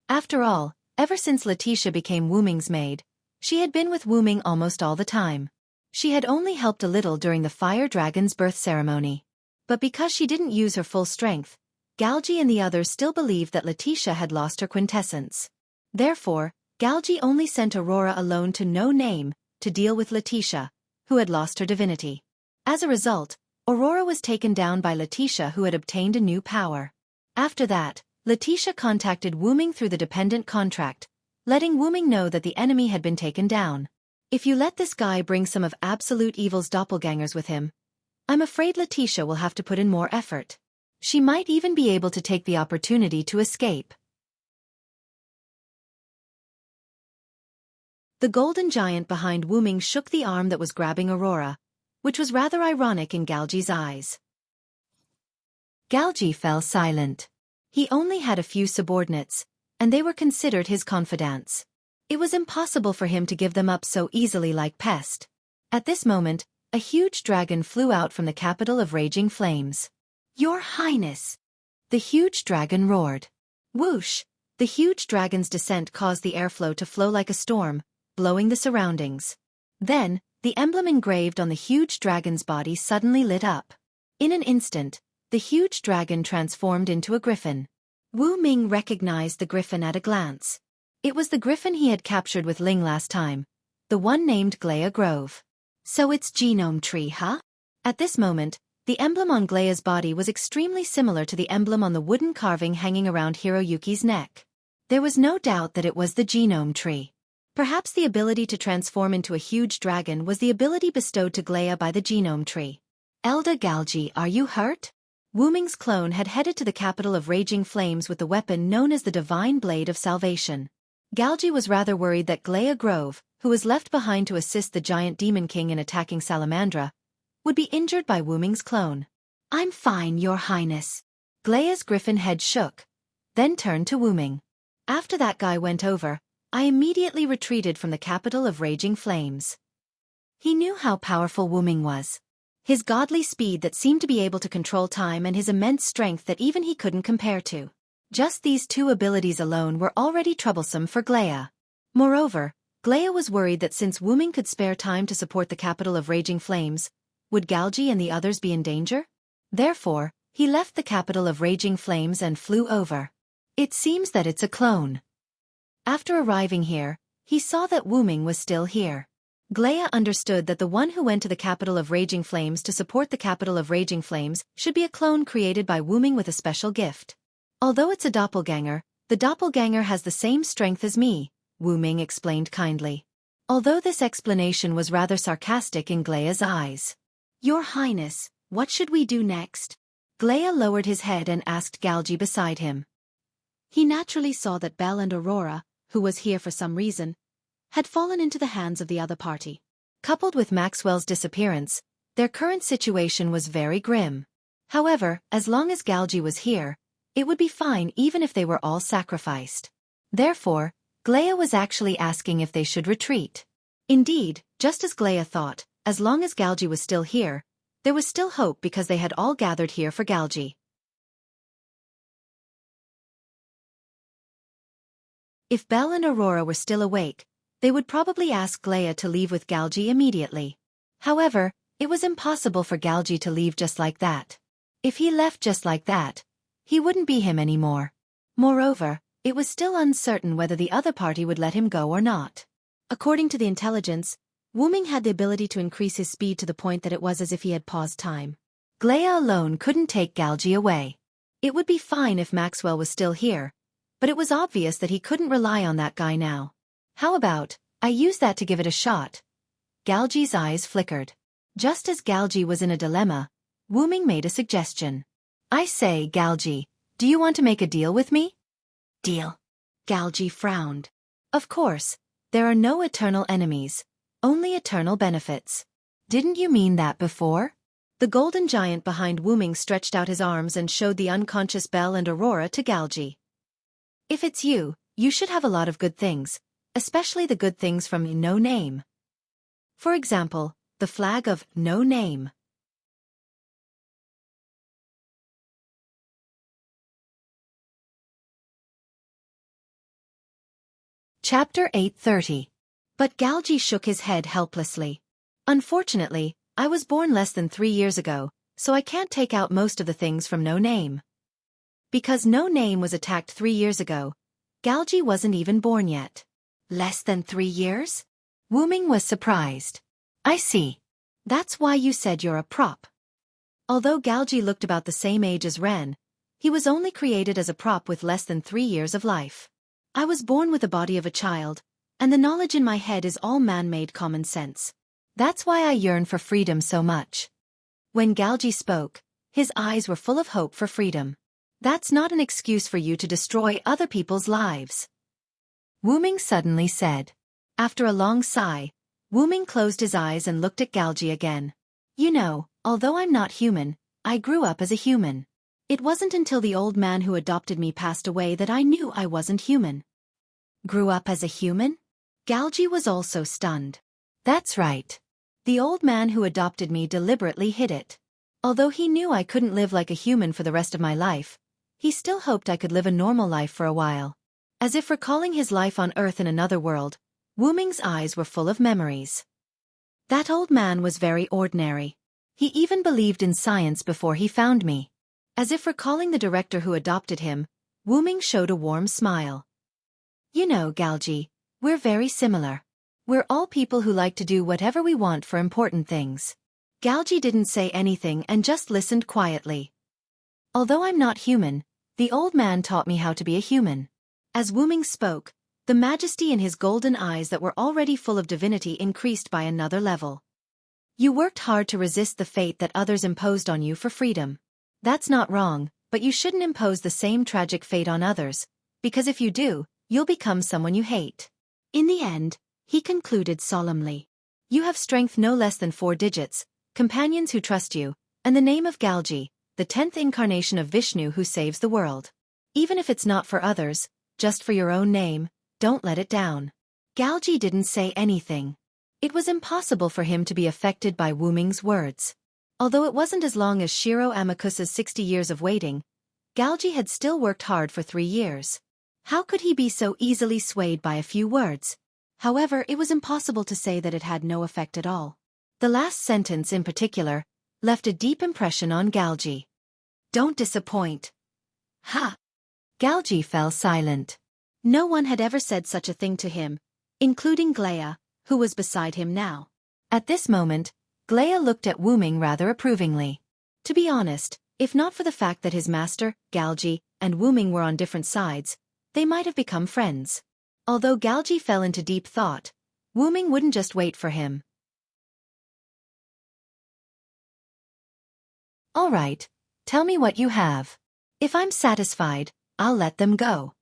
S1: After all, ever since Letitia became Wuming's maid, she had been with Wuming almost all the time. She had only helped a little during the fire dragon's birth ceremony. But because she didn't use her full strength, Galji and the others still believed that Letitia had lost her quintessence. Therefore, Galji only sent Aurora alone to no name to deal with Letitia, who had lost her divinity. As a result, Aurora was taken down by Letitia, who had obtained a new power. After that, Letitia contacted Wuming through the dependent contract, letting Wuming know that the enemy had been taken down. If you let this guy bring some of Absolute Evil's doppelgangers with him, I'm afraid Letitia will have to put in more effort. She might even be able to take the opportunity to escape. The golden giant behind Wuming shook the arm that was grabbing Aurora, which was rather ironic in Galji's eyes. Galji fell silent. He only had a few subordinates, and they were considered his confidants. It was impossible for him to give them up so easily like Pest. At this moment, a huge dragon flew out from the capital of Raging Flames. Your Highness! The huge dragon roared. Whoosh! The huge dragon's descent caused the airflow to flow like a storm, blowing the surroundings. Then, the emblem engraved on the huge dragon's body suddenly lit up. In an instant, the huge dragon transformed into a griffin. Wuming recognized the griffin at a glance. It was the griffin he had captured with Ling last time, the one named Glea Grove. So it's Genome Tree, huh? At this moment, the emblem on Glea's body was extremely similar to the emblem on the wooden carving hanging around Hiroyuki's neck. There was no doubt that it was the Genome Tree. Perhaps the ability to transform into a huge dragon was the ability bestowed to Glea by the Genome Tree. Elder Galji, are you hurt? Wu Ming's clone had headed to the capital of Raging Flames with the weapon known as the Divine Blade of Salvation. Galji was rather worried that Glea Grove, who was left behind to assist the giant Demon King in attacking Salamandra, would be injured by Wu Ming's clone. "I'm fine, Your Highness." Glea's griffin head shook, then turned to Wu Ming. "After that guy went over, I immediately retreated from the capital of Raging Flames." He knew how powerful Wu Ming was. His godly speed that seemed to be able to control time and his immense strength that even he couldn't compare to. Just these two abilities alone were already troublesome for Glea. Moreover, Glea was worried that since Wu Ming could spare time to support the capital of Raging Flames, would Galji and the others be in danger? Therefore, he left the capital of Raging Flames and flew over. It seems that it's a clone. After arriving here, he saw that Wu Ming was still here. Glea understood that the one who went to the capital of Raging Flames to support the capital of Raging Flames should be a clone created by Wu Ming with a special gift. "Although it's a doppelganger, the doppelganger has the same strength as me," Wu Ming explained kindly. Although this explanation was rather sarcastic in Glea's eyes. "Your Highness, what should we do next?" Glea lowered his head and asked Galji beside him. He naturally saw that Belle and Aurora, who was here for some reason, had fallen into the hands of the other party. Coupled with Maxwell's disappearance, their current situation was very grim. However, as long as Galji was here, it would be fine even if they were all sacrificed. Therefore, Glea was actually asking if they should retreat. Indeed, just as Glea thought, as long as Galji was still here, there was still hope because they had all gathered here for Galji. If Belle and Aurora were still awake, they would probably ask Glea to leave with Galji immediately. However, it was impossible for Galji to leave just like that. If he left just like that, he wouldn't be him anymore. Moreover, it was still uncertain whether the other party would let him go or not. According to the intelligence, Wu Ming had the ability to increase his speed to the point that it was as if he had paused time. Glea alone couldn't take Galji away. It would be fine if Maxwell was still here, but it was obvious that he couldn't rely on that guy now. "How about, I use that to give it a shot?" Galji's eyes flickered. Just as Galji was in a dilemma, Wu Ming made a suggestion. "I say, Galji, do you want to make a deal with me?" "Deal?" Galji frowned. "Of course, there are no eternal enemies, only eternal benefits. Didn't you mean that before?" The golden giant behind Wu Ming stretched out his arms and showed the unconscious Belle and Aurora to Galji. "If it's you, you should have a lot of good things, especially the good things from No Name. For example, the flag of No Name." Chapter 830. But Galji shook his head helplessly. "Unfortunately, I was born less than 3 years ago, so I can't take out most of the things from No Name." Because No Name was attacked 3 years ago, Galji wasn't even born yet. "Less than 3 years?" Wu Ming was surprised. "I see. That's why you said you're a prop." Although Galji looked about the same age as Ren, he was only created as a prop with less than 3 years of life. "I was born with the body of a child, and the knowledge in my head is all man-made common sense. That's why I yearn for freedom so much." When Galji spoke, his eyes were full of hope for freedom. "That's not an excuse for you to destroy other people's lives," Wu Ming suddenly said. After a long sigh, Wu Ming closed his eyes and looked at Galji again. "You know, although I'm not human, I grew up as a human. It wasn't until the old man who adopted me passed away that I knew I wasn't human." "Grew up as a human?" Galji was also stunned. "That's right. The old man who adopted me deliberately hid it. Although he knew I couldn't live like a human for the rest of my life, he still hoped I could live a normal life for a while." As if recalling his life on Earth in another world, Wu Ming's eyes were full of memories. That old man was very ordinary. He even believed in science before he found me. As if recalling the director who adopted him, Wu Ming showed a warm smile. "You know, Galji, we're very similar. We're all people who like to do whatever we want for important things." Galji didn't say anything and just listened quietly. "Although I'm not human, the old man taught me how to be a human." As Wu Ming spoke, the majesty in his golden eyes that were already full of divinity increased by another level. "You worked hard to resist the fate that others imposed on you for freedom. That's not wrong, but you shouldn't impose the same tragic fate on others, because if you do, you'll become someone you hate. In the end, he concluded solemnly. You have strength no less than 4 digits, companions who trust you, and the name of Galji, the 10th incarnation of Vishnu who saves the world. Even if it's not for others, just for your own name, don't let it down. Galji didn't say anything. It was impossible for him to be affected by Wu Ming's words. Although it wasn't as long as Shiro Amakusa's 60 years of waiting, Galji had still worked hard for 3 years. How could he be so easily swayed by a few words? However, it was impossible to say that it had no effect at all. The last sentence in particular left a deep impression on Galji. Don't disappoint. Ha! Galji fell silent. No one had ever said such a thing to him, including Glea, who was beside him now. At this moment, Glea looked at Wu Ming rather approvingly. To be honest, if not for the fact that his master, Galji, and Wu Ming were on different sides, they might have become friends. Although Galji fell into deep thought, Wu Ming wouldn't just wait for him. All right, tell me what you have. If I'm satisfied, I'll let them go.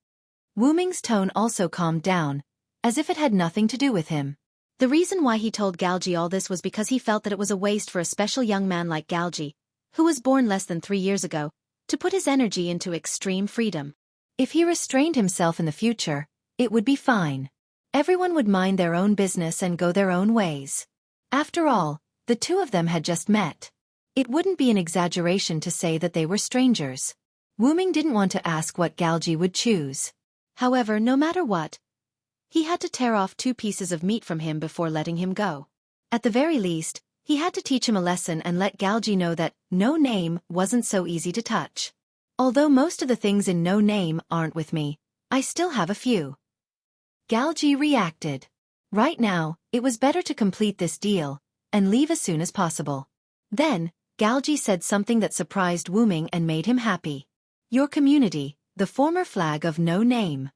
S1: Wu Ming's tone also calmed down, as if it had nothing to do with him. The reason why he told Galji all this was because he felt that it was a waste for a special young man like Galji, who was born less than 3 years ago, to put his energy into extreme freedom. If he restrained himself in the future, it would be fine. Everyone would mind their own business and go their own ways. After all, the two of them had just met. It wouldn't be an exaggeration to say that they were strangers. Wu Ming didn't want to ask what Galji would choose. However, no matter what, he had to tear off 2 pieces of meat from him before letting him go. At the very least, he had to teach him a lesson and let Galji know that No Name wasn't so easy to touch. Although most of the things in No Name aren't with me, I still have a few. Galji reacted. Right now, it was better to complete this deal and leave as soon as possible. Then, Galji said something that surprised Wu Ming and made him happy. Your community, the former flag of No Name.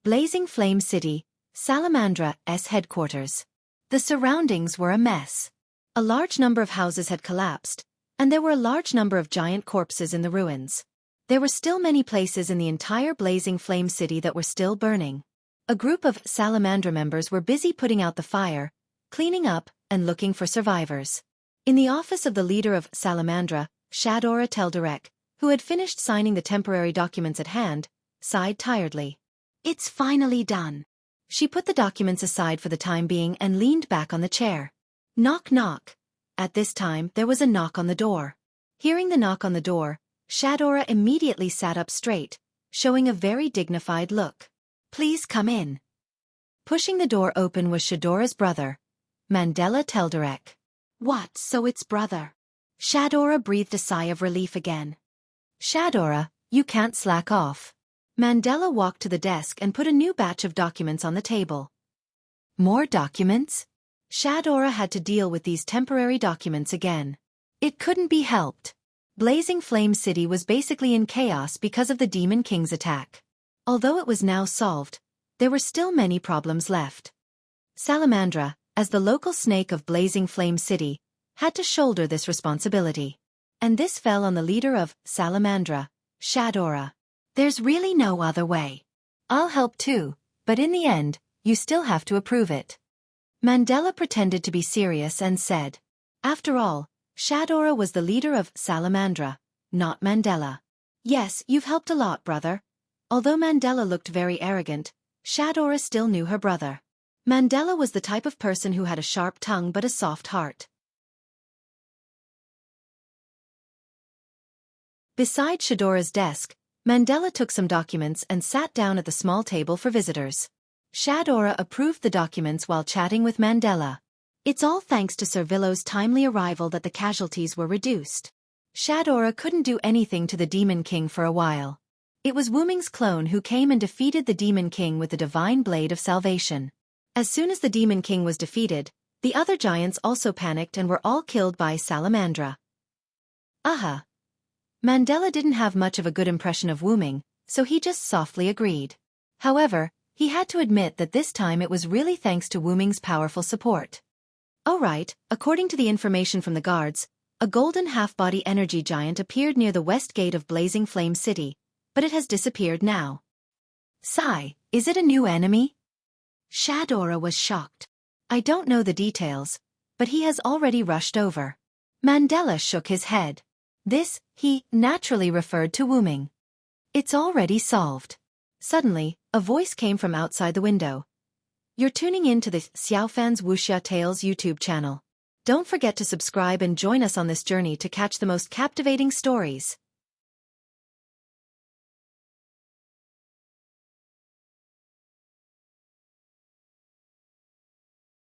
S1: Blazing Flame City, Salamandra's headquarters. The surroundings were a mess. A large number of houses had collapsed, and there were a large number of giant corpses in the ruins. There were still many places in the entire Blazing Flame City that were still burning. A group of Salamandra members were busy putting out the fire, cleaning up, and looking for survivors. In the office of the leader of Salamandra, Shadora Telderek, who had finished signing the temporary documents at hand, sighed tiredly. It's finally done. She put the documents aside for the time being and leaned back on the chair. Knock knock. At this time, there was a knock on the door. Hearing the knock on the door, Shadora immediately sat up straight, showing a very dignified look. Please come in. Pushing the door open was Shadora's brother, Mandela Telderek. What, so it's brother? Shadora breathed a sigh of relief again. Shadora, you can't slack off. Mandela walked to the desk and put a new batch of documents on the table. More documents? Shadora had to deal with these temporary documents again. It couldn't be helped. Blazing Flame City was basically in chaos because of the Demon King's attack. Although it was now solved, there were still many problems left. Salamandra, as the local snake of Blazing Flame City, had to shoulder this responsibility. And this fell on the leader of Salamandra, Shadora. There's really no other way. I'll help too, but in the end, you still have to approve it. Mandela pretended to be serious and said. After all, Shadora was the leader of Salamandra, not Mandela. Yes, you've helped a lot, brother. Although Mandela looked very arrogant, Shadora still knew her brother. Mandela was the type of person who had a sharp tongue but a soft heart. Beside Shadora's desk, Mandela took some documents and sat down at the small table for visitors. Shadora approved the documents while chatting with Mandela. It's all thanks to Servillo's timely arrival that the casualties were reduced. Shadora couldn't do anything to the Demon King for a while. It was Wu Ming's clone who came and defeated the Demon King with the Divine Blade of Salvation. As soon as the Demon King was defeated, the other giants also panicked and were all killed by Salamandra. Aha! Mandela didn't have much of a good impression of Wu Ming, so he just softly agreed. However, he had to admit that this time it was really thanks to Wu Ming's powerful support. All right, according to the information from the guards, A golden half-body energy giant appeared near the west gate of Blazing Flame City, but it has disappeared now. Sigh, is it a new enemy? Shadora was shocked. I don't know the details, but he has already rushed over. Mandela shook his head. This, he naturally referred to Wuming. It's already solved. Suddenly, a voice came from outside the window. You're tuning in to the Xiaofan's Wuxia Tales YouTube channel. Don't forget to subscribe and join us on this journey to catch the most captivating stories.